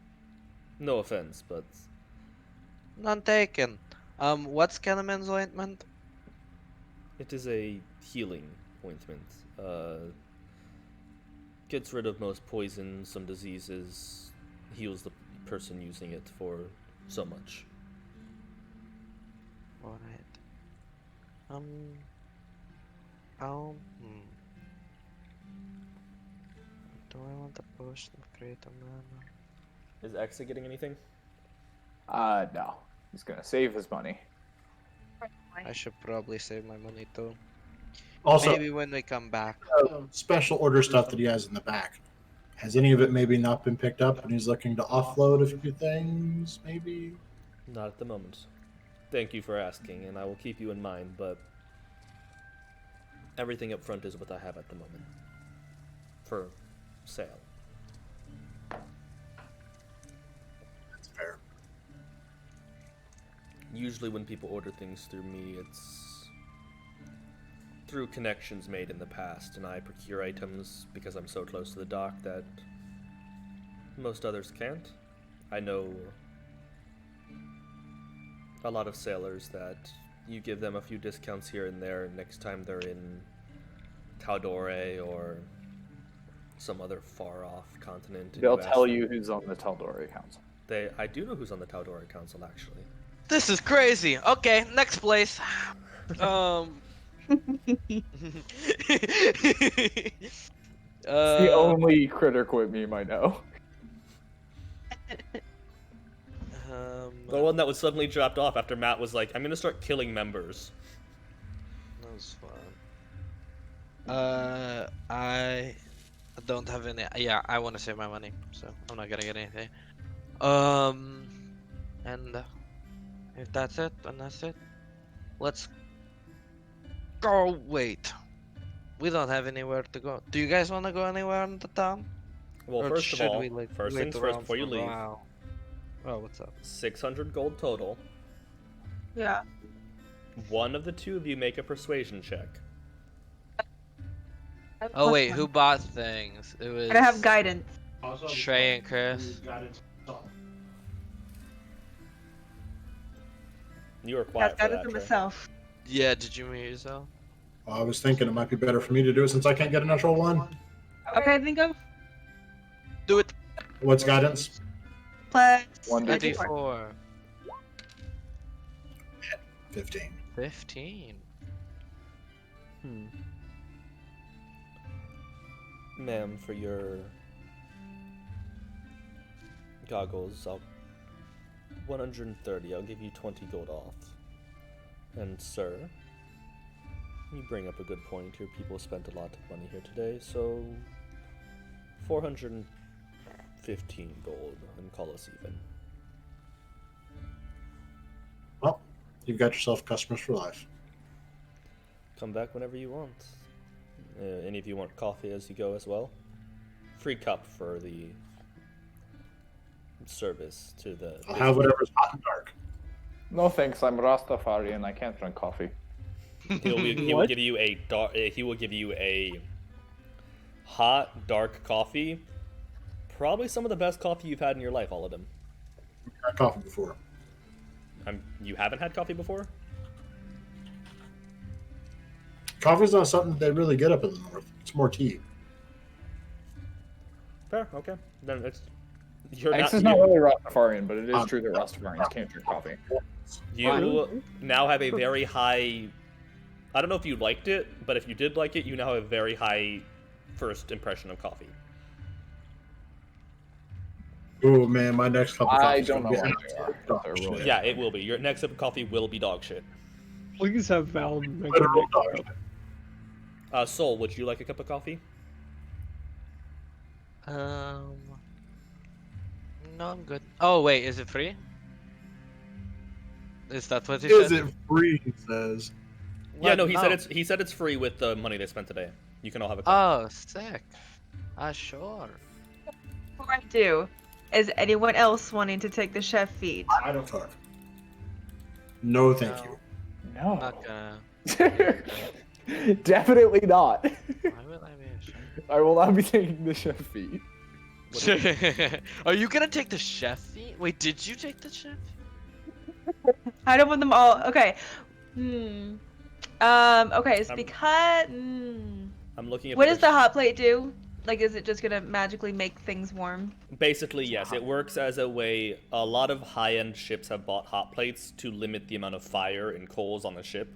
No offense, but None taken. What's Kenneman's ointment? it is a healing ointment. Gets rid of most poison, some diseases, heals the person using it for so much. Alright. Oh, Do I want the potion of greater mana? Is Exa getting anything? No. He's gonna save his money. I should probably save my money too. Also, Maybe when we come back. special order stuff that he has in the back. Has any of it maybe not been picked up and he's looking to offload a few things, maybe? Not at the moment. Thank you for asking, and I will keep you in mind, but everything up front is what I have at the moment. For sale. That's fair. Usually when people order things through me, it's through connections made in the past, and I procure items because I'm so close to the dock that most others can't. I know a lot of sailors that you give them a few discounts here and there next time they're in Caldore or some other far-off continent. and They'll ask tell them- you who's on the Taldori Council. I do know who's on the Caldore Council, actually. This is crazy. Okay, next place. It's the only critic with meme I know. The one that was suddenly dropped off after Matt was like, I'm gonna start killing members. That was fun. I don't have any. Yeah, I want to save my money, so I'm not gonna get anything. And if that's it, then that's it. Let's go. Wait, we don't have anywhere to go. Do you guys want to go anywhere in the town? Well, Or first of should all, we, like, first wait things first, around before you for a leave, while? Oh, what's up? 600 gold total. Yeah. One of the two of you make a persuasion check. Oh wait, who bought things? It was. And I have guidance. Trey and Chris. You were Yes, quiet for guidance that, for Trey. myself. Yeah, did you meet yourself? Well, I was thinking it might be better for me to do it since I can't get a natural one. Okay, then go. Do it. What's guidance? Plus 1d4. 24. 15. 15. Ma'am, for your goggles, 130. I'll give you 20 gold off. And sir, you bring up a good point. Your people spent a lot of money here today, so 415 gold, and call us even. Well, you've got yourself customers for life. Come back whenever you want. Any of you want coffee as you go as well? Free cup for the service to the. I'll have whatever's hot and dark. No thanks, I'm Rastafari and I can't drink coffee. He will give you a he will give you a hot dark coffee. Probably some of the best coffee you've had in your life, all of them. I've had coffee before. You haven't had coffee before? Coffee's not something they really get up in the north. It's more tea. Fair, okay. Then it's This is not really Rastafarian, but it is true that Rastafarians can't drink coffee. You now have a very high. I don't know if you liked it, but if you did like it, you now have a very high first impression of coffee. Oh man, my next cup of coffee. I don't know what they are. Dog They're really shit. Yeah, it will be. Your next cup of coffee will be dog shit. Please have Val make Literal a dog big shit. Soul, would you like a cup of coffee? No, I'm good. Oh wait, is it free? Is that what he Is said? it free? He says. Yeah, What? no, he said it's free with the money they spent today. You can all have a cup. Oh, sick. Sure. Before I do, is anyone else wanting to take the chef feat? I don't talk. No, thank No. you. No. Not gonna. Definitely not. Why will I be a chef? I will not be taking the chef feat. Are you gonna take the chef feat? Wait, did you take the chef? I don't want them all. Okay. Okay, it's I'm- because. I'm looking at What does the hot plate do? Like, is it just gonna magically make things warm? Basically, yes. It works as a way. A lot of high-end ships have bought hot plates to limit the amount of fire and coals on the ship.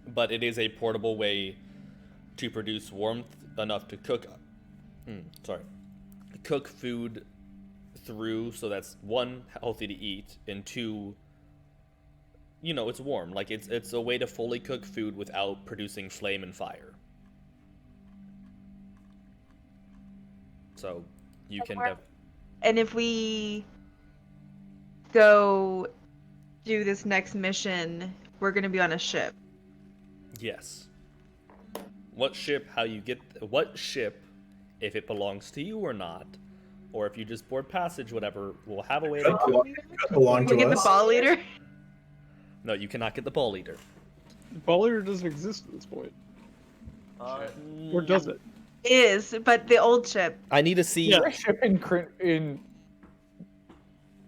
But it is a portable way to produce warmth enough to cook. Cook food through, so that's one, healthy to eat, and two, it's warm. Like it's a way to fully cook food without producing flame and fire. So you can have. And if we go do this next mission, we're gonna be on a ship. Yes. What ship? How you get? What ship? If it belongs to you or not, or if you just board passage, whatever, we'll have a way to. Belong Can we to get the us. ball leader? No, you cannot get the ball leader. The ball leader doesn't exist at this point. Or does it? Is, but the old ship. I need to see. Is there a ship in Critical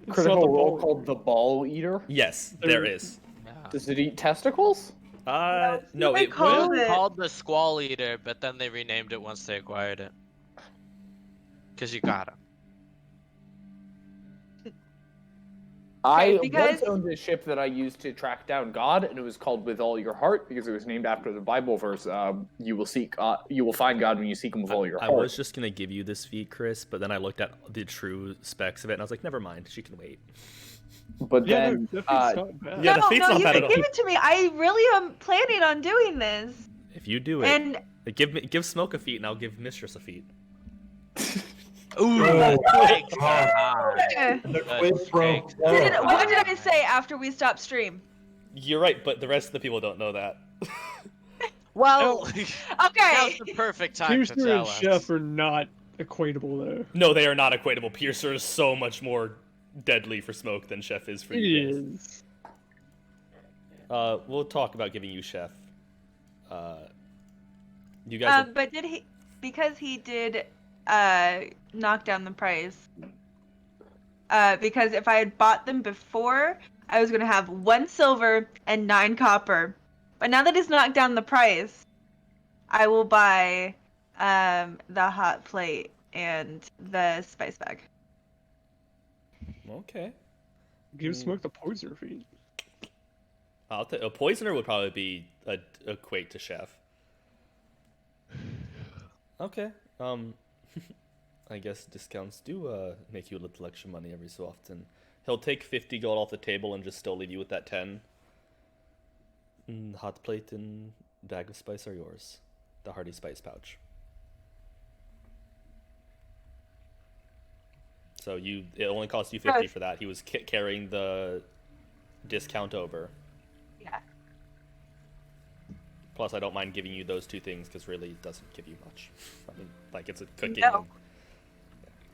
It's not the Role ball called the Ball Eater? Yes, there is. Yeah. Does it eat testicles? No, They it called will. it- Called the Squall Eater, but then they renamed it once they acquired it. Cause you got him. I because- once owned a ship that I used to track down God, and it was called With All Your Heart because it was named after the Bible verse. You will find God when you seek Him with all your I heart. was just gonna give you this feat, Chris, but then I looked at the true specs of it, and I was like, never mind, she can wait. But Yeah, then, no, that feat's not bad. Yeah, the no, feat's no, not you bad can at give all. it to me. I really am planning on doing this. If you do it, And give Smoke a feat, and I'll give Mistress a feat. Ooh, Oh, thanks. God. The quid pro Thanks. quo. what did I say after we stopped stream? You're right, but the rest of the people don't know that. Well, Okay. now's the perfect time to Piercer tell and us. Chef are not equatable though. No, they are not equatable. Piercer is so much more deadly for Smoke than Chef is for It you guys. is. We'll talk about giving you Chef. You guys. But did he? Because he did knock down the price. Because if I had bought them before, I was gonna have 1 silver and 9 copper. But now that he's knocked down the price, I will buy the hot plate and the spice bag. Okay. Give Smoke the poisoner feed. A poisoner would probably be equate to Chef. Okay. I guess discounts do make you a little extra money every so often. He'll take 50 gold off the table and just still leave you with that 10. Hot plate and bag of spice are yours. The hearty spice pouch. So it only cost you 50 for that. He was carrying the discount over. Yeah. Plus, I don't mind giving you those 2 things because really it doesn't give you much. I mean, like it's a cooking. No.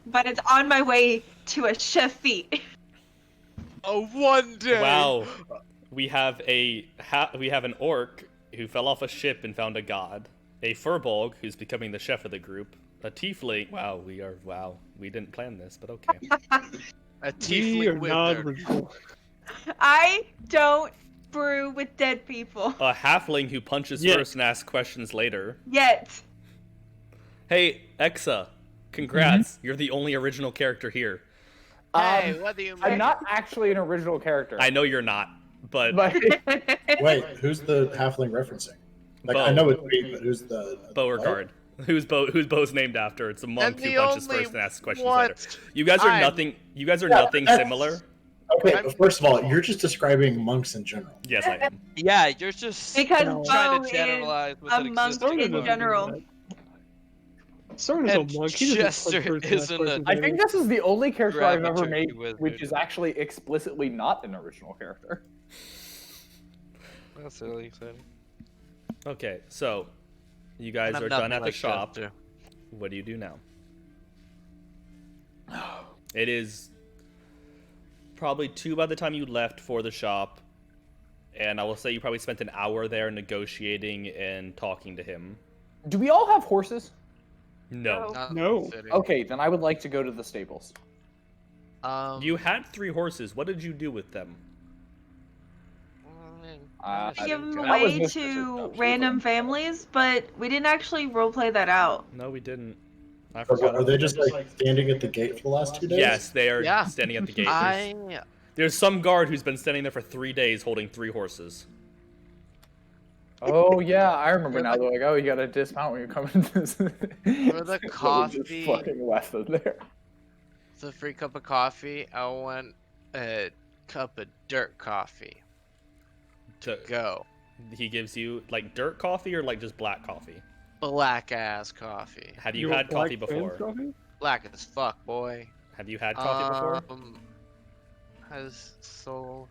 But it's on my way to a chef feat. Oh, one day. Wow, we have an orc who fell off a ship and found a god, a furbolg who's becoming the chef of the group, a tiefling. Wow, we didn't plan this, but okay. A We are tiefling not wizard. original. I don't brew with dead people. A halfling who punches Yeah. first and asks questions later. Yet. Hey, Exa, congrats! You're the only original character here. Hey, what do you mean? I'm not actually an original character. I know you're not, but But Wait, who's the halfling referencing? Like, Bo. I know it's me, but who's the Beauregard, who's Bo's named after. It's a monk And who the punches only first and asks questions what later. You guys are I'm- nothing. You guys are nothing that's- similar. Okay, but first of all, you're just describing monks in general. Yes, I am. Yeah, you're just Because trying Bo to is generalize with a an monk existing in monk. general. Soren's a And monk. He doesn't Chester punch first and ask isn't a- questions I later. think this is the only character I've ever Gravity made wizard. which is actually explicitly not an original character. That's really exciting. Okay, so you guys I'm are nothing done at the like shop. Chester. What do you do now? It is probably 2 by the time you left for the shop, and I will say you probably spent an hour there negotiating and talking to him. Do we all have horses? No. Not No. fitting. Okay, then I would like to go to the stables. You had 3 horses. What did you do with them? I We give them That was away Mr. to Tuck. random families, but we didn't actually roleplay that out. No, we didn't. I Or forgot. are they just like standing at the gate for the last 2 days? Yes, they are Yeah. standing at the gate. There's, I there's some guard who's been standing there for 3 days holding 3 horses. Oh yeah, I remember now. They're like, oh, you gotta dismount when you come into this. For the Just coffee- fucking left them there. it's a free cup of coffee. I want a cup of dirt coffee. To, Go. he gives you like dirt coffee or like just black coffee. Black ass coffee. Have you want had coffee black fans before? coffee? Black as fuck, boy. Have you had coffee before? Has Soul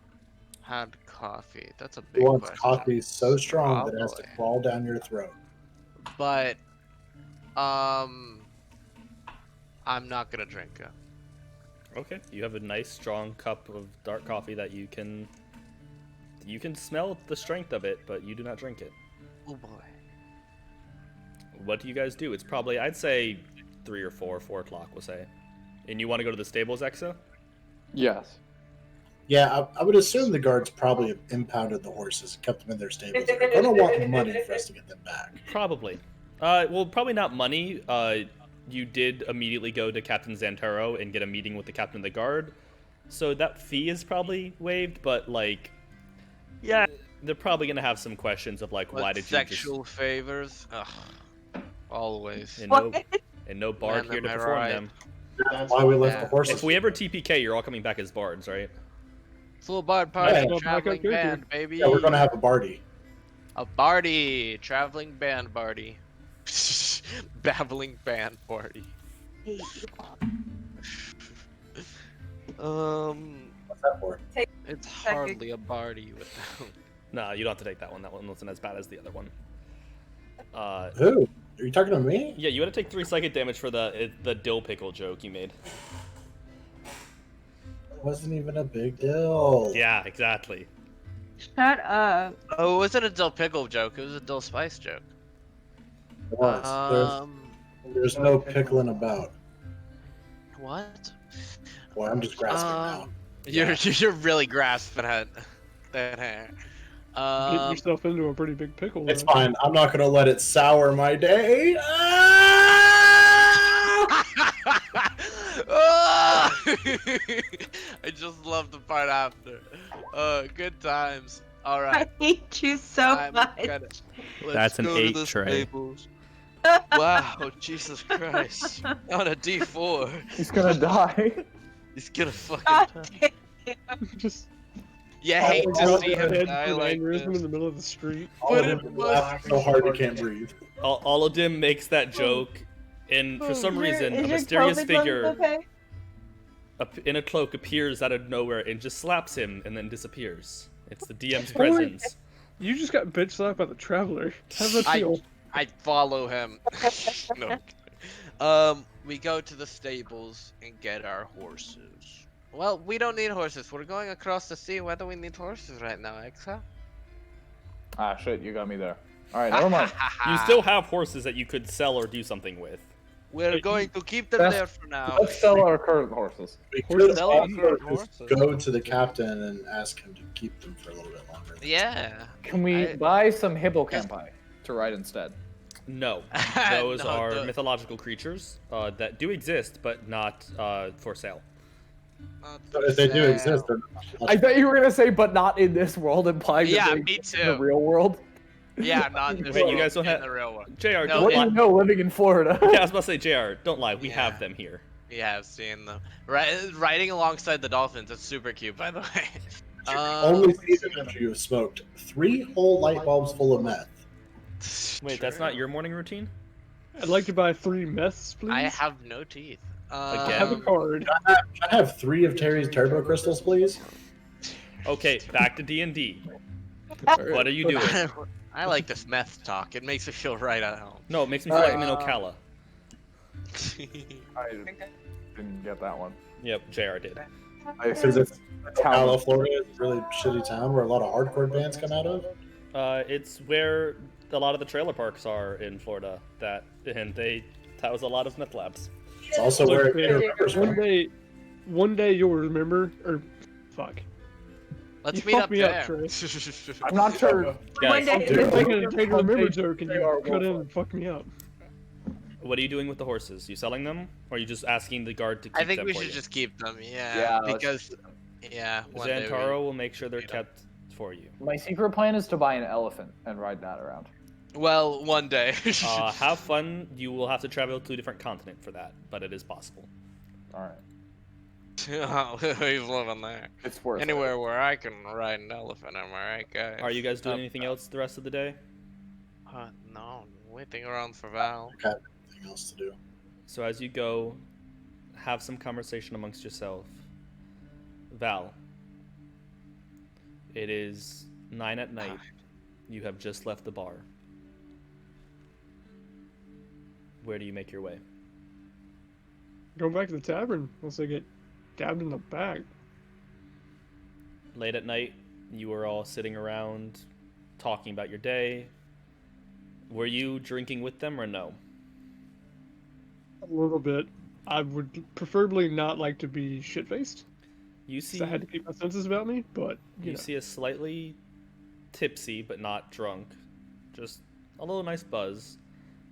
had coffee? That's a He big wants question. coffee so strong that it has to Probably. crawl down your throat. But I'm not gonna drink it. Okay, you have a nice strong cup of dark coffee that you can smell the strength of it, but you do not drink it. Oh boy. What do you guys do? It's probably, I'd say 3 or 4 o'clock, we'll say. And you want to go to the stables, Exa? Yes. Yeah, I would assume the guards probably have impounded the horses and kept them in their stables. They're gonna want money for us to get them back. Probably. Well, probably not money. You did immediately go to Captain Zantaro and get a meeting with the captain of the guard. So that fee is probably waived, but like, yeah, they're probably gonna have some questions of like, What, why did sexual favors? Ugh. Always. you What? just and no bard Man, here to am I perform right? them. That's why we left Yeah. the horses. If we ever TPK, you're all coming back as bards, right? Full bard party, Yeah. traveling Yeah. band, baby. Yeah, we're gonna have a bardy. A bardy, traveling band party. Babbling band party. What's that for? It's hardly a bardy without. Nah, you don't have to take that one. That one wasn't as bad as the other one. Who? Are you talking to me? Yeah, you had to take 3 psychic damage for the dill pickle joke you made. It wasn't even a big deal. Yeah, exactly. Shut up. Oh, it wasn't a dill pickle joke. It was a dill spice joke. It was. There's no pickling about. What? Boy, I'm just grasping now. You're really grasping at that hair. Get yourself into a pretty big pickle. It's there. fine. I'm not gonna let it sour my day. Ah! I just love the part after. Good times. All I right. hate you so I'm much. gonna- let's That's an go to 8 the tray. stables. Wow, Jesus Christ. On a D4. He's gonna die. He's gonna fucking God die. damn Just You Oh, hate to God, see him head die to an like aneurysm in this. the middle of the street. All of But them it are laughing so hard he can't breathe. Oladim makes that joke, and for some reason, a Is your mysterious COVID lungs figure okay? in a cloak appears out of nowhere and just slaps him and then disappears. It's the DM's Boy. presence. You just got bitch slapped by the traveler. How's that feel? I follow him. No. We go to the stables and get our horses. Well, we don't need horses. We're going across the sea. Why do we need horses right now, Exa? Ah, shit, you got me there. All right, never mind. You still have horses that you could sell or do something with. We're going to keep them That's- there for now. Let's sell our current horses. We Horses could sell our also current just horses. go to the captain and ask him to keep them for a little bit longer. Yeah. Can we buy some hippocampi to ride instead? No, those No, are the- mythological creatures that do exist, but not for sale. But if they do exist, they're not. I thought you were gonna say, but not in this world, implying Yeah, that they me exist in the too. real world. Yeah, not in this Wait, you world, guys don't in have- the real world. JR, No, don't What do lie. you know, living in Florida? Yeah, I was about to say, JR, don't lie. We have Yeah. them here. Yeah, I've seen them. Riding alongside the dolphins. It's super cute, by the way. Only see them after you have smoked 3 whole light bulbs full of meth. Wait, that's not your morning routine? I'd like to buy 3 meths, please. I have no teeth. I have a card. Can I have 3 of Terry's turbo crystals, please? Okay, back to D&D. What are you doing? I like this meth talk. It makes me feel right at home. No, it makes me feel like I'm in Ocala. I didn't get that one. Yep, JR did. I Because assume it's Ocala, Florida is a really shitty town where a lot of hardcore bands come out of. It's where a lot of the trailer parks are in Florida. That was a lot of meth labs. It's also Look, where man, it one day you'll remember, or fuck. Let's You meet fucked up me up, there. Trey. I'm not sure. One day. Dude, You're making a take remember They- joke and they you are cut in wolf. and fuck me up. What are you doing with the horses? You selling them, or are you just asking the guard to keep I think them we for should you? just keep them. Yeah. Yeah, let's Because. Yeah. One day Xantaro will make sure they're feed 'em. kept for you. My secret plan is to buy an elephant and ride that around. Well, one day. Have fun. You will have to travel to a different continent for that, but it is possible. All right, He's living there. it's worth Anywhere where I can ride an elephant, am I right, guys? Are you guys doing anything else the rest of the day? No, waiting around for Val. Anything else to do? So as you go, have some conversation amongst yourself. Val, it is 9 at night. You have just left the bar. Where do you make your way? Go back to the tavern once I get dabbed in the back. Late at night, you are all sitting around talking about your day. Were you drinking with them or no? A little bit. I would preferably not like to be shit-faced. You 'Cause see I had to keep my senses about me, but you You know. see a slightly tipsy but not drunk, just a little nice buzz,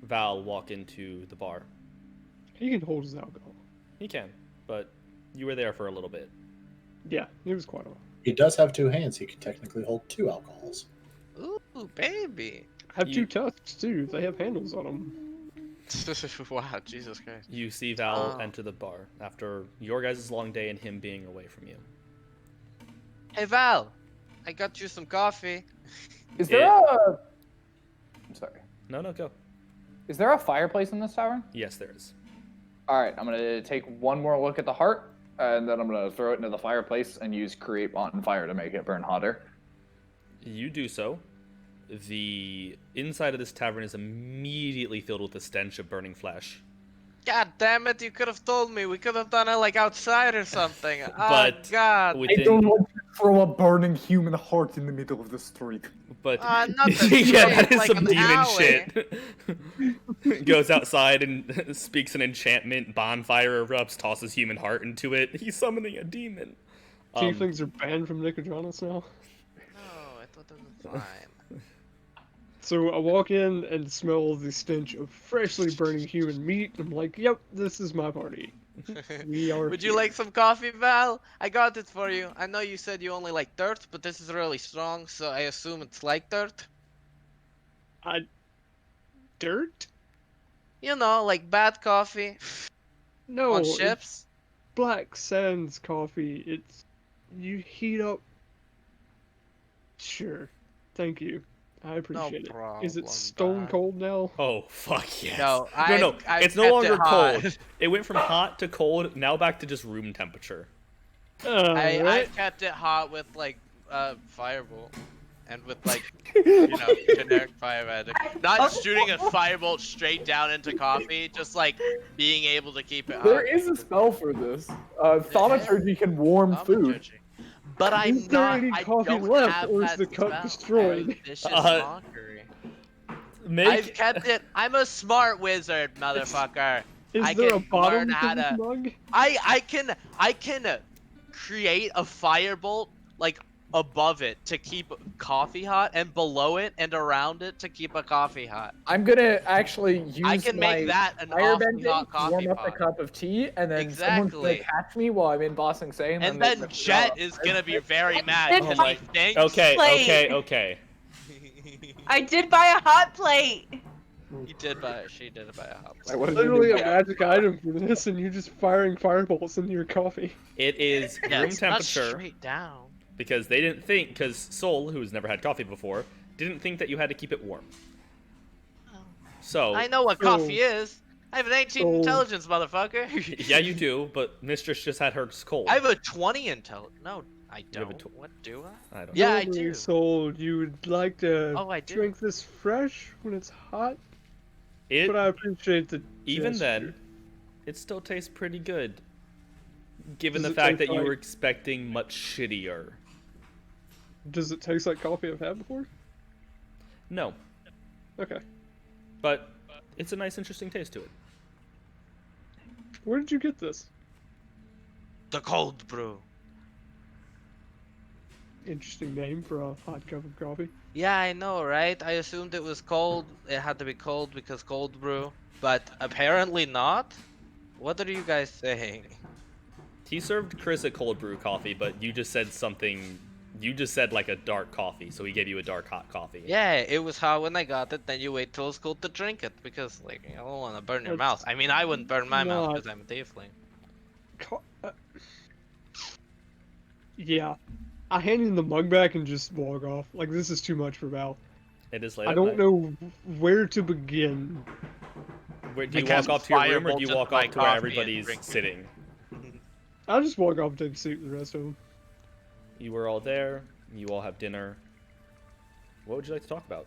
Val walk into the bar. He can hold his alcohol. He can, but you were there for a little bit. Yeah, it was quite a while. He does have 2 hands. He can technically hold 2 alcohols. Ooh, baby. I have You- 2 tusks too. They have handles on them. Wow, Jesus Christ. You see Val Oh. enter the bar after your guys' long day and him being away from you. Hey, Val. I got you some coffee. Is there I'm sorry. No, go. Is there a fireplace in this tavern? Yes, there is. All right, I'm gonna take one more look at the heart, and then I'm gonna throw it into the fireplace and use create bonfire to make it burn hotter. You do so. The inside of this tavern is immediately filled with the stench of burning flesh. God damn it, you could have told me. We could have done it like outside or something. But Oh, God. within, want to throw a burning human heart in the middle of the street. but Not the yeah, that street, is like some an demon alley. shit. Goes outside and speaks an enchantment. Bonfire erupts, tosses human heart into it. He's summoning a demon. Tieflings are banned from Nicodranas now. No, I thought that was fine. So I walk in and smell the stench of freshly burning human meat. I'm like, yep, this is my party. We are Would you here. like some coffee, Val? I got it for you. I know you said you only like dirt, but this is really strong, so I assume it's like dirt. Dirt? You know, like bad coffee No, on it's ships. Black Sands coffee. It's You heat up. Sure. Thank you. I appreciate it. Is it problem, stone bud. cold now? Oh, fuck yes. No, no, I've it's no kept longer it hot. cold. It went from hot to cold, now back to just room temperature. Alright. I've kept it hot with like firebolt, and with like generic fire magic. Not shooting a firebolt straight down into coffee, just like being able to keep it hot. There is a spell for this. Thaumaturgy can warm food. Thaumaturgy. But I'm Is there not. any I coffee don't left, have or is that the cup spell. destroyed? Oh, vicious mockery. I've kept it. I'm a smart wizard, motherfucker. Is I there a can bottom learn to how this to. mug? I can create a firebolt like above it to keep coffee hot, and below it and around it to keep a coffee hot. I'm gonna actually use I can my make that an fire awesome bending hot to coffee warm up the pot. cup of tea, and then someone's gonna Exactly. catch me while I'm in Ba Sing Se, And then Jet is gonna be very mad did because buy- he thinks. Okay. I did buy a hot plate. She did buy a hot plate. What did you Literally do? a magic item for this, and you just firing firebolts into your coffee. It is Yeah, room it's not temperature straight down. because they didn't think, because Sol, who's never had coffee before, didn't think that you had to keep it warm. So, I know what So- coffee is. I have an 18 so- intelligence, motherfucker. yeah, you do, but Mistress just had hers cold. I have a 20 intelligence. No, I You have a don't. What do I? I don't Yeah, I Normally, do. So you would like to Oh, I do. drink this fresh when it's hot, It, but I appreciate the even gesture. then, it still tastes pretty good. Given Does the it fact taste that you were like- expecting much shittier. Does it taste like coffee I've had before? No, Okay. but it's a nice, interesting taste to it. Where did you get this? The cold brew. Interesting name for a hot cup of coffee. Yeah, I know, right? I assumed it was cold. It had to be cold because cold brew, but apparently not. What are you guys saying? He served Chris a cold brew coffee, but you just said something. You just said like a dark coffee, so he gave you a dark hot coffee. Yeah, it was hot when I got it. Then you wait till it's cold to drink it because, like, I don't want to burn your mouth. That's I mean, I wouldn't burn my mouth not- because I'm a tiefling. Yeah. I hand him the mug back and just walk off. Like, this is too much for Val. It is late I at don't night. know where to begin. Where, do you Because walk off to your room, or do Firebolt you took walk my off to where coffee and everybody's drink it. sitting? I'll just walk off and take a seat with the rest of them. You were all there. You all have dinner. What would you like to talk about?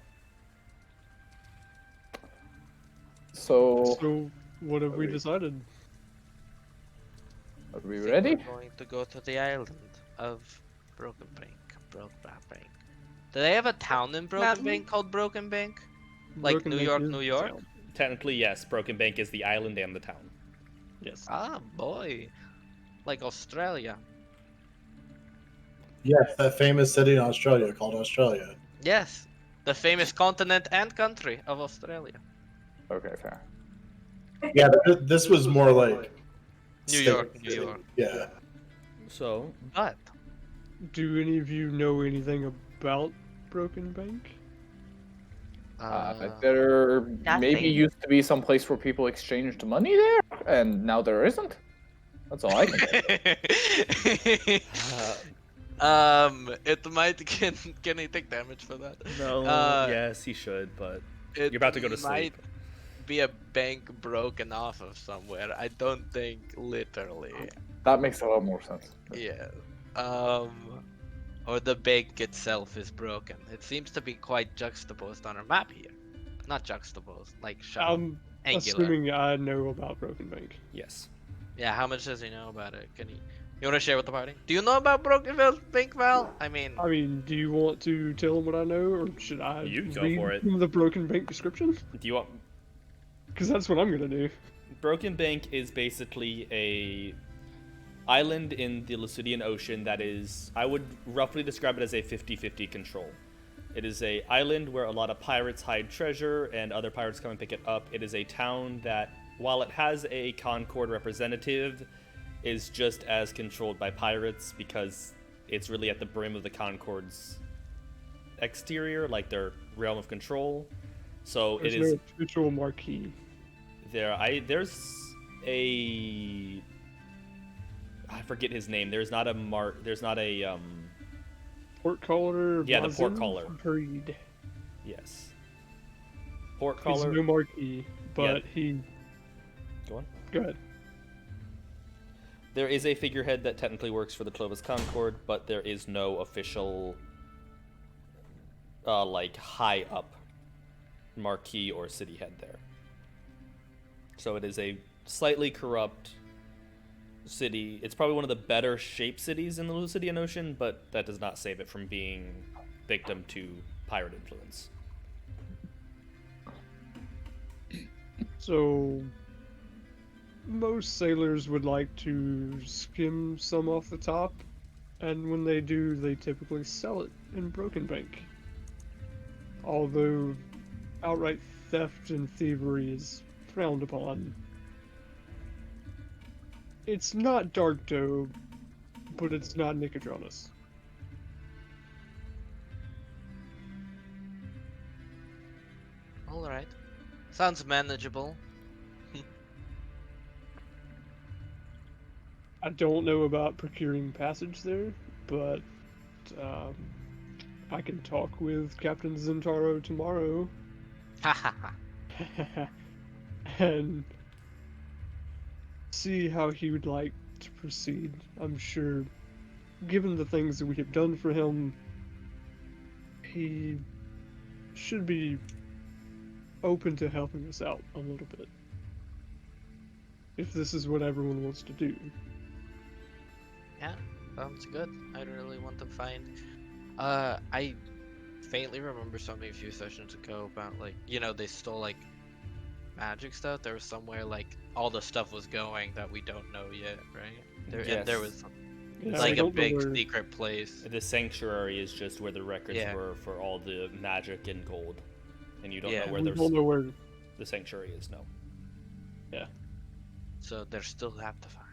So, So, what have we decided? are we I think ready? We're going to go to the island of Broken Bank. Bank. Do they have a town in Broken Mountain? Bank called Broken Bank? Like Broken New Bank York, is New the York? town. Technically, yes. Broken Bank is the island and the town. Yes. Ah, boy. Like Australia. Yes, that famous city in Australia called Australia. Yes. The famous continent and country of Australia. Okay, fair. Yeah, this was more like New state York, New city. York. Yeah. So, But Do any of you know anything about Broken Bank? There maybe Nothing. used to be some place where people exchanged money there, and now there isn't. That's all I can say. it might can he take damage for that? no, yes, he should, but It you're about to go to might sleep. be a bank broken off of somewhere. I don't think literally. That makes a lot more sense. Yeah. Or the bank itself is broken. It seems to be quite juxtaposed on our map here. Not juxtaposed, like shown. I'm Angular. assuming I know about Broken Bank. Yes. Yeah, how much does he know about it? Can he? You want to share with the party? Do you know about Broken Bank, Val? I mean, I mean, do you want to tell him what I know, or should I You go read for it. him the Broken Bank description? Do you want? Because that's what I'm gonna do. Broken Bank is basically a island in the Lucidian Ocean that is, I would roughly describe it as a 50-50 control. It is a island where a lot of pirates hide treasure and other pirates come and pick it up. It is a town that, while it has a Concord representative, is just as controlled by pirates because it's really at the brim of the Concord's exterior, like their realm of control. So There's it is no official marquee. there's a I forget his name. There's not a Portcaller. Yeah, the Mazin portcaller. Breed. Yes. He's Portcaller. no marquee, but Yeah. he. Go on. Go ahead. There is a figurehead that technically works for the Clovis Concord, but there is no official, like, high up marquee or city head there. So it is a slightly corrupt city. It's probably one of the better shaped cities in the Lucidian Ocean, but that does not save it from being victim to pirate influence. So, most sailors would like to skim some off the top, and when they do, they typically sell it in Broken Bank. Although outright theft and thievery is frowned upon. It's not Dark Doe, but it's not Nicodranus. Alright. Sounds manageable. I don't know about procuring passage there, but I can talk with Captain Zentaro tomorrow Ha ha ha. and see how he would like to proceed. I'm sure, given the things that we have done for him, he should be open to helping us out a little bit. If this is what everyone wants to do. Yeah, sounds good. I really want to find. I faintly remember something a few sessions ago about, like, you know, they stole, like, magic stuff. There was somewhere, like, all the stuff was going that we don't know yet, right? And there was Yeah, like we a don't know big where- secret place. The sanctuary is just where the records Yeah. were for all the magic and gold, and you don't Yeah. know where we don't know where. the sanctuary is. No. So there's still that to find.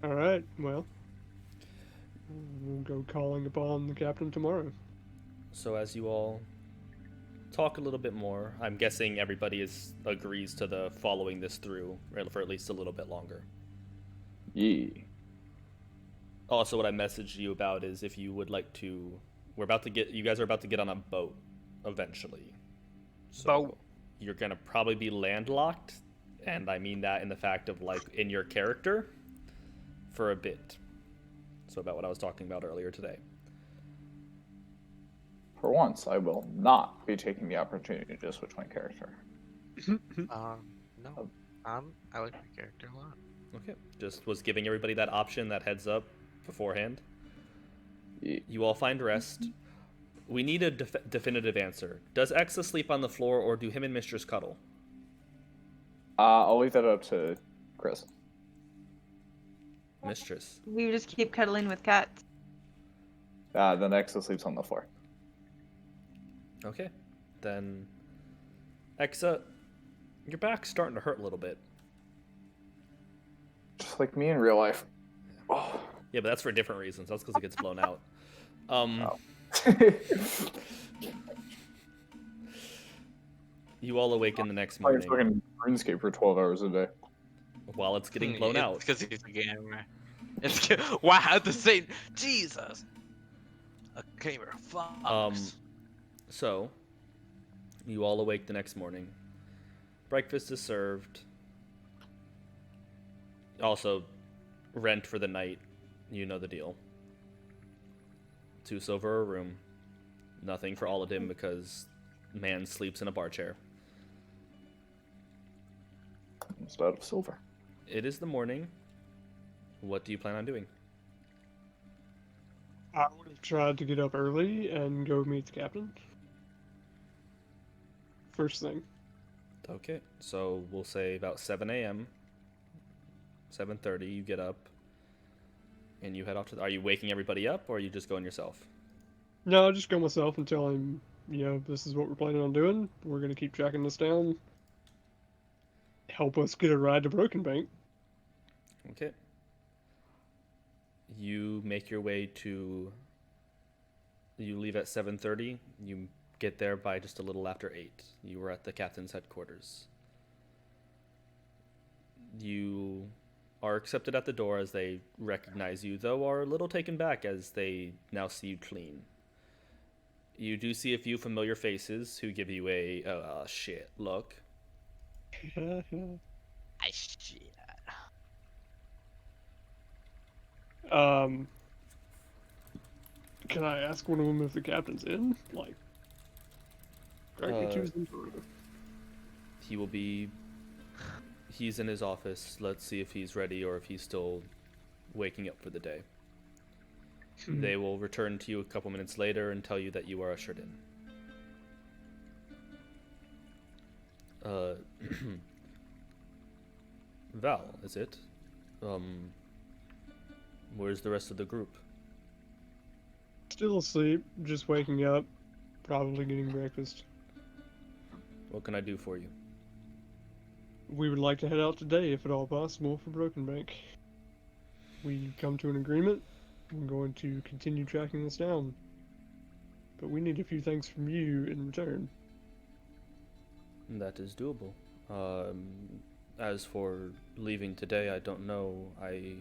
All right, well, we'll go calling upon the captain tomorrow. So as you all talk a little bit more, I'm guessing everybody agrees to the following this through for at least a little bit longer. Yee. Also, what I messaged you about is if you would like to, you guys are about to get on a boat eventually. So Boat. You're gonna probably be landlocked, and I mean that in the fact of, like, in your character for a bit. So about what I was talking about earlier today. For once, I will not be taking the opportunity to switch my character. No. I like my character a lot. Okay. Just was giving everybody that option, that heads up beforehand. Yee. You all find rest. We need a definitive answer. Does Exa sleep on the floor, or do him and Mistress cuddle? I'll leave that up to Chris. Mistress. We just keep cuddling with cats. The next sleeps on the floor. Okay. Then, Exa, your back's starting to hurt a little bit. Just like me in real life. Oh. Yeah, but that's for different reasons. That's because it gets blown out. You all awaken the next Playing morning fucking RuneScape for 12 hours a day. while it's getting blown It's out. because he's a gamer. It's wow, the same. Jesus. A gamer. Fucks. So, you all awake the next morning. Breakfast is served. Also, rent for the night. You know the deal. 2 silver a room. Nothing for all of them because man sleeps in a bar chair. Almost out of silver. It is the morning. What do you plan on doing? I would have tried to get up early and go meet the captain. First thing. Okay, so we'll say about 7 a.m. 7:30, you get up and you head off to. Are you waking everybody up, or are you just going yourself? No, I'll just go myself and tell him, you know, this is what we're planning on doing. We're gonna keep tracking this down. Help us get a ride to Broken Bank. Okay. You make your way to. You leave at 7:30. You get there by just a little after 8. You were at the captain's headquarters. You are accepted at the door as they recognize you, though are a little taken back as they now see you clean. You do see a few familiar faces who give you a shit look. I shit. um, can I ask one of them if the captain's in? Like, directly choose them. He will be. He's in his office. Let's see if he's ready or if he's still waking up for the day. They will return to you a couple minutes later and tell you that you are ushered in. Val, is it? Where's the rest of the group? Still asleep, just waking up, probably getting breakfast. What can I do for you? We would like to head out today, if at all possible, for Broken Bank. We come to an agreement. I'm going to continue tracking this down. But we need a few things from you in return. That is doable. As for leaving today, I don't know. I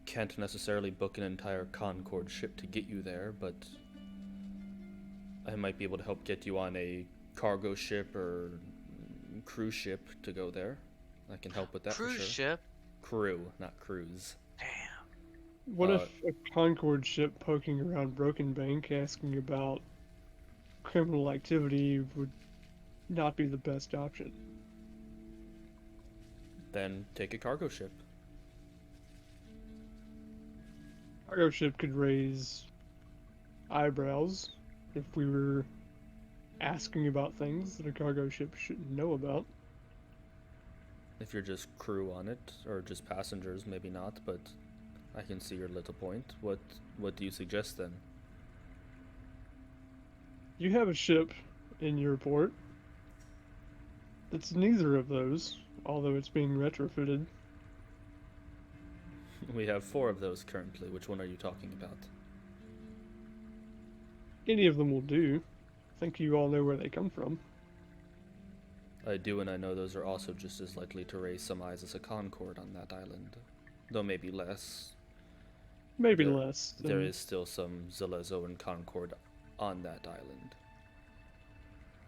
can't necessarily book an entire Concord ship to get you there, but I might be able to help get you on a cargo ship or cruise ship to go there. I can help with that for Cruise sure. ship? Crew, not cruise. Damn. What if a Concord ship poking around Broken Bank asking about criminal activity would not be the best option? Then take a cargo ship. Cargo ship could raise eyebrows if we were asking about things that a cargo ship shouldn't know about. If you're just crew on it, or just passengers, maybe not, but I can see your little point. What do you suggest then? You have a ship in your port that's neither of those, although it's being retrofitted. We have 4 of those currently. Which one are you talking about? Any of them will do. I think you all know where they come from. I do, and I know those are also just as likely to raise some eyes as a Concord on that island. Though maybe less. Maybe There- less. There than- is still some Zalezo and Concord on that island.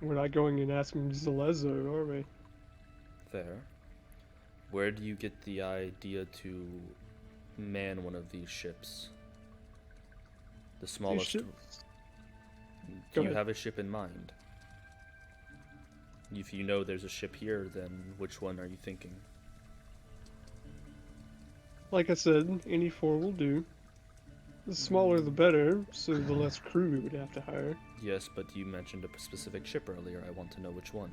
We're not going and asking Zalezo, are we? Fair. Where do you get the idea to man one of these ships? The These smallest. ships? Do Go you ahead. have a ship in mind? If you know there's a ship here, then which one are you thinking? Like I said, any 4 will do. The smaller the better, so the less crew we would have to hire. Yes, but you mentioned a specific ship earlier. I want to know which one.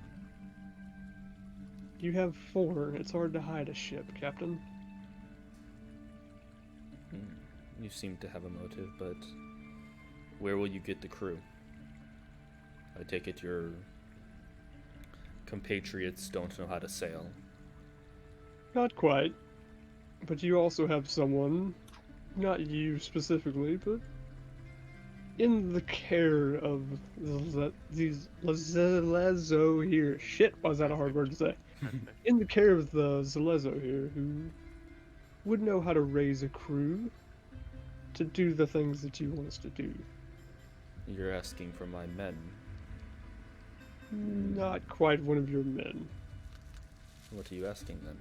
You have 4. It's hard to hide a ship, Captain. You seem to have a motive, but where will you get the crew? I take it your compatriots don't know how to sail. Not quite. But you also have someone, not you specifically, but in the care of these Zalezo here. Shit, why is that a hard word to say? In the care of the Zalezo here, who would know how to raise a crew to do the things that you want us to do. You're asking for my men. Not quite one of your men. What are you asking then?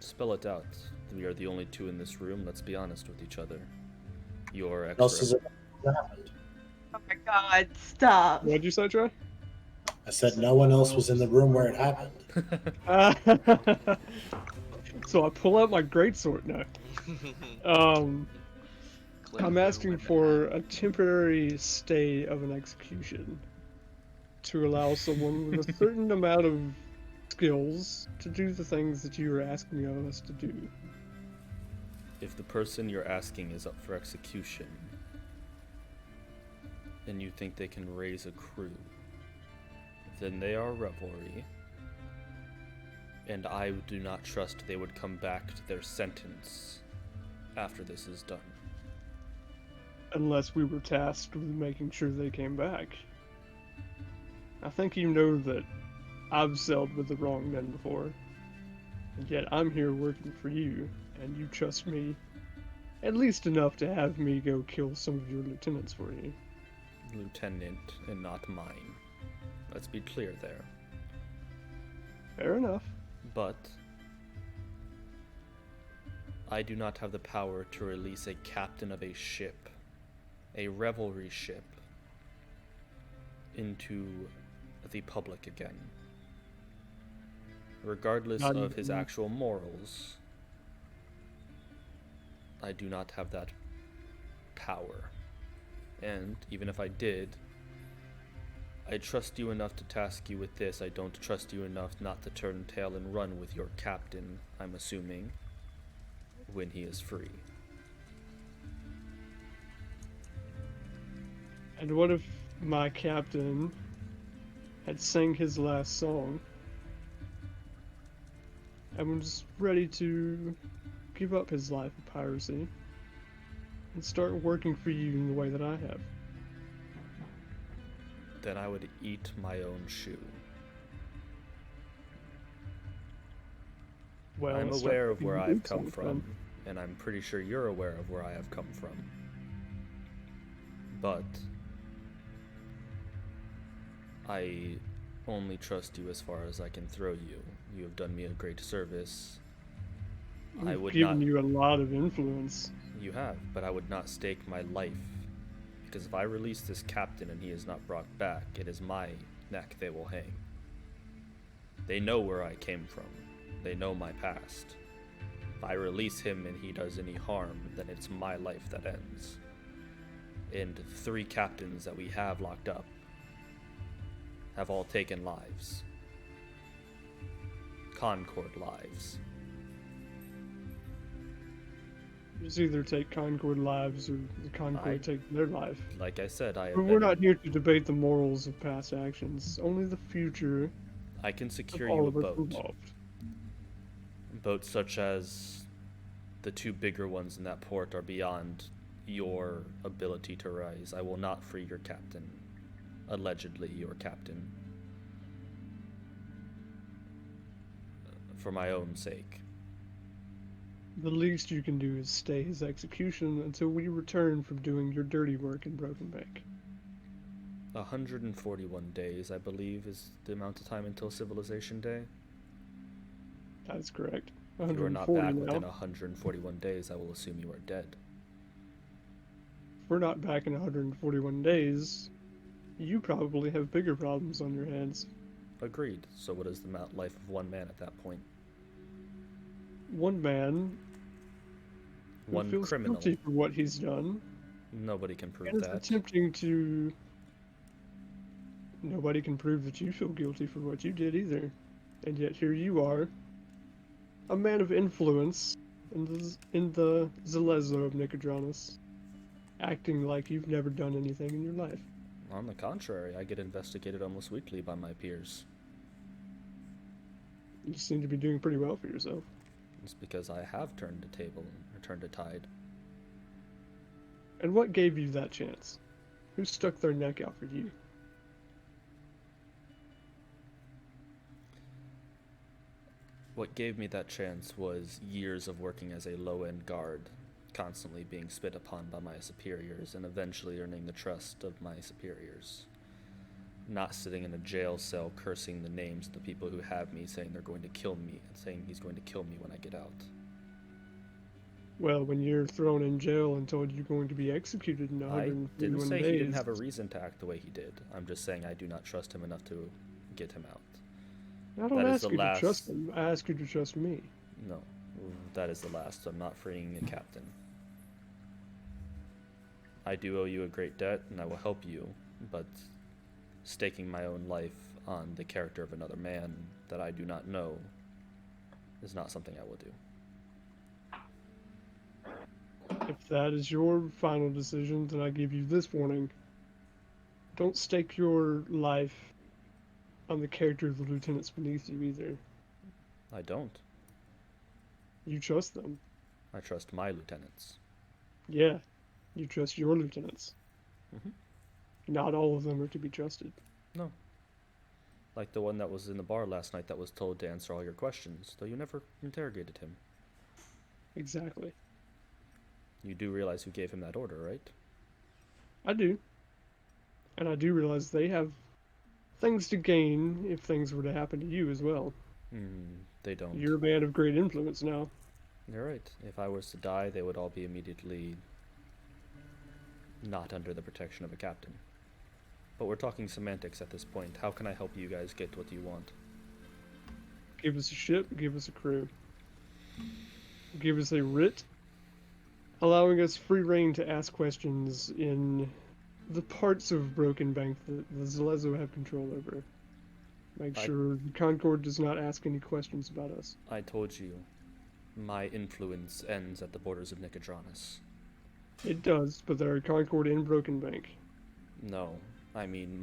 Spell it out. We are the only 2 in this room. Let's be honest with each other. You're What else is extra. it that happened? Oh my god, stop. What'd you say, Troy? I said no one else was in the room where it happened. So I pull out my greatsword now. I'm asking for a temporary stay of an execution to allow someone with a certain amount of skills to do the things that you are asking of us to do. If the person you're asking is up for execution, and you think they can raise a crew, then they are revelry, and I do not trust they would come back to their sentence after this is done. Unless we were tasked with making sure they came back. I think you know that I've sailed with the wrong men before. And yet I'm here working for you, and you trust me at least enough to have me go kill some of your lieutenants for you. Lieutenant and not mine. Let's be clear there. Fair enough. But I do not have the power to release a captain of a ship, a revelry ship, into the public again. Regardless Not of his even- actual morals, I do not have that power. And even if I did, I trust you enough to task you with this. I don't trust you enough not to turn tail and run with your captain, I'm assuming, when he is free. And what if my captain had sang his last song and was ready to give up his life of piracy and start working for you in the way that I have? Then I would eat my own shoe. Well, I'm let's start aware of picking where the I've boots come off from, and I'm pretty sure you're aware of where I have come from. But I only trust you as far as I can throw you. You have done me a great service. I I've would given not. you a lot of influence. You have, but I would not stake my life. Because if I release this captain and he is not brought back, it is my neck they will hang. They know where I came from. They know my past. If I release him and he does any harm, then it's my life that ends. And 3 captains that we have locked up have all taken lives. Concord lives. Just either take Concord lives or the Concord take their life. Like I said, I have But we're been- not here to debate the morals of past actions, only the future I can of secure all you a of us boat. involved. Boats such as the 2 bigger ones in that port are beyond your ability to rise. I will not free your captain. Allegedly, your captain. For my own sake. The least you can do is stay his execution until we return from doing your dirty work in Broken Bank. 141 days, I believe, is the amount of time until Civilization Day. That's correct. If you are not 140 back now. within 141 days, I will assume you are dead. If we're not back in 141 days, you probably have bigger problems on your hands. Agreed. So what is the life of one man at that point? One man who One feels criminal. guilty for what he's done Nobody can prove and is that. attempting to. Nobody can prove that you feel guilty for what you did either. And yet here you are, a man of influence in the Zalezo of Nicodranus, acting like you've never done anything in your life. On the contrary, I get investigated almost weekly by my peers. You seem to be doing pretty well for yourself. It's because I have turned the table, or turned the tide. And what gave you that chance? Who stuck their neck out for you? What gave me that chance was years of working as a low-end guard, constantly being spit upon by my superiors, and eventually earning the trust of my superiors. Not sitting in a jail cell cursing the names of the people who have me, saying they're going to kill me, and saying he's going to kill me when I get out. Well, when you're thrown in jail and told you're going to be executed in I 141 didn't say days, he didn't have a reason to act the way he did. I'm just saying I do not trust him enough to get him out. I don't that is ask the you to trust last- him. I ask you to trust me. No, that is the last. I'm not freeing a captain. I do owe you a great debt, and I will help you, but staking my own life on the character of another man that I do not know is not something I will do. If that is your final decision, then I give you this warning. Don't stake your life on the character of the lieutenants beneath you either. I don't. You trust them. I trust my lieutenants. Yeah, you trust your lieutenants. Mhm. Not all of them are to be trusted. No. Like the one that was in the bar last night that was told to answer all your questions, though you never interrogated him. Exactly. You do realize who gave him that order, right? I do. And I do realize they have things to gain if things were to happen to you as well. They don't. You're a man of great influence now. You're right. If I was to die, they would all be immediately not under the protection of a captain. But we're talking semantics at this point. How can I help you guys get what you want? Give us a ship, give us a crew. Give us a writ, allowing us free reign to ask questions in the parts of Broken Bank that the Zalezo have control over. Make sure Concord does not ask any questions about us. I told you, my influence ends at the borders of Nicodranus. It does, but there are Concord and Broken Bank. No, I mean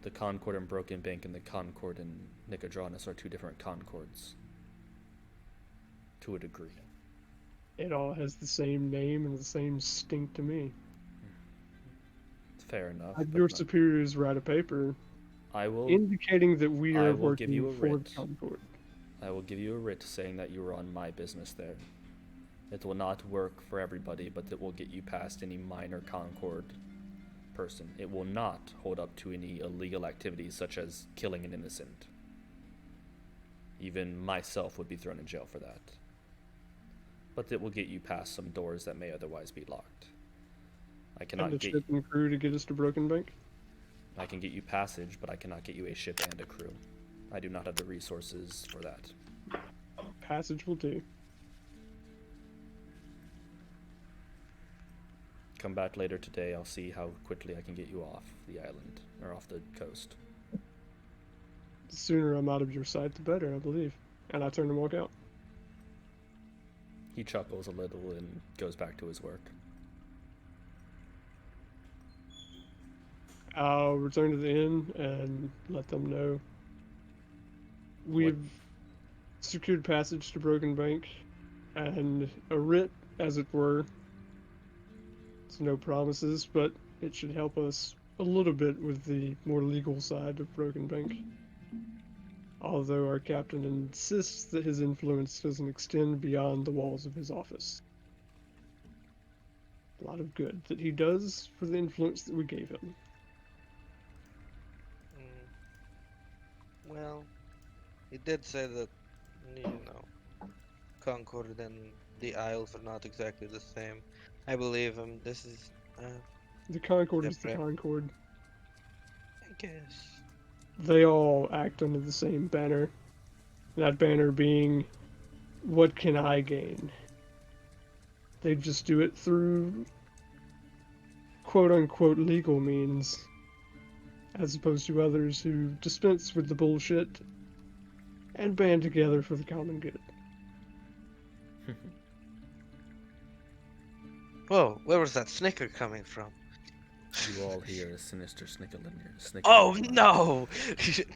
the Concord and Broken Bank and the Concord and Nicodranus are two different Concords. To a degree. It all has the same name and the same stink to me. Fair enough. Your superiors write a paper indicating that we are working for Concord. I will give you a writ saying that you are on my business there. It will not work for everybody, but it will get you past any minor Concord person. It will not hold up to any illegal activities such as killing an innocent. Even myself would be thrown in jail for that. But it will get you past some doors that may otherwise be locked. I cannot get ship and crew to get us to Broken Bank? I can get you passage, but I cannot get you a ship and a crew. I do not have the resources for that. Passage will do. Come back later today, I'll see how quickly I can get you off the island, or off the coast. The sooner I'm out of your sight, the better, I believe. And I turn and walk out. He chuckles a little and goes back to his work. I'll return to the inn and let them know. We've secured passage to Broken Bank and a writ, as it were. It's no promises, but it should help us a little bit with the more legal side of Broken Bank. Although our captain insists that his influence doesn't extend beyond the walls of his office. A lot of good that he does for the influence that we gave him. Well, he did say that, Concord and the Isles are not exactly the same. I believe him. This is, the Concord is the Concord. I guess. They all act under the same banner. That banner being, what can I gain? They just do it through quote-unquote legal means, as opposed to others who dispense with the bullshit and band together for the common good. Whoa, where was that snicker coming from? You all hear a sinister snicker. Oh no!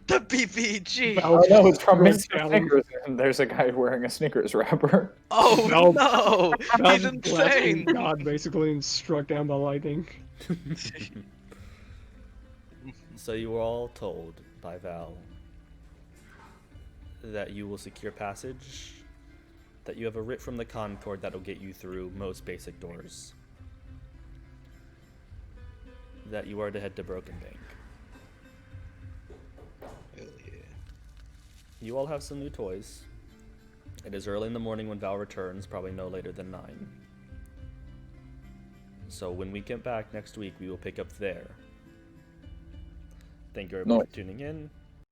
The BBG! Oh no, it's from Mr. Snickers, and there's a guy wearing a Snickers wrapper. Oh no! He's insane! God, basically, and struck down by lightning. So you were all told by Val that you will secure passage, that you have a writ from the Concord that will get you through most basic doors, that you are to head to Broken Bank. Hell yeah. You all have some new toys. It is early in the morning when Val returns, probably no later than 9. So when we get back next week, we will pick up there. Thank you everybody for tuning in.